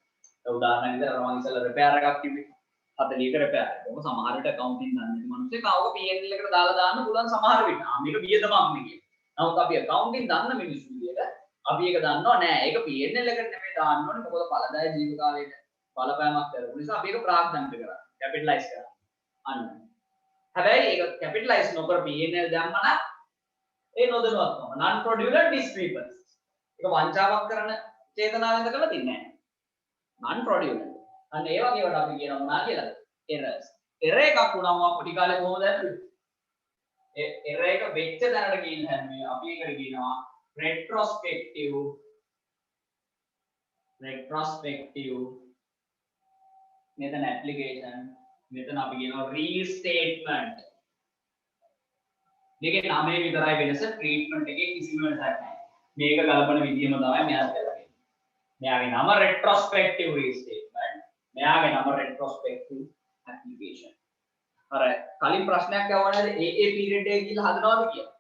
ඒ උදාහරණයක් විදිහට මම ඉස්සෙල්ලා repair එකක් කිව්වේ 40ක repair එක. ඔක සමහර විට accounting දන්නේ නැති මිනිස්සු කාවක P&L එකට දාලා දාන්න පුළුවන් සමහර විට. මේක වියදමක් නෙකිය. නමුත් අපි accounting දන්න මිනිස්සු විදියට අපි ඒක දන්නව නෑ. ඒක P&L එකට නෙමෙයි දාන්න ඕනේ. මොකද ඵලදායී ජීව කාලයට බලපෑමක් කරපු නිසා අපි ඒක ප්‍රාග්ධනික කරා. capitalize කරා. අන්න. හැබැයි ඒක capitalize නොකර P&L දැම්ම නම් ඒ නොදැනුවත්කම non fraudulent discrepancies. ඒක වංචාවක් කරන චේතනාවෙන්ද කරලා තින්නේ නැහැ. non fraudulent. අන්න ඒ වගේවට අපි කියනවා මොනවා කියලාද? errors. error එකක් වුණාම පොඩි කාලේ කොහොමද ඇතුලේ? ඒ error එක වෙච්ච තැනට ගිහින් හැන්නේ අපි ඒකට කියනවා retrospective මෙතන application මෙතන අපි කියනවා restatement. දෙකේ නාමයේ විතරයි වෙනස, ට්‍රීට්මන්ට් එකේ කිසිම වෙනසක් නැහැ. මේක ගලපන විදියම තමයි මෙයාට කරන්නේ. මෙයාගේ නම retrospective restatement, මෙයාගේ නම retrospective application. අර කලින් ප්‍රශ්නයක් ආවනේ ඒ පීරියඩ් එක කියලා හදනවද කියලා.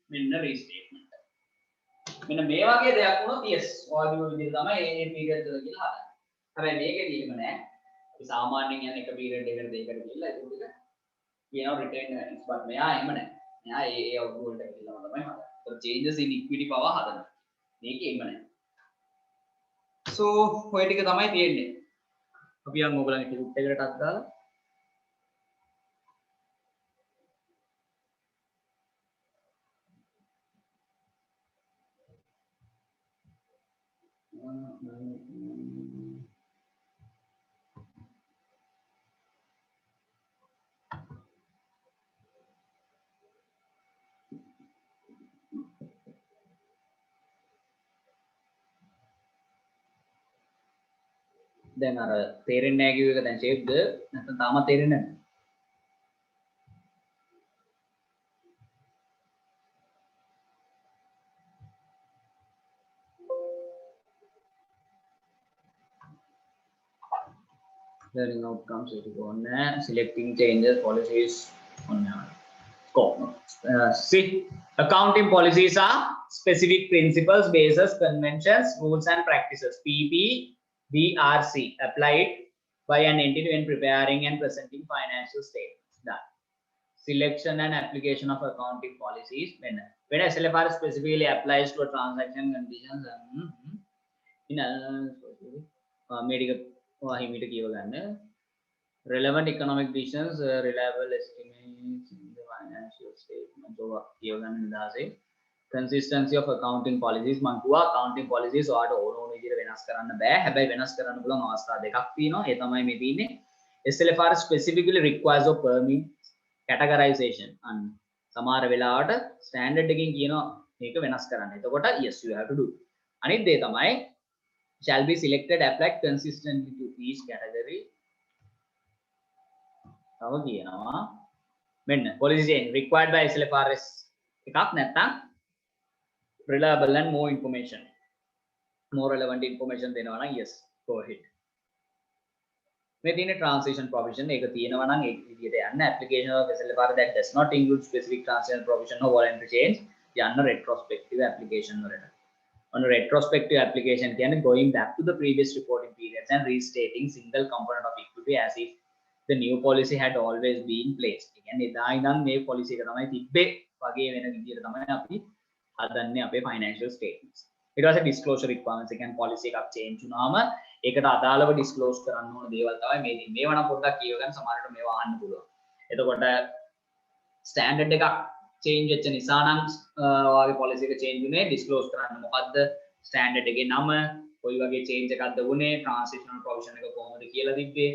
මෙන්න restatement. මෙන්න මේ වගේ දෙයක් වුණොත් yes ඔයාගේ විදිය තමයි ඒ පීරියඩ් එක කියලා හදන්නේ. හැබැයි මේකේදී එහෙම නැහැ. අපි සාමාන්‍යයෙන් යන එක පීරියඩ් එකකට දෙයකට ගිහලා ඒක උඩට කියනවා retain earnings. but මෙයා එහෙම නැහැ. මෙයා ඒ අවුට් වලට ගිහලා තමයි හදන්නේ. so changes in equity power හදනවා. මේකේ එහෙම නැහැ. so ඔය ටික තමයි තියෙන්නේ. අපි යන් ඕගලන්ගේ ටිකට් එකකටත් දාලා දැන් අර තේරෙන්නේ නැහැ කිව්ව එක දැන් ෂේප්ද නැත්නම් තාමත් තේරෙන්නේ නැහැ. Learning outcomes is on selecting changes policies on scope. See, accounting policies are specific principles, bases, conventions, rules and practices. PPBRC applied by an entity when preparing and presenting financial statements. Done. Selection and application of accounting policies. When SLFR specifically applies to a transaction conditions in medical relevant economic decisions, reliable estimates in the financial statements over consistency of accounting policies. මංකුවා accounting policies ඔයාලට ඕන විදිහට වෙනස් කරන්න බෑ. හැබැයි වෙනස් කරන්න පුළුවන් අවස්ථා දෙකක් තියෙනවා. ඒ තමයි මේ තියෙන්නේ. SLFR specifically requires a permit categorization. and සමහර වෙලාවට standard එකකින් කියනවා මේක වෙනස් කරන්න. එතකොට yes you have to do. අනිත් දේ තමයි shall be selected applied consistently to each category. තව කියනවා මෙන්න policy change required by SLFRS එකක් නැත්නම් reliable and more information, more relevant information දෙනවා නම් yes go ahead. මේ තියෙන transition provision එක තියෙනවා නම් ඒ විදිහට යන්න application of SLFR that does not include specific transition provision or voluntary change යන්න retrospective application වලට. On a retrospective application කියන්නේ going back to the previous reporting periods and restating single component of equity as if the new policy had always been placed. කියන්නේ එදා ඉඳන් මේ policy එක තමයි තිබ්බේ වගේ වෙන විදිහට තමයි අපි හදන්නේ අපේ financial statements. ඊට පස්සේ disclosure requirements එක කියන්නේ policy එකක් change වුණාම ඒකට අදාළව disclose කරන්න ඕන දේවල් තමයි මේ තියෙන්නේ. මේවා නම් පොඩ්ඩක් කියව ගන්න සමහරවිට මේවා අහන්න පුළුවන්. එතකොට standard එකක් change වෙච්ච නිසා නම් ඔයාගේ policy එක change උනේ disclose කරන්න මොකද්ද standard එකේ නම කොයි වගේ change එකක්ද වුනේ transitional provision එක කොහොමද කියලා තිබ්බේ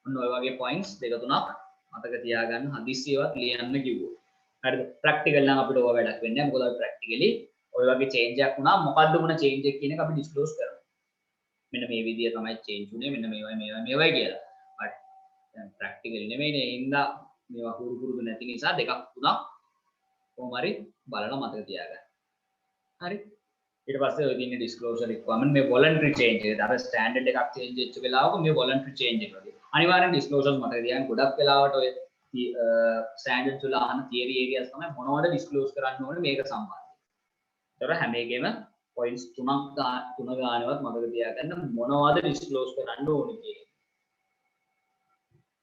ඔන්න ඔය වගේ points දෙක තුනක් මතක තියාගන්න හදිස්සියවත් ලියන්න කිව්වෝ. හරිද? practical නම් අපිට ඕවා වැඩක් වෙන්නේ නැහැ. මොකද අපි practically ඔය වගේ change එකක් වුණා මොකද්ද වුණ change එක කියන එක අපි disclose කරනවා. මෙන්න මේ විදිය තමයි change උනේ මෙන්න මේවයි කියලා. but දැන් practical නෙමෙයිනේ ඉඳලා මේවා හුරු නැති නිසා දෙකක් තුනක් කොහොම හරි බලලා මතක තියාගන්න. හරි? ඊට පස්සේ ඔය තියෙන disclosure requirement මේ voluntary change එක. අර standard එකක් change වෙච්ච වෙලාවක මේ voluntary change එක වගේ. අනිවාර්යෙන් disclosures මතක තියාගන්න. ගොඩක් වෙලාවට ඔය ස්ටෑන්ඩඩ්ස් වල අහන තියරි ඒරියාස් තමයි මොනවද ඩිස්ක්ලෝස් කරන්න ඕනේ මේක සම්බන්ධයෙන්. ඒතර හැම එකෙම පොයින්ට්ස් තුන ගානවත් මතක තියාගන්න මොනවද ඩිස්ක්ලෝස් කරන්න ඕනේ කියලා.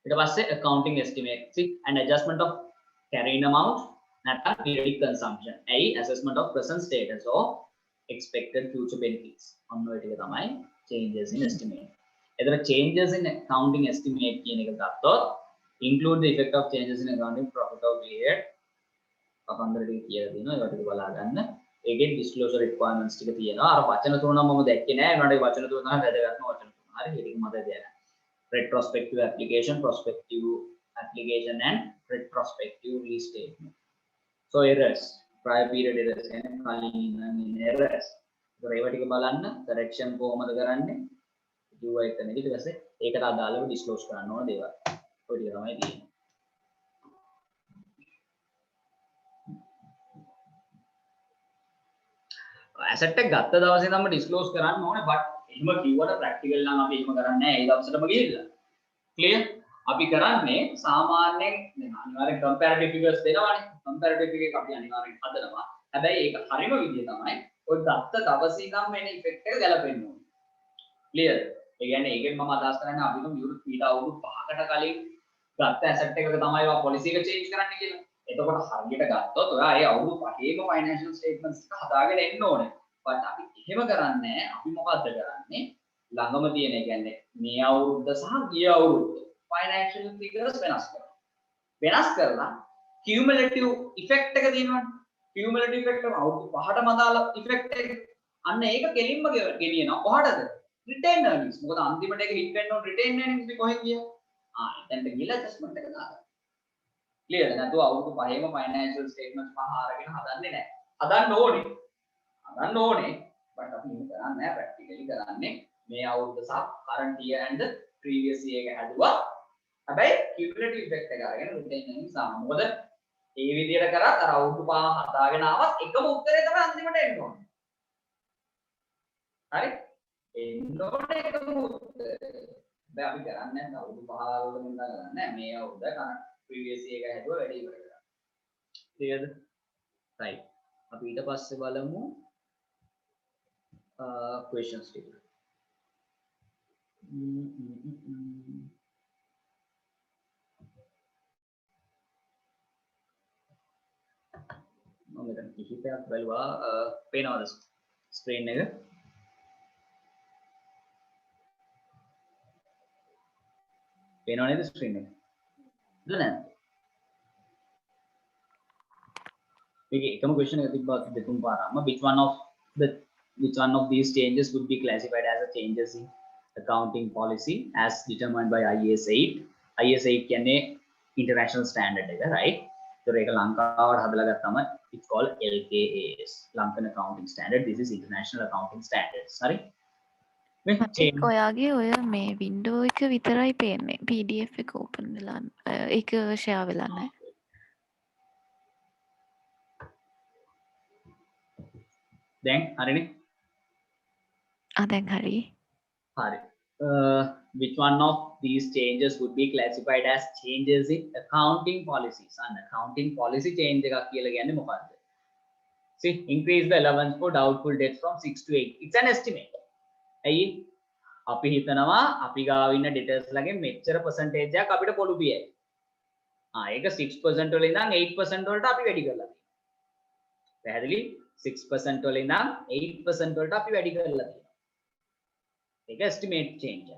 ඊට පස්සේ accounting estimate and adjustment of carrying amount නැත්නම් periodic consumption. ඇයි assessment of present status or expected future benefits. අන්න ඔය ටික තමයි changes in estimate. එතන changes in accounting estimate කියන එක ගත්තොත් include the effect of changes in accounting profit or period. අපන්දර ටික කියලා දෙනවා ඒකට බලා ගන්න. ඒකේ disclosure requirements ටික තියෙනවා. අර වචන තුන මම දැක්කේ නෑ. ඒනට වචන තුන තමයි වැදගත්ම වචන තුන. හරි ඒක මතක තියාගන්න. Retrospective application, prospective application and retrospective restatement. So errors, prior period errors and කලින් errors. ඒවා ටික බලන්න correction කොහොමද කරන්නේ? do එක නෙවෙයි ඊට පස්සේ ඒකට අදාළව disclose කරන්න ඕන දේවල්. ඔය ටික තමයි තියෙන්නේ. asset එක ගත්ත දවසේ තමයි disclose කරන්න ඕනේ but එහෙම කිව්වට practical නම් අපි එහෙම කරන්නේ නැහැ ඒ දවසටම ගිහිල්ලා. clear? අපි කරන්නේ සාමාන්‍යයෙන් අනිවාර්යෙන් comparative figures දෙනවානේ. comparative figure එක අපි අනිවාර්යෙන් හදනවා. හැබැයි ඒක හරිම විදිය තමයි ඔය ගත්ත දවසේ ඉඳන් වෙන effect එක ගැලපෙන්න ඕනේ. clear? ඒ කියන්නේ ඒකෙන් මම අදහස් කරන්නේ අපි ඊට අවුරුදු 5කට කලින් ගත්ත asset එකක තමයි ඔය policy එක change කරන්න කියලා. එතකොට හරියට ගත්තොත් ඔයා ඒ අවුරුදු 5ේම financial statements එක හදාගෙන එන්න ඕනේ. but අපි එහෙම කරන්නේ නැහැ. අපි මොකද්ද කරන්නේ? ළඟම තියෙන ඒ කියන්නේ මේ අවුරුද්ද සහ ගිය අවුරුද්ද financial figures වෙනස් කරනවා. වෙනස් කරලා cumulative effect එක තියෙනවනේ. cumulative effect එක අවුරුදු 5ටම අදාළ effect එක. අන්න ඒක කෙලින්ම ගෙනියනවා. කොහටද? retained earnings. මොකද අන්තිමට ඒක hit වෙන්න ඕන retained earnings අපි කොහෙන් ගියා? එතනට ගිහලා adjustment එක දාගන්න. clear? නැතුව අවුරුදු 5ේම financial statements පහ අරගෙන හදන්නේ නැහැ. හදන්න ඕනේ. හදන්න ඕනේ. but අපි එහෙම කරන්නේ නැහැ. practically කරන්නේ මේ අවුරුද්ද සහ current year and the previous year එක හැදුවා. හැබැයි cumulative effect එක අරගෙන retained earnings දානවා. මොකද ඒ විදිහට කරත් අර අවුරුදු 5 හදාගෙන ආවත් එකම උත්තරේ තමයි අන්තිමට එන්න ඕනේ. හරි? එන්න ඕනේ එකම උත්තරේ. දැන් අපි කරන්නේ නැහැ අවුරුදු 5 වලම ඉඳලා කරන්නේ මේ අවුරුද්ද කරන්නේ previous year එක හැදුවා වැඩි ඉවර කරා. clearද? right. අපි ඊට පස්සේ බලමු questions ටික. මම දැන් කිහිපයක් බලුවා පේනවද ස්ක්‍රීන් එක? පේනව නේද ස්ක්‍රීන් එක? නෑ. මේකේ එකම question එක තිබ්බා දෙතුන් පාරක්ම which one of these changes would be classified as a changes in accounting policy as determined by IAS 8. IAS 8 කියන්නේ international standard එක, right? ඒතර ඒක ලංකාවට හදලා ගත්තම it's called LKAS, Lankan Accounting Standard. This is international accounting standards. හරි? ඒක ඔයාගේ ඔය මේ වින්ඩෝ එක විතරයි පේන්නේ. PDF එක ඕපන් වෙලා ඒක ෂෙයා වෙලා නැහැ. දැන් හරිනේ? දැන් හරි. හරි. Which one of these changes would be classified as changes in accounting policies? And accounting policy change එකක් කියලා කියන්නේ මොකක්ද? See, increase the allowance for doubtful debts from 6 to 8. It's an estimate. ඇයි? අපි හිතනවා අපි ගාව ඉන්න debtors ලගෙන් මෙච්චර percentage එකක් අපිට පොළු පියයි. ඒක 6% වල ඉඳන් 8% වලට අපි වැඩි කරලා තියෙනවා. පැහැදිලි? 6% වල ඉඳන් 8% වලට අපි වැඩි කරලා තියෙනවා. ඒක estimate change.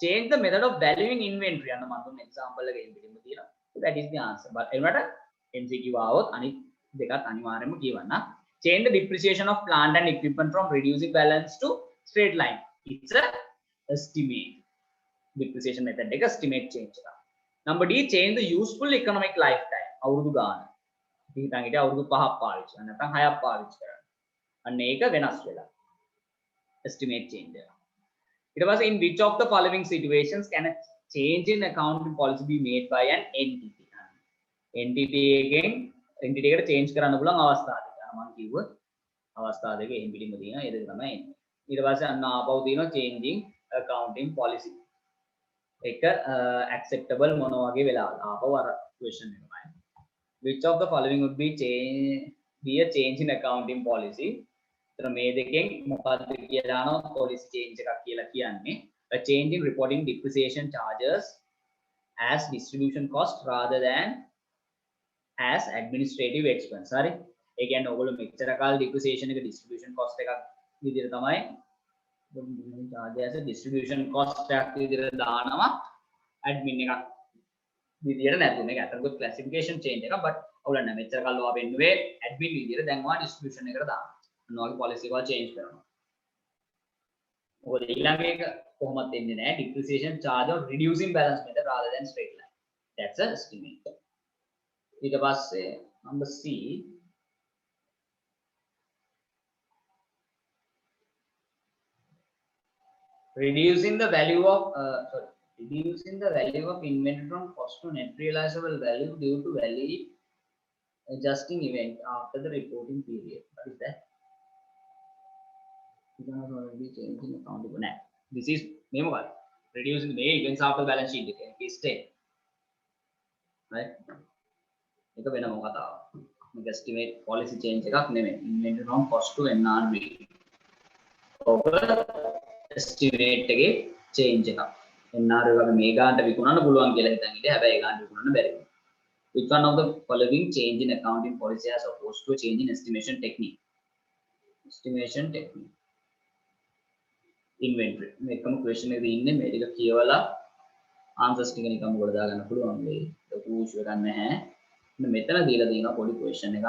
Change the method of valuing inventory. අන්න මම දුන්න example එකකින් පිටින්ම තියෙනවා. So that is the answer. but එනකට MCQ ආවොත් අනිත් දෙකත් අනිවාර්යයෙන්ම කියවන්න. Change the depreciation of plant and equipment from reducing balance to straight line. It's a estimate. Depreciation method එක estimate change එක. Number D, change the useful economic lifetime. අවුරුදු ගාන. අපි හිතන් හිටිය අවුරුදු 5ක් පාවිච්චි කරනවා. නැත්නම් 6ක් පාවිච්චි කරනවා. අන්න ඒක වෙනස් වෙලා. Estimate change එක. ඊට පස්සේ in which of the following situations can a change in accounting policy be made by an entity? entity එකෙන් entity එකට change කරන්න පුළුවන් අවස්ථා දෙක. මම කිව්ව අවස්ථා දෙක එහෙම පිළිම තියෙනවා. ඒ දෙක තමයි එන්නේ. ඊට පස්සේ අන්න ආපහු තියෙනවා changing accounting policy. එක acceptable මොන වගේ වෙලාවද ආපහු අර question එක තමයි which of the following would be a change in accounting policy එතන මේ දෙකෙන් මොකක්ද කියලා අහනවා policy change එකක් කියලා කියන්නේ a change in reporting depreciation charges as distribution cost rather than as administrative expense හරි ඒ කියන්නේ ඔයගොල්ලෝ මෙච්චර කාල depreciation එක distribution cost එකක් විදිහට තමයි charge as a distribution cost එකක් විදිහට දානවා admin එකක් විදිහට නැතුව මේක අතරගොත් classification change එකක් but ඔයගොල්ලෝ මෙච්චර කාල ඔයා වෙන්නේ admin විදිහට දැන් ඔයා distribution එකට දානවා මොනවාගේ policy එක change කරනවා මොකද ඊළඟ එක කොහොමද එන්නේ නැහැ depreciation charge of reducing balance method rather than straight line that's a estimate ඊට පස්සේ number C reducing the value of inventory from cost to net realizable value due to value adjusting event after the reporting period what is that already changing account net this is memo reducing the events after the balance sheet is state right එක වෙනම කතාවක් මේක estimate policy change එකක් නෙමෙයි inventory from cost to NRV ඔබ estimate එකේ change එකක් NRV වගේ මේ ගානට විකුණන්න පුළුවන් කියලා හිතන් ඉතින් හැබැයි ඒ ගානට විකුණන්න බැරි වෙනවා which one of the following change in accounting policy as opposed to a change in estimation technique inventory මේකම question එකේ ඉන්නේ මේ ටික කියවලා answers ටික නිකන් ඔයගොල්ලෝ දාගන්න පුළුවන් මේ ලොකු ඉෂුව එකක් නැහැ මෙතන දීලා තියෙනවා පොඩි question එකක්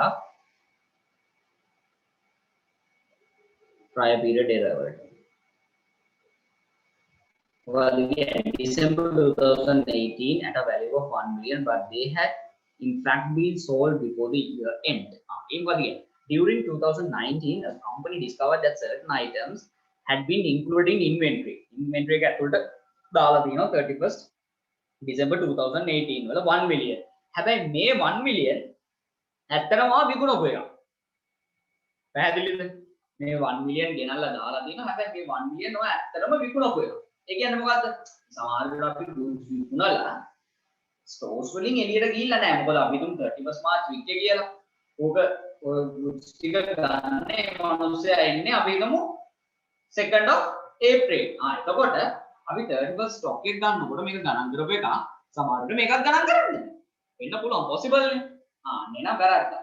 prior period error වලට December 2018 at a value of 1 million, but they had in fact been sold before the year end. During 2019, a company discovered that certain items had been included in inventory. Inventory got 31st December 2018. Well, 1 million. Have I made 1 million? ඇත්තටම විකුණපු එක. පැහැදිලිද? මේ 1 million ගෙනල්ලා දාලා තියෙනවා. හැබැයි මේ 1 million ඔය ඇත්තටම විකුණපු එක. ඒ කියන්නේ මොකද්ද? සමහර වෙලාවට අපි විකුණලා ස්ටෝර්ස් වලින් එළියට ගිහිල්ලා නැහැ. මොකද අපි තුන් 31st March week එක කියලා. ඕක ටික ගන්න මනුස්සයා එන්නේ අපි හිතමු 2nd of April. එතකොට අපි 31st stock එක ගන්නකොට මේක ගණන් කරපු එක සමහර වෙලාවට මේකත් ගණන් කරන්නේ. වෙන්න පුළුවන් possible නේ. නේන වැරද්ද.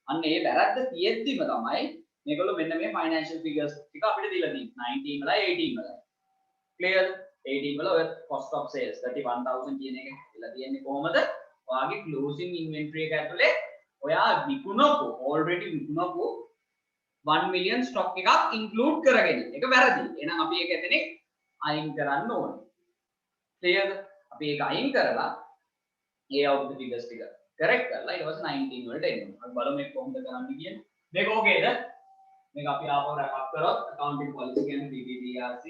අන්න ඒ වැරද්ද තියෙද්දිම තමයි මේගොල්ලෝ මෙන්න මේ financial figures ටික අපිට දීලා තියෙන්නේ 19 වලයි 18 වලයි. clear 18 වල ඔය cost of sales 31000 කියන එක ඉලා තියෙන්නේ කොහමද? ඔයාගේ closing inventory එක ඇතුලේ ඔයා විකුණපු already විකුණපු 1 million stock එකක් include කරගෙන. ඒක වැරදි. එහෙනම් අපි ඒක එතනින් අයින් කරන්න ඕනේ. clearද? අපි ඒක අයින් කරලා ඒ අවුරුදු figures ටික correct කරලා ඊට පස්සේ 19 වලට එන්න. අපි බලමු මේක කොහොමද කරන්නේ කියන්නේ. මේක ඕකේද? මේක අපි ආපහු wrap up කරොත් accounting policy කියන්නේ BBDRC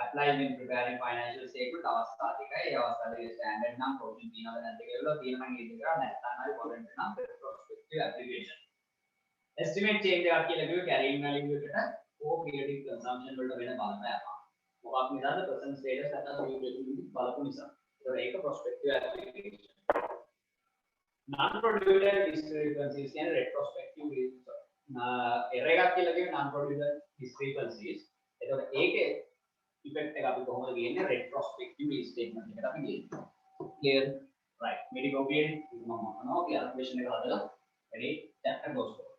apply when preparing financial statement අවස්ථා දෙකයි. ඒ අවස්ථා දෙකේ standard නම් provision තියනවද නැද්ද කියලා තියෙනවා නම් ඒක කරා නැත්නම් හරි current නම් retrospective application. estimate change එකක් කියලා කිව්වේ carrying value එකට or periodic consumption වලට වෙන බලපෑමක්. මොකක් නිසාද? present status නැත්නම් future බලපු නිසා. ඒක prospective application. non-producer discrepancies කියන්නේ retrospective error එකක් කියලා කිව්වේ non-producer discrepancies. එතකොට ඒකේ effect එක අපි කොහොමද ගේන්නේ retrospective statement එකට අපි ගේන්නේ. clear right මේක ඔබේ මම අහනවා calculation එක හදලා ready chapter goes for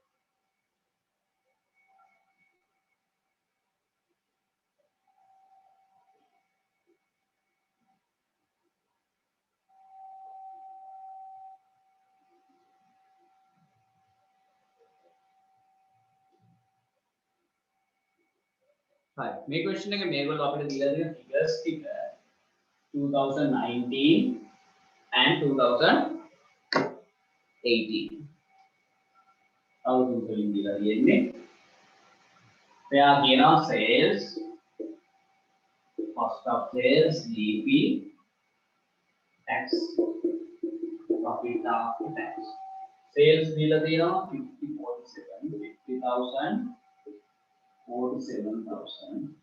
right මේ question එක මේගොල්ලෝ අපිට දීලා තියෙන figures ටික 2019 and 2018 අවුරුදු වලින් දීලා තියෙන්නේ එයා කියනවා sales cost of sales GP tax profit after tax sales දීලා තියෙනවා 50000 47,000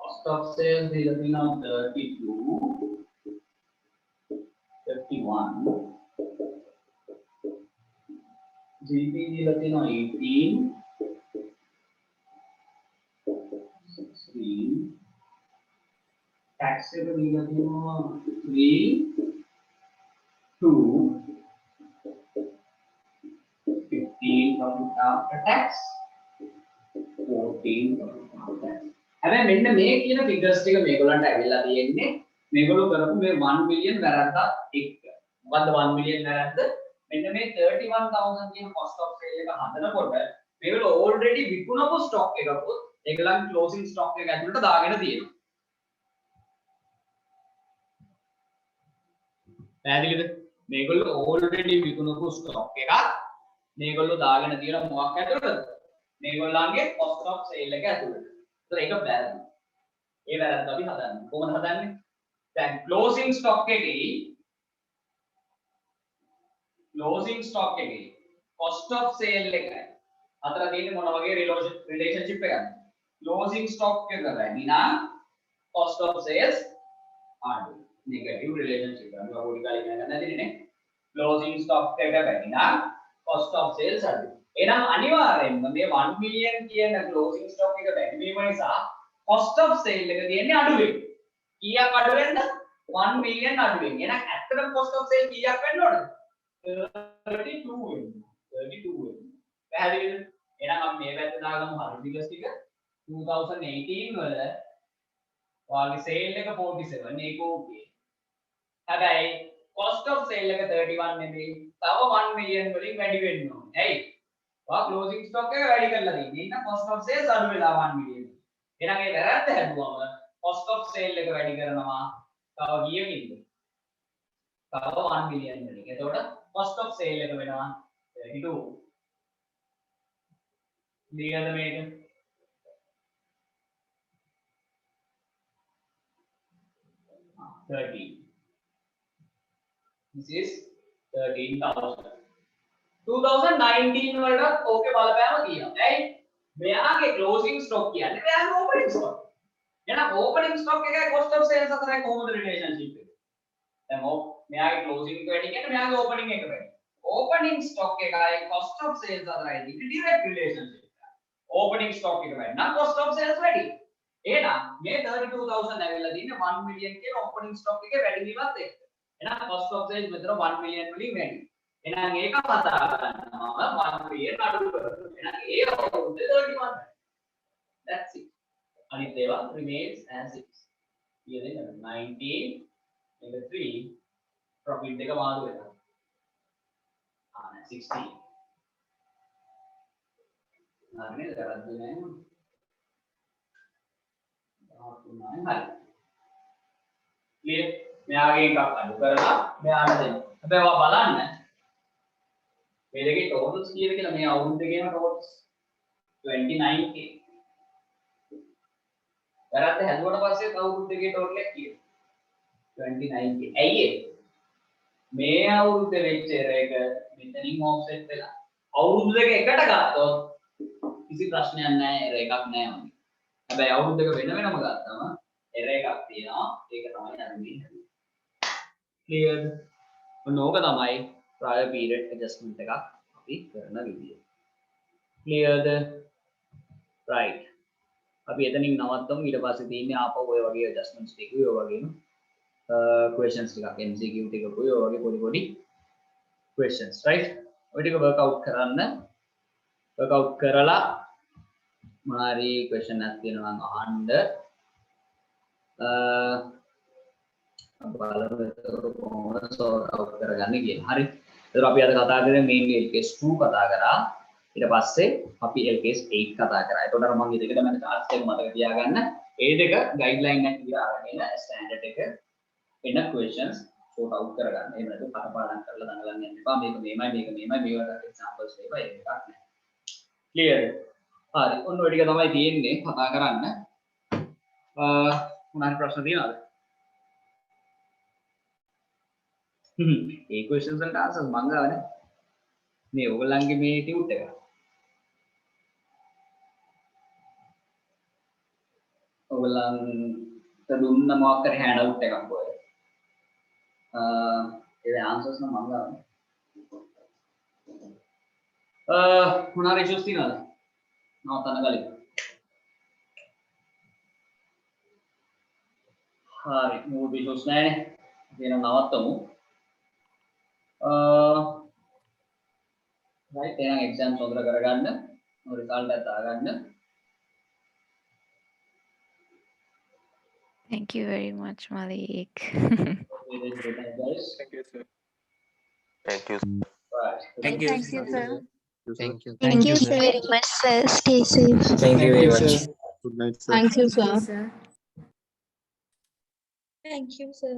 cost of sales දීලා තියෙනවා 32 31 GP දීලා තියෙනවා 18 16 tax එක දීලා තියෙනවා 3 2 15 profit after tax 14 profit after tax හැබැයි මෙන්න මේ කියන figures ටික මේගොල්ලන්ට ඇවිල්ලා තියෙන්නේ මේගොල්ලෝ කරපු මේ 1 million වැරද්දක් එක්ක මොකද්ද 1 million වැරද්ද මෙන්න මේ 31000 කියන cost of sale එක හදනකොට මේගොල්ලෝ already විකුණපු stock එකකුත් ඒගොල්ලන් closing stock එක ඇතුළට දාගෙන තියෙනවා පැහැදිලිද මේගොල්ලෝ already විකුණපු stock එකක් මේගොල්ලෝ දාගෙන තියෙන මොකක් ඇතුළටද මේගොල්ලන්ගේ cost of sale එක ඇතුළට ඒක වැරදි. ඒ වැරද්ද අපි හදන්නේ. කොහොමද හදන්නේ? දැන් closing stock එකේ cost of sale එකයි. අතර තියෙන්නේ මොන වගේ relationship එකක්ද? closing stock එක වැඩි නම් cost of sales අඩුයි. negative relationship එක. අපි ඔය කාලේ ඉගෙන ගන්න නැතිනේ. closing stock එක වැඩි නම් cost of sales අඩුයි. එහෙනම් අනිවාර්යෙන්ම මේ 1 million කියන closing stock එක වැඩි වීම නිසා cost of sale එක තියෙන්නේ අඩු වෙයි. කීයක් අඩු වෙනද? 1 million අඩු වෙයි. එහෙනම් ඇත්තටම cost of sale කීයක් වෙන්න ඕනද? 32 වෙන්න. 32 වෙන්න. පැහැදිලිද? එහෙනම් අපි මේ පැත්ත දාගමු හරි figures ටික 2018 වල ඔයාගේ sale එක 47 ඒක ඕකේ. හැබැයි cost of sale එක 31 නෙමෙයි. තව 1 million වලින් වැඩි වෙන්න ඕනේ. ඇයි? closing stock එක වැඩි කරලා දෙන්නේ. එහෙනම් cost of sales අඩු වෙලා 1 million. එහෙනම් ඒ වැරද්ද හැදුවම cost of sale එක වැඩි කරනවා. තව ගියකින්ද? තව 1 million වලින්. එතකොට cost of sale එක වෙනවා 32. ලියද මේක? This is 13,000. 2019 වලට ඕකේ බලපෑම කියනවා. ඇයි? මෙයාගේ closing stock කියන්නේ මෙයාගේ opening stock. එහෙනම් opening stock එකයි cost of sales අතරයි කොහොමද relationship එක? දැන් මෙයාගේ closing එක වැඩි කියන්නේ මෙයාගේ opening එක වැඩි. opening stock එකයි cost of sales අතරයි තියෙන direct relationship එක. opening stock එක වැඩි නම් cost of sales වැඩි. එහෙනම් මේ 32000 ඇවිල්ලා තියෙන්නේ 1 million කියන opening stock එකේ වැඩි වීමත් එක්ක. එහෙනම් cost of sales මෙතන 1 million වලින් වැඩි. එහෙනම් ඒක කතා කරනවා 1 million අඩු කරනවා. එහෙනම් ඒ අවුරුද්දේ 31. That's it. අනිත් ඒවා remains as it is. ඊයේ 19 එක 3 profit එක මාරු වෙනවා. 16. නේද කරද්ද නෑ. හරි. ක්ලියර්. මෙයාගේ එකක් අඩු කරලා මෙයාට දෙන්න. හැබැයි ඔයා බලන්න මේ දෙකේ totals කීයද කියලා මේ අවුරුදු දෙකේම totals 29k. වැරද්ද හැදුවට පස්සේ අවුරුදු දෙකේ total එක කීයද? 29k. ඇයි ඒ? මේ අවුරුද්දේ වෙච්ච එක මෙතනින් offset වෙලා. අවුරුදු දෙක එකට ගත්තොත් කිසි ප්‍රශ්නයක් නැහැ error එකක් නැහැ වගේ. හැබැයි අවුරුදු දෙක වෙන වෙනම ගත්තම error එකක් තියෙනවා. ඒක තමයි අරන්නේ. cleared? ඔන්න ඕක තමයි prior period adjustment එකක් අපි කරන විදිය. cleared? right. අපි එතනින් නවත්තමු. ඊට පස්සේ තියෙන්නේ ආපහු ඔය වගේ adjustments ටික ඔය වගේම questions ටිකක් MCQ ටික ඔය වගේ පොඩි questions right. ඔය ටික work out කරන්න. work out කරලා මාරි question එකක් තියෙනවා නම් අහන්න. බලමු කොහොමද sort out කරගන්නේ කියලා. හරි. ඒතර අපි අද කතා කරන්නේ mainly LKS 2 කතා කරා. ඊට පස්සේ අපි LKS 8 කතා කරා. ඒතකොට අර මම මේ දෙකට මම charts එක මතක තියාගන්න. ඒ දෙක guideline එකක් කියලා අරගෙන standard එක එන questions sort out කරගන්න. එහෙම නැත්නම් කටපාඩම් කරලා දඟලන්න යන්න එපා. මේක මෙහෙමයි මේවට examples ඒවා ඒක එකක් නෑ. clear? හරි. ඔන්න ඔය ටික තමයි තියෙන්නේ කතා කරන්න. මොනවාරි ප්‍රශ්න තියෙනවද? ඒ questions වලට answers මං ගාවනේ. මේ ඔයගොල්ලන්ගේ මේ ටියුට් එක. ඔව් ඔයගොල්ලන්ට දුන්න මොකක් හරි hand out එකක් ඔය. ඒ answers නම් මම ගන්නවා. මොනවා issues තියෙනවද? නවත්තන්න කලින්. හරි mood issues නැහැ. එහෙනම් නවත්තමු. right එහෙනම් exam හොඳට කරගන්න. result එක දාගන්න. Thank you very much, Malik. guys. Thank you, sir. Thank you. Right. Thank you. Thank you, sir. Thank you. Thank you, sir. Very much, sir. Stay safe. Thank you very much. Good night, sir. Thank you, sir. Thank you, sir.